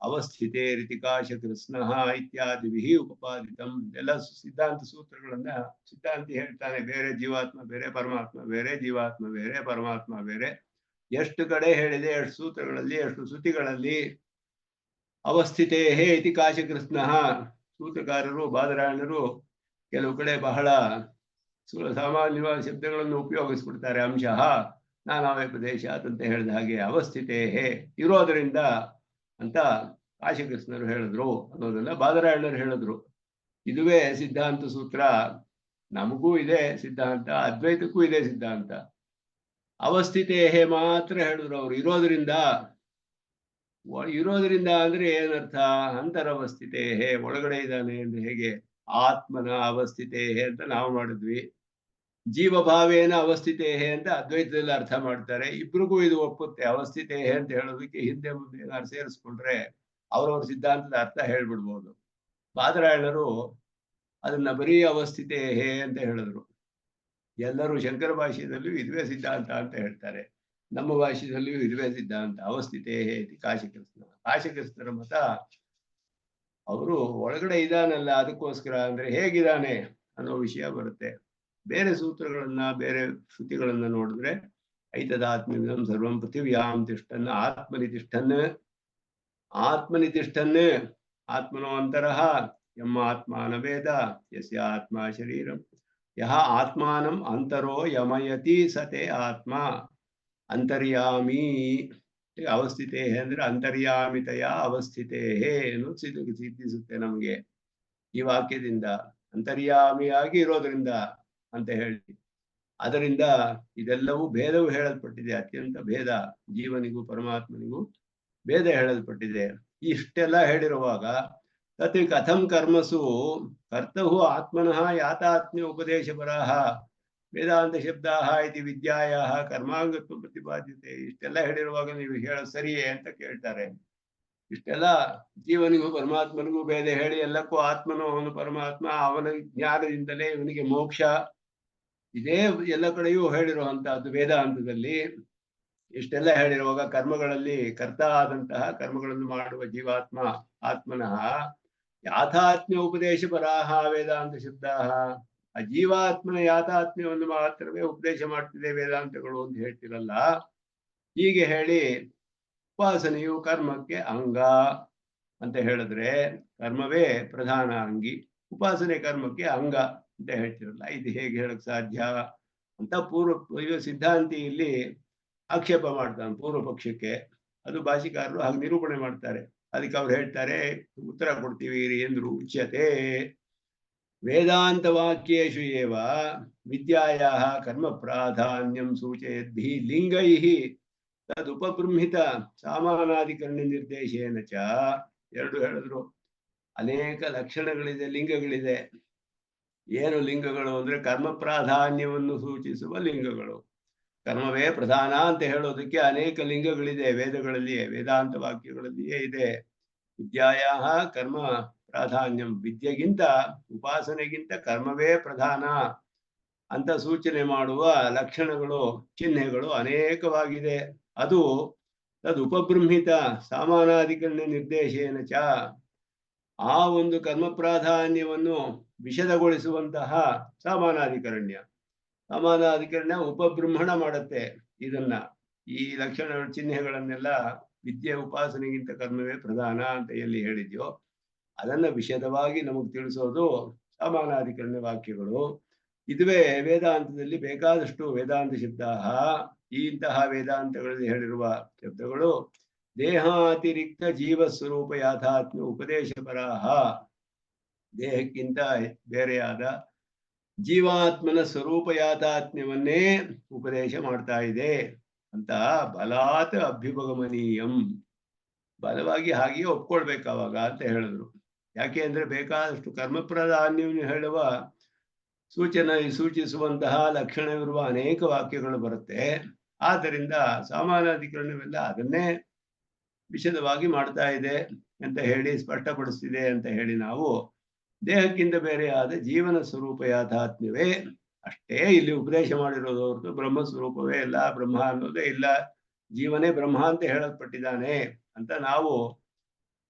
ಅವಸ್ಥಿತೇ ರಿತಿಕಾಶ ಕೃಷ್ಣ ಇತ್ಯಾದಿ ಉಪಪಾದಿತಂ. ಎಲ್ಲ ಸಿದ್ಧಾಂತ ಸೂತ್ರಗಳನ್ನ ಸಿದ್ಧಾಂತಿ ಹೇಳ್ತಾನೆ. ಬೇರೆ ಜೀವಾತ್ಮ ಬೇರೆ, ಪರಮಾತ್ಮ ಬೇರೆ, ಜೀವಾತ್ಮ ಬೇರೆ, ಪರಮಾತ್ಮ ಬೇರೆ. ಎಷ್ಟು ಕಡೆ ಹೇಳಿದೆ, ಎಷ್ಟು ಸೂತ್ರಗಳಲ್ಲಿ, ಎಷ್ಟು ಶ್ರುತಿಗಳಲ್ಲಿ. ಅವಸ್ಥಿತೇ ಹೇ ಇತಿ ಕಾಶಕೃಷ್ಣ. ಸೂತ್ರಕಾರರು ಬಾದರಾಯಣರು ಕೆಲವು ಕಡೆ ಬಹಳ ಸಾಮಾನ್ಯವಾದ ಶಬ್ದಗಳನ್ನು ಉಪಯೋಗಿಸ್ಬಿಡ್ತಾರೆ. ಅಂಶಃ ನಾನಾವ್ಯಪದೇಶ ಅಂತ ಹೇಳಿದ ಹಾಗೆ ಅವಸ್ಥಿತೇ ಹೇ ಇರೋದರಿಂದ ಅಂತ ಕಾಶಿಕೃಷ್ಣರು ಹೇಳಿದ್ರು ಅನ್ನೋದನ್ನ ಬಾದರಾಯಣರು ಹೇಳಿದ್ರು. ಇದುವೇ ಸಿದ್ಧಾಂತ ಸೂತ್ರ. ನಮಗೂ ಇದೆ ಸಿದ್ಧಾಂತ, ಅದ್ವೈತಕ್ಕೂ ಇದೆ ಸಿದ್ಧಾಂತ. ಅವಸ್ಥಿತೇ ಮಾತ್ರ ಹೇಳಿದ್ರು ಅವರು. ಇರೋದ್ರಿಂದ ಅಂದ್ರೆ ಏನರ್ಥ? ಅಂತರವಸ್ಥಿತೇ, ಒಳಗಡೆ ಇದ್ದಾನೆ ಅಂದ್ರೆ ಹೇಗೆ? ಆತ್ಮನ ಅವಸ್ಥಿತೇ ಅಂತ ನಾವು ಮಾಡಿದ್ವಿ. ಜೀವಭಾವೇನ ಅವಸ್ಥಿತೇ ಅಂತ ಅದ್ವೈತದಲ್ಲಿ ಅರ್ಥ ಮಾಡ್ತಾರೆ. ಇಬ್ರಿಗೂ ಇದು ಒಪ್ಪುತ್ತೆ. ಅವಸ್ಥಿತೇ ಅಂತ ಹೇಳೋದಕ್ಕೆ ಹಿಂದೆ ಮುಂದೆ ಏನಾದ್ರು ಸೇರಿಸ್ಕೊಂಡ್ರೆ ಅವ್ರವ್ರ ಸಿದ್ಧಾಂತದ ಅರ್ಥ ಹೇಳ್ಬಿಡ್ಬೋದು. ಬಾದರಾಯಣರು ಅದನ್ನ ಬರೀ ಅವಸ್ಥಿತೇ ಅಂತ ಹೇಳಿದ್ರು. ಎಲ್ಲರೂ ಶಂಕರ ಭಾಷೆಯಲ್ಲೂ ಇದುವೇ ಸಿದ್ಧಾಂತ ಅಂತ ಹೇಳ್ತಾರೆ. ನಮ್ಮ ಭಾಷೆಯಲ್ಲಿಯೂ ಇದುವೇ ಸಿದ್ಧಾಂತ, ಅವಸ್ಥಿತೇ ಇತಿ ಕಾಶಿಕೃಷ್ಣರ ಮತ. ಅವರು ಒಳಗಡೆ ಇದಾನಲ್ಲ, ಅದಕ್ಕೋಸ್ಕರ ಅಂದ್ರೆ ಹೇಗಿದ್ದಾನೆ ಅನ್ನೋ ವಿಷಯ ಬರುತ್ತೆ. ಬೇರೆ ಸೂತ್ರಗಳನ್ನ, ಬೇರೆ ಶ್ರುತಿಗಳನ್ನ ನೋಡಿದ್ರೆ ಐತದಾತ್ಮ್ಯಂ ಸರ್ವಂ ಪೃಥಿವ್ಯಾಂ ತಿಷ್ಠನ್ ಆತ್ಮನಿ ತಿಷ್ಠನ್ ಆತ್ಮನೋ ಅಂತರಃ ಯಮ್ಮ ಆತ್ಮಾನ ವೇದ ಯಸ್ಯ ಆತ್ಮ ಶರೀರಂ ಯಹ ಆತ್ಮಾನಂ ಅಂತರೋ ಯಮಯತಿ ಸತೆ ಆತ್ಮ ಅಂತರ್ಯಾಮಿ. ಅವಸ್ಥಿತೇ ಅಂದ್ರೆ ಅಂತರ್ಯಾಮಿತೆಯ ಅವಸ್ಥಿತೇ ಅನ್ನೋದು ಸಿದ್ಧಿಸುತ್ತೆ ನಮಗೆ ಈ ವಾಕ್ಯದಿಂದ. ಅಂತರ್ಯಾಮಿಯಾಗಿ ಇರೋದ್ರಿಂದ ಅಂತ ಹೇಳಿ, ಅದರಿಂದ ಇದೆಲ್ಲವೂ ಭೇದವು ಹೇಳಲ್ಪಟ್ಟಿದೆ. ಅತ್ಯಂತ ಭೇದ, ಜೀವನಿಗೂ ಪರಮಾತ್ಮನಿಗೂ ಭೇದ ಹೇಳಲ್ಪಟ್ಟಿದೆ. ಇಷ್ಟೆಲ್ಲ ಹೇಳಿರುವಾಗ ತತ್ ಕಥಂ ಕರ್ಮಸು ಕರ್ತವು ಆತ್ಮನಃ ಯಾತಾತ್ಮ್ಯ ಉಪದೇಶ ಪರಾಹ ವೇದಾಂತ ಶಬ್ದಾಹ ಇತಿ ವಿದ್ಯಾಯಾಹ ಕರ್ಮಾಂಗತ್ವ ಪ್ರತಿಪಾದ್ಯತೆ. ಇಷ್ಟೆಲ್ಲ ಹೇಳಿರುವಾಗ ನೀವು ಹೇಳೋದು ಸರಿಯೇ ಅಂತ ಕೇಳ್ತಾರೆ. ಇಷ್ಟೆಲ್ಲ ಜೀವನಿಗೂ ಪರಮಾತ್ಮನಿಗೂ ಭೇದ ಹೇಳಿ ಎಲ್ಲಕ್ಕೂ ಆತ್ಮನು ಅವನು ಪರಮಾತ್ಮ, ಅವನ ಜ್ಞಾನದಿಂದಲೇ ಇವನಿಗೆ ಮೋಕ್ಷ, ಇದೇ ಎಲ್ಲ ಕಡೆಯೂ ಹೇಳಿರುವಂತಹದ್ದು ವೇದಾಂತದಲ್ಲಿ. ಇಷ್ಟೆಲ್ಲ ಹೇಳಿರುವಾಗ ಕರ್ಮಗಳಲ್ಲಿ ಕರ್ತ ಆದಂತಹ ಕರ್ಮಗಳನ್ನು ಮಾಡುವ ಜೀವಾತ್ಮ ಆತ್ಮನಃ ಯಾಥಾತ್ಮ್ಯ ಉಪದೇಶ ಪರಾಹ ವೇದಾಂತ ಶಬ್ದಾಹ. ಆ ಜೀವಾತ್ಮನ ಯಾಥಾತ್ಮ್ಯವನ್ನು ಮಾತ್ರವೇ ಉಪದೇಶ ಮಾಡ್ತಿದೆ ವೇದಾಂತಗಳು ಅಂತ ಹೇಳ್ತಿರಲ್ಲ. ಹೀಗೆ ಹೇಳಿ ಉಪಾಸನೆಯು ಕರ್ಮಕ್ಕೆ ಅಂಗ ಅಂತ ಹೇಳಿದ್ರೆ ಕರ್ಮವೇ ಪ್ರಧಾನ ಅಂಗಿ, ಉಪಾಸನೆ ಕರ್ಮಕ್ಕೆ ಅಂಗ ಅಂತ ಹೇಳ್ತಿರಲ್ಲ. ಇದು ಹೇಗೆ ಹೇಳಕ್ ಸಾಧ್ಯ ಅಂತ ಸಿದ್ಧಾಂತಿ ಇಲ್ಲಿ ಆಕ್ಷೇಪ ಮಾಡ್ತಾನೆ ಪೂರ್ವ ಪಕ್ಷಕ್ಕೆ. ಅದು ಭಾಷಿಕಾರರು ಹಾಗೆ ನಿರೂಪಣೆ ಮಾಡ್ತಾರೆ. ಅದಕ್ಕೆ ಅವ್ರು ಹೇಳ್ತಾರೆ, ಉತ್ತರ ಕೊಡ್ತೀವಿ ಎಂದ್ರು. ಉಚ್ಯತೆ ವೇದಾಂತ ವಾಕ್ಯೇಷು ಏವ ವಿದ್ಯಾಯಾಹ ಕರ್ಮ ಪ್ರಾಧಾನ್ಯಂ ಸೂಚಯದ್ಭಿ ಲಿಂಗೈಃ ತದುಪಬೃಂಹಿತ ಸಾಮಾನಾಧಿಕರಣ ನಿರ್ದೇಶೇನ ಚ. ಎರಡು ಹೇಳಿದ್ರು. ಅನೇಕ ಲಕ್ಷಣಗಳಿದೆ, ಲಿಂಗಗಳಿದೆ. ಏನು ಲಿಂಗಗಳು ಅಂದ್ರೆ ಕರ್ಮ ಪ್ರಾಧಾನ್ಯವನ್ನು ಸೂಚಿಸುವ ಲಿಂಗಗಳು. ಕರ್ಮವೇ ಪ್ರಧಾನ ಅಂತ ಹೇಳೋದಕ್ಕೆ ಅನೇಕ ಲಿಂಗಗಳಿದೆ ವೇದಗಳಲ್ಲಿಯೇ, ವೇದಾಂತ ವಾಕ್ಯಗಳಲ್ಲಿಯೇ ಇದೆ. ವಿದ್ಯಾಯಾಹ ಕರ್ಮ ಪ್ರಾಧಾನ್ಯಂ, ವಿದ್ಯೆಗಿಂತ ಉಪಾಸನೆಗಿಂತ ಕರ್ಮವೇ ಪ್ರಧಾನ ಅಂತ ಸೂಚನೆ ಮಾಡುವ ಲಕ್ಷಣಗಳು, ಚಿಹ್ನೆಗಳು ಅನೇಕವಾಗಿದೆ. ಅದು ತದುಪಬೃಂಹಿತ ಸಾಮಾನಾಧಿಕರಣ ನಿರ್ದೇಶೇನ ಚ. ಆ ಒಂದು ಕರ್ಮ ಪ್ರಾಧಾನ್ಯವನ್ನು ವಿಷದಗೊಳಿಸುವಂತಹ ಸಾಮಾನಾಧಿಕರಣ್ಯ ಉಪಬೃಂಹಣ ಮಾಡುತ್ತೆ ಇದನ್ನ. ಈ ಲಕ್ಷಣ ಚಿಹ್ನೆಗಳನ್ನೆಲ್ಲ ವಿದ್ಯೆ ಉಪಾಸನೆಗಿಂತ ಕರ್ಮವೇ ಪ್ರಧಾನ ಅಂತ ಎಲ್ಲಿ ಹೇಳಿದ್ಯೋ ಅದನ್ನ ವಿಷದವಾಗಿ ನಮಗೆ ತಿಳಿಸೋದು ಸಾಮಾನಾಧಿಕರಣ ವಾಕ್ಯಗಳು. ಇದುವೇ ವೇದಾಂತದಲ್ಲಿ ಬೇಕಾದಷ್ಟು ವೇದಾಂತ ಶಬ್ದ. ಇಂತಹ ವೇದಾಂತಗಳಲ್ಲಿ ಹೇಳಿರುವ ಶಬ್ದಗಳು ದೇಹಾತಿರಿಕ್ತ ಜೀವ ಸ್ವರೂಪ ಯಾಥಾತ್ಮ್ಯ ಉಪದೇಶ ಪರಾಹ. ದೇಹಕ್ಕಿಂತ ಬೇರೆಯಾದ ಜೀವಾತ್ಮನ ಸ್ವರೂಪ ಯಾಥಾತ್ಮ್ಯವನ್ನೇ ಉಪದೇಶ ಮಾಡ್ತಾ ಇದೆ ಅಂತ ಬಲಾತ್ ಅಭ್ಯುಪಗಮನೀಯಂ, ಬಲವಾಗಿ ಹಾಗೆಯೇ ಒಪ್ಕೊಳ್ಬೇಕಾವಾಗ ಅಂತ ಹೇಳಿದ್ರು. ಯಾಕೆ ಅಂದ್ರೆ ಬೇಕಾದಷ್ಟು ಕರ್ಮ ಪ್ರಾಧಾನ್ಯವನ್ನು ಹೇಳುವ ಸೂಚಿಸುವಂತಹ ಲಕ್ಷಣವಿರುವ ಅನೇಕ ವಾಕ್ಯಗಳು ಬರುತ್ತೆ. ಆದ್ದರಿಂದ ಸಾಮಾನಾಧಿಕರಣವೆಲ್ಲ ಅದನ್ನೇ ವಿಶದವಾಗಿ ಮಾಡ್ತಾ ಇದೆ ಅಂತ ಹೇಳಿ ಸ್ಪಷ್ಟಪಡಿಸ್ತಿದೆ ಅಂತ ಹೇಳಿ ನಾವು ದೇಹಕ್ಕಿಂತ ಬೇರೆಯಾದ ಜೀವನ ಸ್ವರೂಪ ಯಾಥಾತ್ಮ್ಯವೇ ಅಷ್ಟೇ ಇಲ್ಲಿ ಉಪದೇಶ ಮಾಡಿರೋದು ಹೊರತು ಬ್ರಹ್ಮ ಸ್ವರೂಪವೇ ಇಲ್ಲ, ಬ್ರಹ್ಮ ಅನ್ನೋದೇ ಇಲ್ಲ, ಜೀವನೇ ಬ್ರಹ್ಮ ಅಂತ ಹೇಳಲ್ಪಟ್ಟಿದ್ದಾನೆ ಅಂತ ನಾವು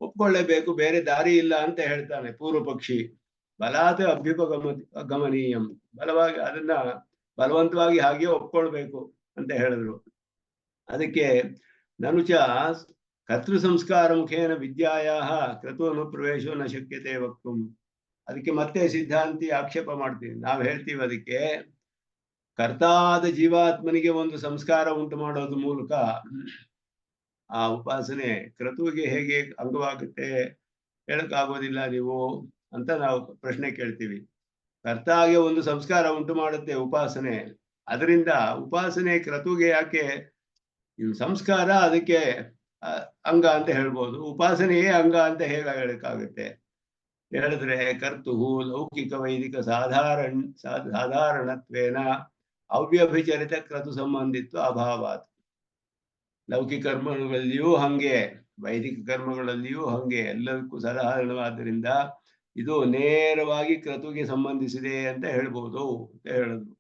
ಒಪ್ಕೊಳ್ಳೇಬೇಕು, ಬೇರೆ ದಾರಿ ಇಲ್ಲ ಅಂತ ಹೇಳ್ತಾನೆ ಪೂರ್ವ ಪಕ್ಷಿ. ಬಲಾತ್ ಗಮನೀಯಂ, ಬಲವಾಗಿ ಅದನ್ನ ಬಲವಂತವಾಗಿ ಹಾಗೆ ಒಪ್ಕೊಳ್ಬೇಕು ಅಂತ ಹೇಳಿದ್ರು. ಅದಕ್ಕೆ ನನುಚ ಕರ್ತೃ ಸಂಸ್ಕಾರ ಮುಖೇನ ವಿದ್ಯಾಯಾಹ ಕ್ರತುವನ್ನು ಪ್ರವೇಶೋ ನ ಶಕ್ಯತೆ ವಕ್ತುಂ. ಅದಕ್ಕೆ ಮತ್ತೆ ಸಿದ್ಧಾಂತಿ ಆಕ್ಷೇಪ ಮಾಡ್ತೀವಿ. ನಾವು ಹೇಳ್ತೀವಿ ಅದಕ್ಕೆ ಕರ್ತಾದ ಜೀವಾತ್ಮನಿಗೆ ಒಂದು ಸಂಸ್ಕಾರ ಉಂಟು ಮಾಡೋದ್ರ ಮೂಲಕ ಆ ಉಪಾಸನೆ ಕ್ರತುವಿಗೆ ಹೇಗೆ ಅಂಗವಾಗುತ್ತೆ ಹೇಳಕ್ಕಾಗೋದಿಲ್ಲ ನೀವು ಅಂತ ನಾವು ಪ್ರಶ್ನೆ ಕೇಳ್ತೀವಿ. ಕರ್ತಾಗೆ ಒಂದು ಸಂಸ್ಕಾರ ಉಂಟು ಮಾಡುತ್ತೆ ಉಪಾಸನೆ. ಅದರಿಂದ ಉಪಾಸನೆ ಕ್ರತುಗೆ ಯಾಕೆ ಇದು ಸಂಸ್ಕಾರ ಅದಕ್ಕೆ ಅಂಗ ಅಂತ ಹೇಳ್ಬೋದು, ಉಪಾಸನೆಯೇ ಅಂಗ ಅಂತ ಹೇಗೆ ಹೇಳಕ್ಕಾಗುತ್ತೆ ಹೇಳಿದ್ರೆ, ಕರ್ತುಹು ಲೌಕಿಕ ವೈದಿಕ ಸಾಧಾರಣತ್ವೇನ ಅವ್ಯಭಿಚರಿತ ಕ್ರತು ಸಂಬಂಧಿತ್ವ ಅಭಾವಾತ್. ಲೌಕಿಕ ಕರ್ಮಗಳಲ್ಲಿಯೂ ಹಂಗೆ, ವೈದಿಕ ಕರ್ಮಗಳಲ್ಲಿಯೂ ಹಂಗೆ, ಎಲ್ಲದಕ್ಕೂ ಸಾಧಾರಣವಾದ್ದರಿಂದ ಇದು ನೇರವಾಗಿ ಕ್ರತುಗೆ ಸಂಬಂಧಿಸಿದೆ ಅಂತ ಹೇಳ್ಬೋದು ಅಂತ ಹೇಳಿದ್ರು.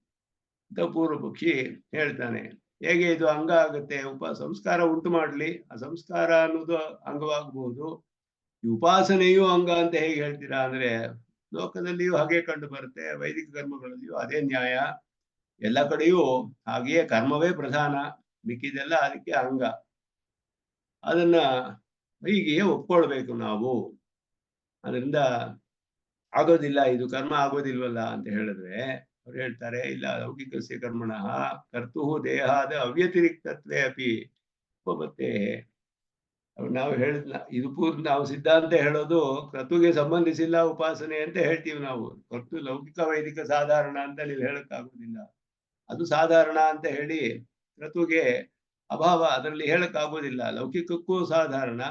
ಅಂತ ಪೂರ್ವ ಪಕ್ಷಿ ಹೇಳ್ತಾನೆ, ಹೇಗೆ ಇದು ಅಂಗ ಆಗುತ್ತೆ? ಸಂಸ್ಕಾರ ಉಂಟು ಮಾಡ್ಲಿ, ಆ ಸಂಸ್ಕಾರ ಅನ್ನೋದು ಅಂಗವಾಗಬಹುದು, ಈ ಉಪಾಸನೆಯೂ ಅಂಗ ಅಂತ ಹೇಗೆ ಹೇಳ್ತೀರಾ ಅಂದ್ರೆ, ಲೋಕದಲ್ಲಿಯೂ ಹಾಗೆ ಕಂಡು ಬರುತ್ತೆ, ವೈದಿಕ ಕರ್ಮಗಳಲ್ಲಿಯೂ ಅದೇ ನ್ಯಾಯ, ಎಲ್ಲ ಕಡೆಯೂ ಹಾಗೆಯೇ ಕರ್ಮವೇ ಪ್ರಧಾನ, ಮಿಕ್ಕಿದೆಲ್ಲ ಅದಕ್ಕೆ ಅಂಗ. ಅದನ್ನ ಹೀಗೆಯೇ ಒಪ್ಕೊಳ್ಬೇಕು ನಾವು. ಅದರಿಂದ ಆಗೋದಿಲ್ಲ, ಇದು ಕರ್ಮ ಆಗೋದಿಲ್ವಲ್ಲ ಅಂತ ಹೇಳಿದ್ರೆ ಅವ್ರು ಹೇಳ್ತಾರೆ, ಇಲ್ಲ, ಲೌಕಿಕಸ್ಯ ಕರ್ಮಣಃ ಕರ್ತುಹು ದೇಹಾದ ಅವ್ಯತಿರಿಕ್ತತ್ವೇ ಅಪಿ ಉಪಪತ್ತೇ. ನಾವು ಹೇಳಿದ್ನ ಇದು ನಾವು ಸಿದ್ಧಾಂತ ಹೇಳೋದು ಕ್ರತುಗೆ ಸಂಬಂಧಿಸಿಲ್ಲ ಉಪಾಸನೆ ಅಂತ ಹೇಳ್ತೀವಿ ನಾವು. ಕರ್ತು ಲೌಕಿಕ ವೈದಿಕ ಸಾಧಾರಣ ಅಂತ ನೀವು ಹೇಳಕ್ಕಾಗೋದಿಲ್ಲ, ಅದು ಸಾಧಾರಣ ಅಂತ ಹೇಳಿ ಕ್ರತುಗೆ ಅಭಾವ ಅದರಲ್ಲಿ ಹೇಳಕ್ಕಾಗೋದಿಲ್ಲ. ಲೌಕಿಕಕ್ಕೂ ಸಾಧಾರಣ,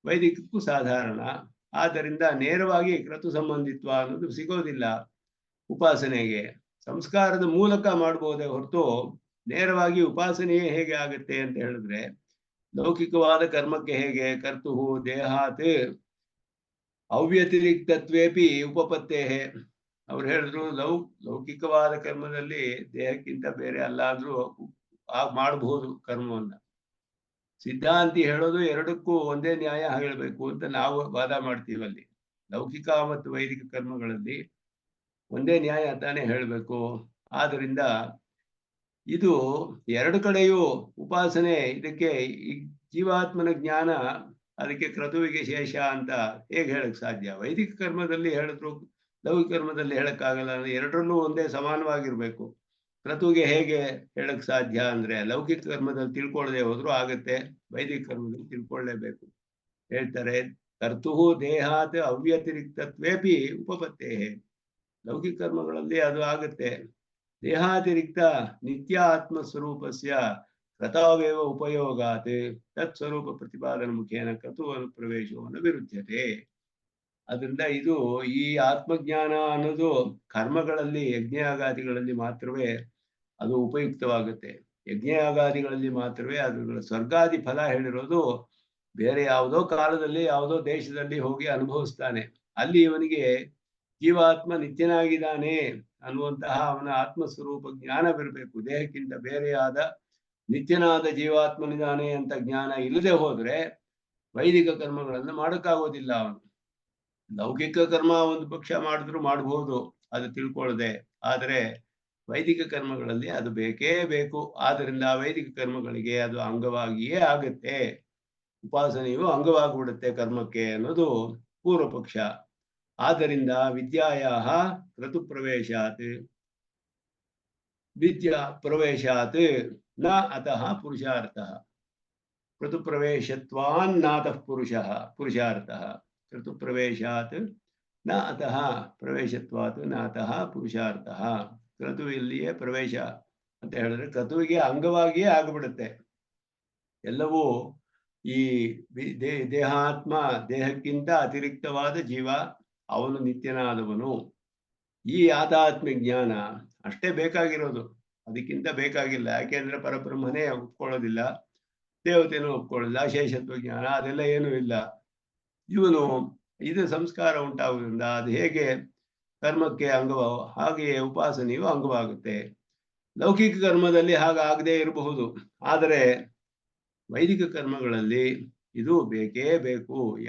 ವೈದಿಕಕ್ಕೂ ಸಾಧಾರಣ. ಆದ್ದರಿಂದ ನೇರವಾಗಿ ಕ್ರತು ಸಂಬಂಧಿತ್ವ ಅನ್ನೋದು ಸಿಗೋದಿಲ್ಲ ಉಪಾಸನೆಗೆ. ಸಂಸ್ಕಾರದ ಮೂಲಕ ಮಾಡಬಹುದೇ ಹೊರತು ನೇರವಾಗಿ ಉಪಾಸನೆಯೇ ಹೇಗೆ ಆಗುತ್ತೆ ಅಂತ ಹೇಳಿದ್ರೆ, ಲೌಕಿಕವಾದ ಕರ್ಮಕ್ಕೆ ಹೇಗೆ ಕರ್ತುಹು ದೇಹಾತ್ ಅವ್ಯತಿರಿಕ್ತತ್ವೇಪಿ ಉಪಪತ್ತೇ. ಅವ್ರು ಹೇಳಿದ್ರು ಲೌಕಿಕವಾದ ಕರ್ಮದಲ್ಲಿ ದೇಹಕ್ಕಿಂತ ಬೇರೆ ಅಲ್ಲ ಅಂದ್ರೂ ಮಾಡಬಹುದು ಕರ್ಮವನ್ನ. ಸಿದ್ಧಾಂತಿ ಹೇಳೋದು ಎರಡಕ್ಕೂ ಒಂದೇ ನ್ಯಾಯ ಹೇಳಬೇಕು ಅಂತ ನಾವು ವಾದ ಮಾಡ್ತೀವಿ. ಅಲ್ಲಿ ಲೌಕಿಕ ಮತ್ತು ವೈದಿಕ ಕರ್ಮಗಳಲ್ಲಿ ಒಂದೇ ನ್ಯಾಯ ತಾನೇ ಹೇಳಬೇಕು. ಆದ್ದರಿಂದ ಇದು ಎರಡು ಕಡೆಯೂ ಉಪಾಸನೆ, ಇದಕ್ಕೆ ಜೀವಾತ್ಮನ ಜ್ಞಾನ ಅದಕ್ಕೆ ಕ್ರತುವಿಗೆ ಶೇಷ ಅಂತ ಹೇಗೆ ಹೇಳಕ್ ಸಾಧ್ಯ? ವೈದಿಕ ಕರ್ಮದಲ್ಲಿ ಹೇಳಿದ್ರು, ಲೌಕಿಕ ಕರ್ಮದಲ್ಲಿ ಹೇಳಕ್ಕಾಗಲ್ಲ. ಎರಡರಲ್ಲೂ ಒಂದೇ ಸಮಾನವಾಗಿರ್ಬೇಕು. ಕ್ರತುಗೆ ಹೇಗೆ ಹೇಳಕ್ ಸಾಧ್ಯ ಅಂದ್ರೆ, ಲೌಕಿಕ ಕರ್ಮದಲ್ಲಿ ತಿಳ್ಕೊಳ್ಳದೆ ಹೋದ್ರು ಆಗತ್ತೆ, ವೈದಿಕ ಕರ್ಮದಲ್ಲಿ ತಿಳ್ಕೊಳ್ಳೇಬೇಕು. ಹೇಳ್ತಾರೆ, ಕರ್ತುಹು ದೇಹಾತ್ ಅವ್ಯತಿರಿಕ್ತತ್ವೇಪಿ ಉಪಪತ್ತೇ. ಲೌಕಿಕ ಕರ್ಮಗಳಲ್ಲಿ ಅದು ಆಗುತ್ತೆ. ದೇಹಾತಿರಿಕ್ತ ನಿತ್ಯ ಆತ್ಮ ಸ್ವರೂಪಸ್ಯ ಕೃತಾವೇವ ಉಪಯೋಗಾತ್ ತತ್ ಸ್ವರೂಪ ಪ್ರತಿಪಾದನ ಮುಖೇನ ಕೃತು ಅನುಪ್ರವೇಶವನ್ನು ವಿರುದ್ಧತೆ. ಅದರಿಂದ ಇದು ಈ ಆತ್ಮಜ್ಞಾನ ಅನ್ನೋದು ಕರ್ಮಗಳಲ್ಲಿ ಯಜ್ಞಯಾಗಾದಿಗಳಲ್ಲಿ ಮಾತ್ರವೇ ಅದು ಉಪಯುಕ್ತವಾಗುತ್ತೆ. ಯಜ್ಞಯಾಗಾದಿಗಳಲ್ಲಿ ಮಾತ್ರವೇ ಅದುಗಳ ಸ್ವರ್ಗಾದಿ ಫಲ ಹೇಳಿರೋದು ಬೇರೆ ಯಾವುದೋ ಕಾಲದಲ್ಲಿ ಯಾವುದೋ ದೇಶದಲ್ಲಿ ಹೋಗಿ ಅನುಭವಿಸ್ತಾನೆ. ಅಲ್ಲಿ ಇವನಿಗೆ ಜೀವಾತ್ಮ ನಿತ್ಯನಾಗಿದ್ದಾನೆ ಅನ್ನುವಂತಹ ಅವನ ಆತ್ಮಸ್ವರೂಪ ಜ್ಞಾನವಿರಬೇಕು. ದೇಹಕ್ಕಿಂತ ಬೇರೆಯಾದ ನಿತ್ಯನಾದ ಜೀವಾತ್ಮನಿದ್ದಾನೆ ಅಂತ ಜ್ಞಾನ ಇಲ್ಲದೆ ಹೋದ್ರೆ ವೈದಿಕ ಕರ್ಮಗಳನ್ನು ಮಾಡೋಕ್ಕಾಗೋದಿಲ್ಲ ಅವನು. ಲೌಕಿಕ ಕರ್ಮ ಒಂದು ಪಕ್ಷ ಮಾಡಿದ್ರು ಮಾಡಬಹುದು, ಅದು ತಿಳ್ಕೊಳ್ಳದೆ. ಆದರೆ ವೈದಿಕ ಕರ್ಮಗಳಲ್ಲಿ ಅದು ಬೇಕೇ ಬೇಕು. ಆದ್ದರಿಂದ ವೈದಿಕ ಕರ್ಮಗಳಿಗೆ ಅದು ಅಂಗವಾಗಿಯೇ ಆಗುತ್ತೆ, ಉಪಾಸನೆಯು ಅಂಗವಾಗಿಬಿಡುತ್ತೆ ಕರ್ಮಕ್ಕೆ ಅನ್ನೋದು ಪೂರ್ವ ಪಕ್ಷ. ಆದ್ದರಿಂದ ವಿದ್ಯಾಯಾಹ ಕ್ರತು ಪ್ರವೇಶಾತ್ ವಿದ್ಯಾ ಪ್ರವೇಶಾತ್ ನ ಅತಃ ಪುರುಷಾರ್ಥಃ. ಕ್ರತು ಪ್ರವೇಶತ್ವಾನ್ನಾತಃ ಪುರುಷಾರ್ಥಃ. ಕ್ರತು ಪ್ರವೇಶಾತ್ ನ ಅತಃ ಪ್ರವೇಶತ್ವಾತ್ ನ ಅತಃ ಪುರುಷಾರ್ಥಃ. ಕ್ರತುವಿಲ್ಲಿಯೇ ಪ್ರವೇಶ ಅಂತ ಹೇಳಿದ್ರೆ ಕ್ರತುವಿಗೆ ಅಂಗವಾಗಿಯೇ ಆಗಿಬಿಡುತ್ತೆ ಎಲ್ಲವೂ. ಈ ದೇಹಾತ್ಮ, ದೇಹಕ್ಕಿಂತ ಅತಿರಿಕ್ತವಾದ ಜೀವ, ಅವನು ನಿತ್ಯನಾದವನು. ಈ ಆಧ್ಯಾತ್ಮಿಕ ಜ್ಞಾನ ಅಷ್ಟೇ ಬೇಕಾಗಿರೋದು, ಅದಕ್ಕಿಂತ ಬೇಕಾಗಿಲ್ಲ. ಯಾಕೆಂದ್ರೆ ಪರಬ್ರಹ್ಮನೇ ಒಪ್ಕೊಳ್ಳೋದಿಲ್ಲ, ದೇವತೆನೂ ಒಪ್ಕೊಳ್ಳೋದಿಲ್ಲ, ಶೇಷತ್ವ ಜ್ಞಾನ ಅದೆಲ್ಲ ಏನೂ ಇಲ್ಲ. ಇವನು ಇದು ಸಂಸ್ಕಾರ ಉಂಟಾಗುವುದರಿಂದ ಅದು ಹೇಗೆ ಕರ್ಮಕ್ಕೆ ಅಂಗವ, ಹಾಗೆಯೇ ಉಪಾಸನೆಯು ಅಂಗವಾಗುತ್ತೆ. ಲೌಕಿಕ ಕರ್ಮದಲ್ಲಿ ಹಾಗಾಗದೇ ಇರಬಹುದು, ಆದರೆ ವೈದಿಕ ಕರ್ಮಗಳಲ್ಲಿ ಇದು ಬೇಕೇ ಬೇಕು. ಈ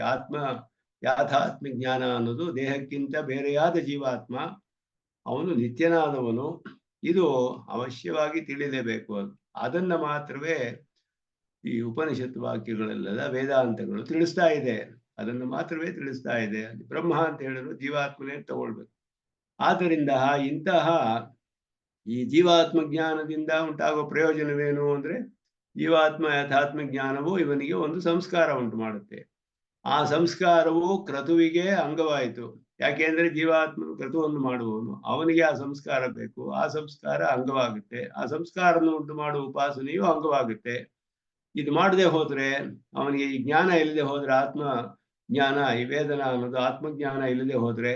ಯಾಥಾತ್ಮಿಕ ಜ್ಞಾನ ಅನ್ನೋದು ದೇಹಕ್ಕಿಂತ ಬೇರೆಯಾದ ಜೀವಾತ್ಮ, ಅವನು ನಿತ್ಯನಾದವನು, ಇದು ಅವಶ್ಯವಾಗಿ ತಿಳಿಲೇಬೇಕು. ಅದನ್ನ ಮಾತ್ರವೇ ಈ ಉಪನಿಷತ್ ವಾಕ್ಯಗಳೆಲ್ಲ ವೇದಾಂತಗಳು ತಿಳಿಸ್ತಾ ಇದೆ, ಅದನ್ನು ಮಾತ್ರವೇ ತಿಳಿಸ್ತಾ ಇದೆ. ಬ್ರಹ್ಮ ಅಂತ ಹೇಳಿದ್ರು ಜೀವಾತ್ಮನೇ ತಗೊಳ್ಬೇಕು. ಆದ್ದರಿಂದ ಇಂತಹ ಈ ಜೀವಾತ್ಮ ಜ್ಞಾನದಿಂದ ಉಂಟಾಗುವ ಪ್ರಯೋಜನವೇನು ಅಂದ್ರೆ, ಜೀವಾತ್ಮ ಯಥಾತ್ಮ ಜ್ಞಾನವು ಇವನಿಗೆ ಒಂದು ಸಂಸ್ಕಾರ ಉಂಟು ಮಾಡುತ್ತೆ. ಆ ಸಂಸ್ಕಾರವು ಕ್ರತುವಿಗೆ ಅಂಗವಾಯಿತು. ಯಾಕೆಂದ್ರೆ ಜೀವಾತ್ಮನು ಕ್ರತುವನ್ನು ಮಾಡುವವನು, ಅವನಿಗೆ ಆ ಸಂಸ್ಕಾರ ಬೇಕು. ಆ ಸಂಸ್ಕಾರ ಅಂಗವಾಗುತ್ತೆ. ಆ ಸಂಸ್ಕಾರವನ್ನು ಉಂಟು ಮಾಡುವ ಉಪಾಸನೆಯು ಅಂಗವಾಗುತ್ತೆ. ಇದು ಮಾಡದೆ ಹೋದ್ರೆ ಅವನಿಗೆ ಈ ಜ್ಞಾನ ಇಲ್ಲದೆ ಹೋದ್ರೆ, ಆತ್ಮ ಜ್ಞಾನ, ಈ ವೇದನ ಅನ್ನೋದು ಆತ್ಮಜ್ಞಾನ ಇಲ್ಲದೆ ಹೋದ್ರೆ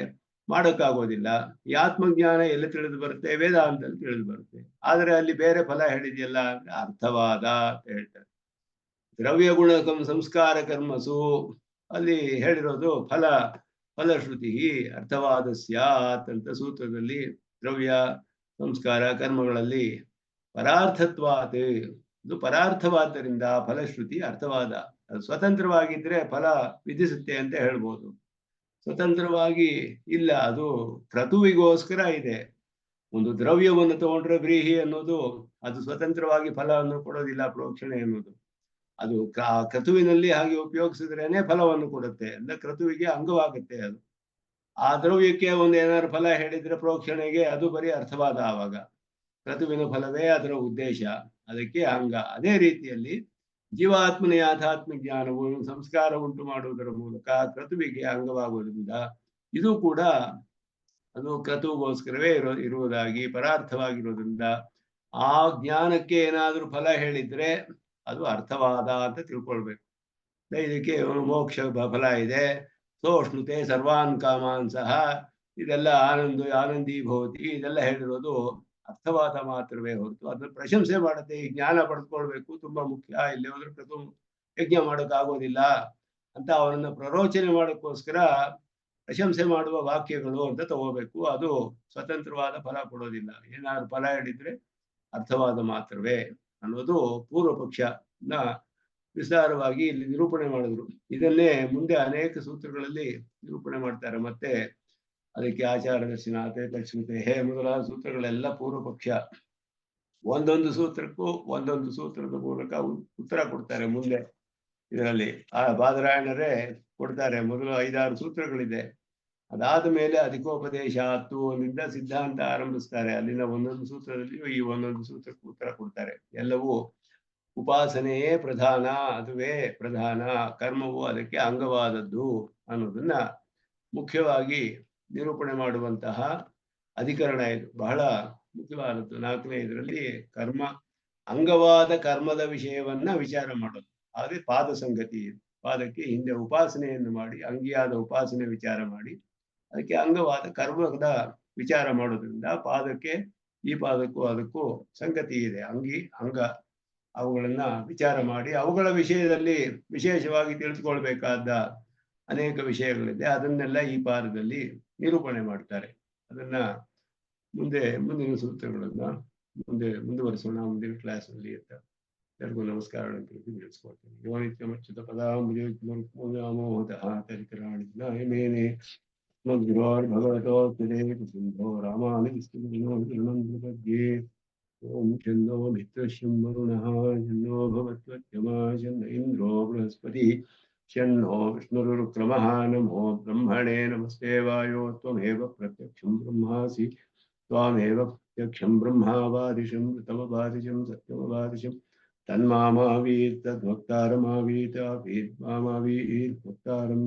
ಮಾಡೋಕ್ಕಾಗೋದಿಲ್ಲ. ಈ ಆತ್ಮಜ್ಞಾನ ಎಲ್ಲಿ ತಿಳಿದು ಬರುತ್ತೆ? ವೇದಾಂತದಲ್ಲಿ ತಿಳಿದು ಬರುತ್ತೆ. ಆದರೆ ಅಲ್ಲಿ ಬೇರೆ ಫಲ ಹೇಳಿದೆಯಲ್ಲ ಅಂದ್ರೆ ಅರ್ಥವಾದ ಅಂತ ಹೇಳ್ತಾರೆ. ದ್ರವ್ಯ ಗುಣ ಸಂಸ್ಕಾರ ಕರ್ಮಸು ಅಲ್ಲಿ ಹೇಳಿರೋದು ಫಲಶ್ರುತಿ ಅರ್ಥವಾದ ಸ್ಯಾತ್ ಅಂತ ಸೂತ್ರದಲ್ಲಿ. ದ್ರವ್ಯ ಸಂಸ್ಕಾರ ಕರ್ಮಗಳಲ್ಲಿ ಪರಾರ್ಥತ್ವಾತ್, ಇದು ಪರಾರ್ಥವಾದ್ದರಿಂದ ಫಲಶ್ರುತಿ ಅರ್ಥವಾದ. ಅದು ಸ್ವತಂತ್ರವಾಗಿದ್ರೆ ಫಲ ವಿಧಿಸುತ್ತೆ ಅಂತ ಹೇಳ್ಬೋದು. ಸ್ವತಂತ್ರವಾಗಿ ಇಲ್ಲ, ಅದು ಕ್ರತುವಿಗೋಸ್ಕರ ಇದೆ. ಒಂದು ದ್ರವ್ಯವನ್ನು ತಗೊಂಡ್ರೆ ವ್ರೀಹಿ ಅನ್ನೋದು ಅದು ಸ್ವತಂತ್ರವಾಗಿ ಫಲವನ್ನು ಕೊಡೋದಿಲ್ಲ. ಪ್ರೋಕ್ಷಣೆ ಅನ್ನೋದು ಅದು ಕ್ರತುವಿನಲ್ಲಿ ಹಾಗೆ ಉಪಯೋಗಿಸಿದ್ರೇನೆ ಫಲವನ್ನು ಕೊಡುತ್ತೆ. ಅಂದ್ರೆ ಕ್ರತುವಿಗೆ ಅಂಗವಾಗುತ್ತೆ ಅದು. ಆ ದ್ರವ್ಯಕ್ಕೆ ಒಂದು ಏನಾದ್ರು ಫಲ ಹೇಳಿದ್ರೆ ಪ್ರೋಕ್ಷಣೆಗೆ ಅದು ಬರೀ ಅರ್ಥವಾದ. ಆವಾಗ ಕ್ರತುವಿನ ಫಲವೇ ಅದರ ಉದ್ದೇಶ, ಅದಕ್ಕೆ ಅಂಗ. ಅದೇ ರೀತಿಯಲ್ಲಿ ಜೀವಾತ್ಮನ ಯಾಥಾತ್ಮ ಜ್ಞಾನವು ಸಂಸ್ಕಾರ ಉಂಟು ಮಾಡುವುದರ ಮೂಲಕ ಕ್ರತುವಿಗೆ ಅಂಗವಾಗುವುದರಿಂದ ಇದು ಕೂಡ ಅದು ಕ್ರತುಗೋಸ್ಕರವೇ ಇರುವುದಾಗಿ ಪರಾರ್ಥವಾಗಿರೋದ್ರಿಂದ ಆ ಜ್ಞಾನಕ್ಕೆ ಏನಾದರೂ ಫಲ ಹೇಳಿದ್ರೆ ಅದು ಅರ್ಥವಾದ ಅಂತ ತಿಳ್ಕೊಳ್ಬೇಕು. ಇದಕ್ಕೆ ಮೋಕ್ಷ ಫಲ ಇದೆ, ಸೋಷ್ಣುತೆ ಸರ್ವಾನ್ ಕಾಮಾನ್ ಸಹ, ಇದೆಲ್ಲ ಆನಂದಿ ಭವತಿ, ಇದೆಲ್ಲ ಹೇಳಿರೋದು ಅರ್ಥವಾದ ಮಾತ್ರವೇ ಹೊರತು ಅದನ್ನ ಪ್ರಶಂಸೆ ಮಾಡುತ್ತೆ. ಈ ಜ್ಞಾನ ಪಡೆದುಕೊಳ್ಬೇಕು ತುಂಬಾ ಮುಖ್ಯ, ಇಲ್ಲಿ ಹೋದ್ರೆ ಪ್ರಥಮ ಯಜ್ಞ ಮಾಡೋಕ್ಕಾಗೋದಿಲ್ಲ ಅಂತ ಅವನನ್ನ ಪ್ರರೋಚನೆ ಮಾಡೋಕ್ಕೋಸ್ಕರ ಪ್ರಶಂಸೆ ಮಾಡುವ ವಾಕ್ಯಗಳು ಅಂತ ತಗೋಬೇಕು. ಅದು ಸ್ವತಂತ್ರವಾದ ಫಲ ಕೊಡೋದಿಲ್ಲ. ಏನಾದ್ರು ಫಲ ಹೇಳಿದ್ರೆ ಅರ್ಥವಾದ ಮಾತ್ರವೇ ಅನ್ನೋದು ಪೂರ್ವ ಪಕ್ಷನ ವಿಸ್ತಾರವಾಗಿ ಇಲ್ಲಿ ನಿರೂಪಣೆ ಮಾಡಿದ್ರು. ಇದನ್ನೇ ಮುಂದೆ ಅನೇಕ ಸೂತ್ರಗಳಲ್ಲಿ ನಿರೂಪಣೆ ಮಾಡ್ತಾರೆ. ಮತ್ತೆ ಅದಕ್ಕೆ ಆಚಾರ ದರ್ಶನಾತೆ ಲಕ್ಷ್ಮೀತೆ ಮೊದಲಾದ ಸೂತ್ರಗಳೆಲ್ಲ ಪೂರ್ವ ಪಕ್ಷ. ಒಂದೊಂದು ಸೂತ್ರಕ್ಕೂ ಒಂದೊಂದು ಸೂತ್ರದ ಮೂಲಕ ಉತ್ತರ ಕೊಡ್ತಾರೆ. ಮುಂದೆ ಇದರಲ್ಲಿ ಆ ಬಾದರಾಯಣರೇ ಕೊಡ್ತಾರೆ. ಮೊದಲು 5-6 ಸೂತ್ರಗಳಿದೆ. ಅದಾದ ಮೇಲೆ ಅಧಿಕೋಪದೇಶ ಹತ್ತುವಿನಿಂದ ಸಿದ್ಧಾಂತ ಆರಂಭಿಸ್ತಾರೆ. ಅಲ್ಲಿನ ಒಂದೊಂದು ಸೂತ್ರದಲ್ಲಿಯೂ ಈ ಒಂದೊಂದು ಸೂತ್ರಕ್ಕೂ ಉತ್ತರ ಕೊಡ್ತಾರೆ. ಎಲ್ಲವೂ ಉಪಾಸನೆಯೇ ಪ್ರಧಾನ, ಅದುವೇ ಪ್ರಧಾನ, ಕರ್ಮವು ಅದಕ್ಕೆ ಅಂಗವಾದದ್ದು ಅನ್ನೋದನ್ನ ಮುಖ್ಯವಾಗಿ ನಿರೂಪಣೆ ಮಾಡುವಂತಹ ಅಧಿಕರಣ ಇದು. ಬಹಳ ಮುಖ್ಯವಾದದ್ದು. 4ನೇ ಇದರಲ್ಲಿ ಕರ್ಮ ಅಂಗವಾದ ಕರ್ಮದ ವಿಷಯವನ್ನ ವಿಚಾರ ಮಾಡೋದು. ಆದ್ರೆ ಪಾದ ಸಂಗತಿ, ಪಾದಕ್ಕೆ ಹಿಂದೆ ಉಪಾಸನೆಯನ್ನು ಮಾಡಿ ಅಂಗಿಯಾದ ಉಪಾಸನೆ ವಿಚಾರ ಮಾಡಿ ಅದಕ್ಕೆ ಅಂಗವಾದ ಕರ್ಮದ ವಿಚಾರ ಮಾಡೋದ್ರಿಂದ ಪಾದಕ್ಕೆ ಈ ಪಾದಕ್ಕೂ ಅದಕ್ಕೂ ಸಂಗತಿ ಇದೆ. ಅಂಗ ಅವುಗಳನ್ನ ವಿಚಾರ ಮಾಡಿ ಅವುಗಳ ವಿಷಯದಲ್ಲಿ ವಿಶೇಷವಾಗಿ ತಿಳಿದುಕೊಳ್ಬೇಕಾದ ಅನೇಕ ವಿಷಯಗಳಿದೆ. ಅದನ್ನೆಲ್ಲ ಈ ಪಾದದಲ್ಲಿ ನಿರೂಪಣೆ ಮಾಡ್ತಾರೆ. ಅದನ್ನ ಮುಂದಿನ ಸೂತ್ರಗಳನ್ನ ಮುಂದುವರಿಸೋಣ ಮುಂದಿನ ಕ್ಲಾಸ್ ಅಲ್ಲಿ ಅಂತ ಎಲ್ಲರಿಗೂ ನಮಸ್ಕಾರಗಳನ್ನು ತಿಳಿಸ್ಕೊಡ್ತೀನಿ. ಯೋನಿತ್ಯಮಚ್ಯುತ ಪದಾಂಬುಜೋರ್ಮೋಹತಃ ಭಗವತೋಸ್ಮಿನೇ ಸಿಂಧೋ ರಾಮಾನುಜಸ್ಯ ಓಂ ಚಂದೋ ಮಿತ್ರಶ್ಯಂ ವರುಣಃ ಜನ್ನೋ ಭವತ್ವತ್ಯಮಾ ಜನ್ನ ಇಂದ್ರೋ ಬೃಹಸ್ಪತಿ ಶನ್ನೋ ವಿಷ್ಣುರುಕ್ರಮಃ ನಮೋ ಬ್ರಹ್ಮಣೇ ನಮಸ್ತೆ ವಾಯೋ ತ್ವಮೇವ ಪ್ರತ್ಯಕ್ಷಂ ಬ್ರಹ್ಮಾಸಿ ತ್ವಾಮೇವ ಪ್ರತ್ಯಕ್ಷಂ ಬ್ರಹ್ಮಾವಾದಿಶಂ ಋತಮವಾದಿಶಂ ಸತ್ಯಮವಾದಿಶಂ ತನ್ಮಾಮಾವೀತ್ ತದ್ವಕ್ತಾರಮಾವೀತ್ ಆವೀತ್ ಮಾಮಾವೀತ್ ವಕ್ತಾರಂ.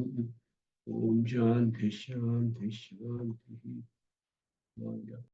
ಓಂ ಶಾಂತಿ ಶಾಂತಿ ಶಾಂತಿ.